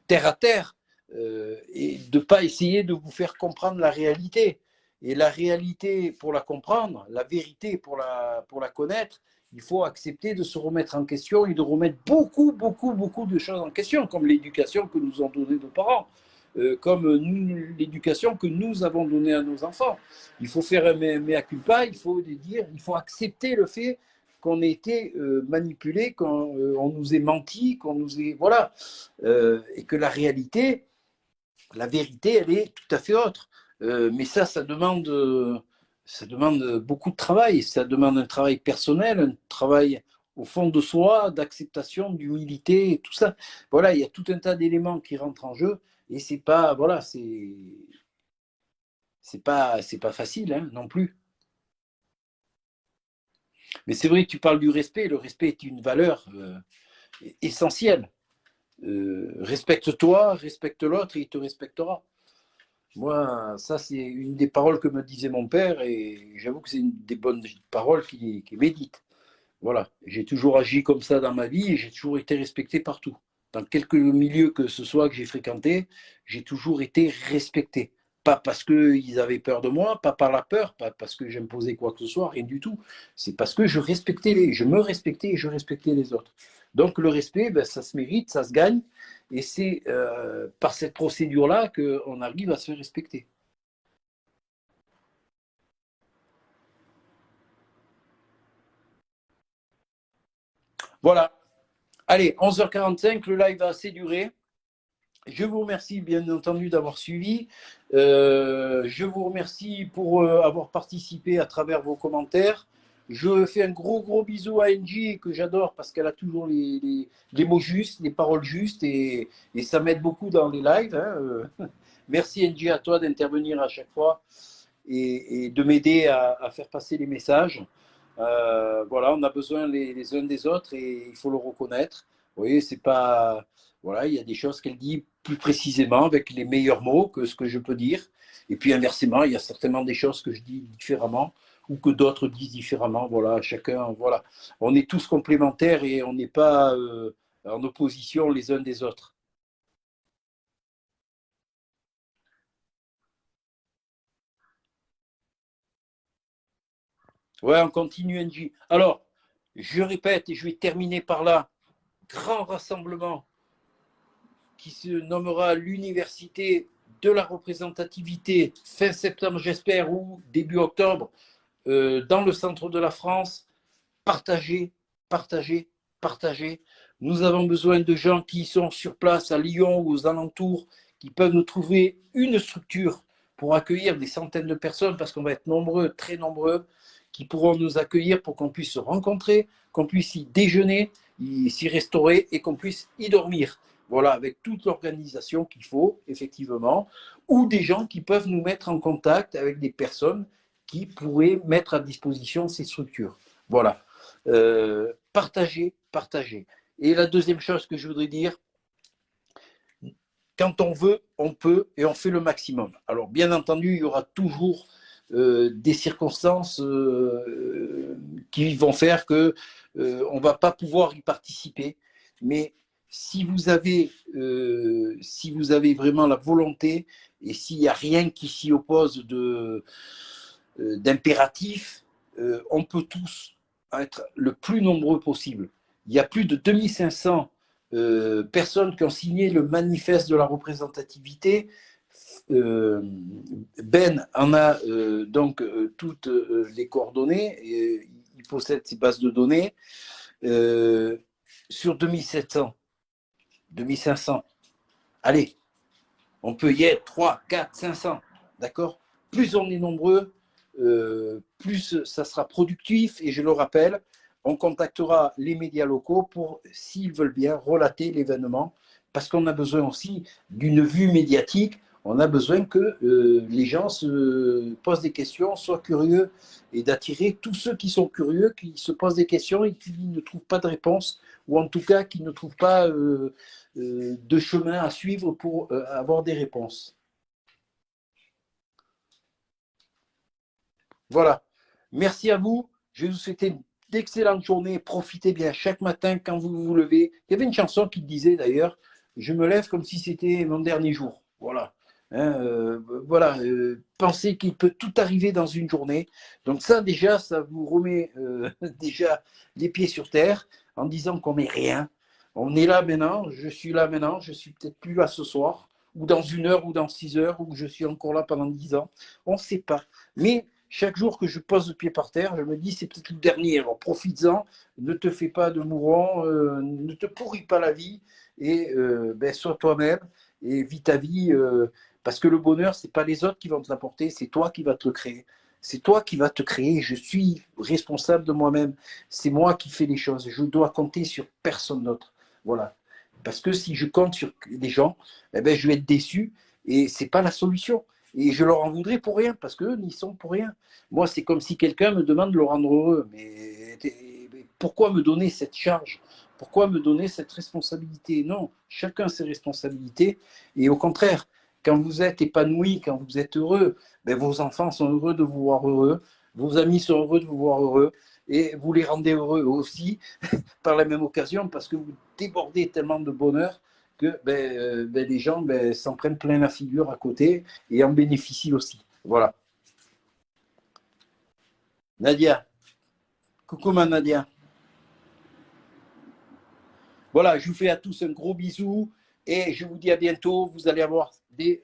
terre à terre, et de ne pas essayer de vous faire comprendre la réalité. Et la réalité, pour la comprendre, la vérité, pour la connaître, il faut accepter de se remettre en question et de remettre beaucoup, beaucoup, beaucoup de choses en question, comme l'éducation que nous ont donnée nos parents, comme l'éducation que nous avons donnée à nos enfants. Il faut faire un mea culpa, il faut accepter le fait qu'on ait été manipulé, qu'on nous ait menti, qu'on nous ait... Voilà. Et que la réalité, la vérité, elle est tout à fait autre. Mais ça demande beaucoup de travail. Ça demande un travail personnel, un travail au fond de soi, d'acceptation, d'humilité, tout ça. Voilà, il y a tout un tas d'éléments qui rentrent en jeu et c'est pas, voilà, c'est pas facile hein, non plus. Mais c'est vrai que tu parles du respect. Le respect est une valeur essentielle. Respecte-toi, respecte l'autre et il te respectera. Moi, ça, c'est une des paroles que me disait mon père et j'avoue que c'est une des bonnes paroles qui médite. Voilà, j'ai toujours agi comme ça dans ma vie et j'ai toujours été respecté partout. Dans quelque milieu que ce soit que j'ai fréquenté, j'ai toujours été respecté. Pas parce qu'ils avaient peur de moi, pas par la peur, pas parce que j'imposais quoi que ce soit, rien du tout. C'est parce que je me respectais et je respectais les autres. Donc le respect, ben, ça se mérite, ça se gagne. Et c'est par cette procédure-là qu'on arrive à se respecter. Voilà. Allez, 11h45, le live a assez duré. Je vous remercie bien entendu d'avoir suivi. Je vous remercie pour avoir participé à travers vos commentaires. Je fais un gros bisou à Angie que j'adore parce qu'elle a toujours les mots justes, les paroles justes et ça m'aide beaucoup dans les lives. Hein. Merci Angie à toi d'intervenir à chaque fois et de m'aider à faire passer les messages. Voilà, on a besoin les uns des autres et il faut le reconnaître. Vous voyez, c'est pas. Voilà, il y a des choses qu'elle dit plus précisément avec les meilleurs mots que ce que je peux dire. Et puis inversement, il y a certainement des choses que je dis différemment ou que d'autres disent différemment. Voilà, chacun, voilà. On est tous complémentaires et on n'est pas en opposition les uns des autres. Ouais, on continue, NJ. Alors, je répète et je vais terminer par là. Grand rassemblement qui se nommera l'Université de la représentativité fin septembre, j'espère, ou début octobre, dans le centre de la France. Partagez, partagez, partagez. Nous avons besoin de gens qui sont sur place à Lyon ou aux alentours, qui peuvent nous trouver une structure pour accueillir des centaines de personnes, parce qu'on va être nombreux, très nombreux, qui pourront nous accueillir pour qu'on puisse se rencontrer, qu'on puisse y déjeuner, s'y restaurer et qu'on puisse y dormir. Voilà, avec toute l'organisation qu'il faut, effectivement, ou des gens qui peuvent nous mettre en contact avec des personnes qui pourraient mettre à disposition ces structures. Voilà. Partagez, partagez. Et la deuxième chose que je voudrais dire, quand on veut, on peut et on fait le maximum. Alors, bien entendu, il y aura toujours des circonstances qui vont faire que on ne va pas pouvoir y participer. Mais si vous avez vraiment la volonté et s'il n'y a rien qui s'y oppose d'impératif, on peut tous être le plus nombreux possible. Il y a plus de 2500 personnes qui ont signé le manifeste de la représentativité. Ben en a donc toutes les coordonnées, et il possède ces bases de données sur 2700, 2500. Allez, on peut y être 3, 4, 500, d'accord? Plus on est nombreux, plus ça sera productif, et je le rappelle, on contactera les médias locaux pour, s'ils veulent bien, relater l'événement, parce qu'on a besoin aussi d'une vue médiatique, on a besoin que les gens se posent des questions, soient curieux, et d'attirer tous ceux qui sont curieux, qui se posent des questions et qui ne trouvent pas de réponse, ou en tout cas qui ne trouvent pas de chemin à suivre pour avoir des réponses. Voilà. Merci à vous. Je vais vous souhaiter d'excellentes journées. Profitez bien chaque matin quand vous vous levez. Il y avait une chanson qui disait d'ailleurs, je me lève comme si c'était mon dernier jour. Voilà. Hein, voilà. Pensez qu'il peut tout arriver dans une journée. Donc ça déjà, ça vous remet déjà les pieds sur terre en disant qu'on n'est rien. On est là maintenant, je suis là maintenant, je suis peut-être plus là ce soir, ou dans 1 heure, ou dans 6 heures, ou je suis encore là pendant 10 ans. On ne sait pas. Mais chaque jour que je pose le pied par terre, je me dis c'est peut-être le dernier. Alors profites-en, ne te fais pas de mourant, ne te pourris pas la vie et sois toi-même et vis ta vie parce que le bonheur, c'est pas les autres qui vont te l'apporter, c'est toi qui vas te le créer. C'est toi qui vas te créer. Je suis responsable de moi-même. C'est moi qui fais les choses. Je dois compter sur personne d'autre. Voilà. Parce que si je compte sur les gens, eh ben, je vais être déçu et c'est pas la solution. Et je leur en voudrais pour rien, parce qu'eux n'y sont pour rien. Moi, c'est comme si quelqu'un me demande de le rendre heureux. Mais pourquoi me donner cette charge? Pourquoi me donner cette responsabilité? Non, chacun ses responsabilités. Et au contraire, quand vous êtes épanoui, quand vous êtes heureux, ben vos enfants sont heureux de vous voir heureux, vos amis sont heureux de vous voir heureux, et vous les rendez heureux aussi par la même occasion, parce que vous débordez tellement de bonheur que les gens s'en prennent plein la figure à côté et en bénéficient aussi. Voilà. Nadia. Coucou ma Nadia. Voilà, je vous fais à tous un gros bisou et je vous dis à bientôt. Vous allez avoir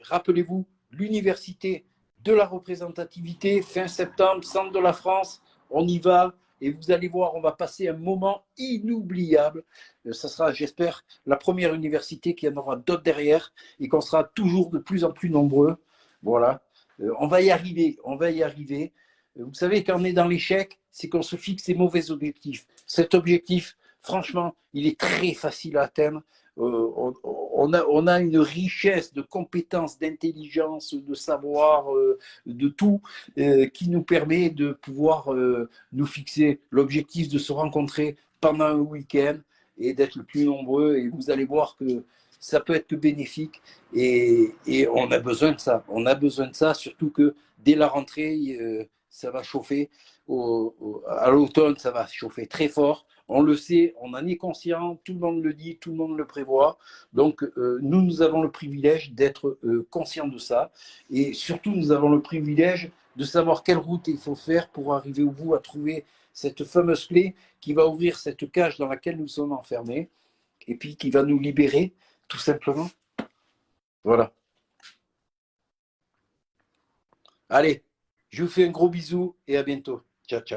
rappelez-vous, l'université de la représentativité, fin septembre, centre de la France. On y va. Et vous allez voir, on va passer un moment inoubliable. Ça sera, j'espère, la première université qu'il y en aura d'autres derrière et qu'on sera toujours de plus en plus nombreux. Voilà. On va y arriver, on va y arriver. Vous savez, quand on est dans l'échec, c'est qu'on se fixe des mauvais objectifs. Cet objectif, franchement, il est très facile à atteindre. On a une richesse de compétences, d'intelligence, de savoir, de tout, qui nous permet de pouvoir nous fixer l'objectif de se rencontrer pendant un week-end et d'être le plus nombreux. Et vous allez voir que ça peut être que bénéfique et on a besoin de ça. On a besoin de ça, surtout que dès la rentrée, ça va chauffer. À l'automne, ça va chauffer très fort. On le sait, on en est conscient, tout le monde le dit, tout le monde le prévoit. Donc, nous avons le privilège d'être conscients de ça. Et surtout, nous avons le privilège de savoir quelle route il faut faire pour arriver au bout à trouver cette fameuse clé qui va ouvrir cette cage dans laquelle nous sommes enfermés et puis qui va nous libérer, tout simplement. Voilà. Allez, je vous fais un gros bisou et à bientôt. Ciao, ciao.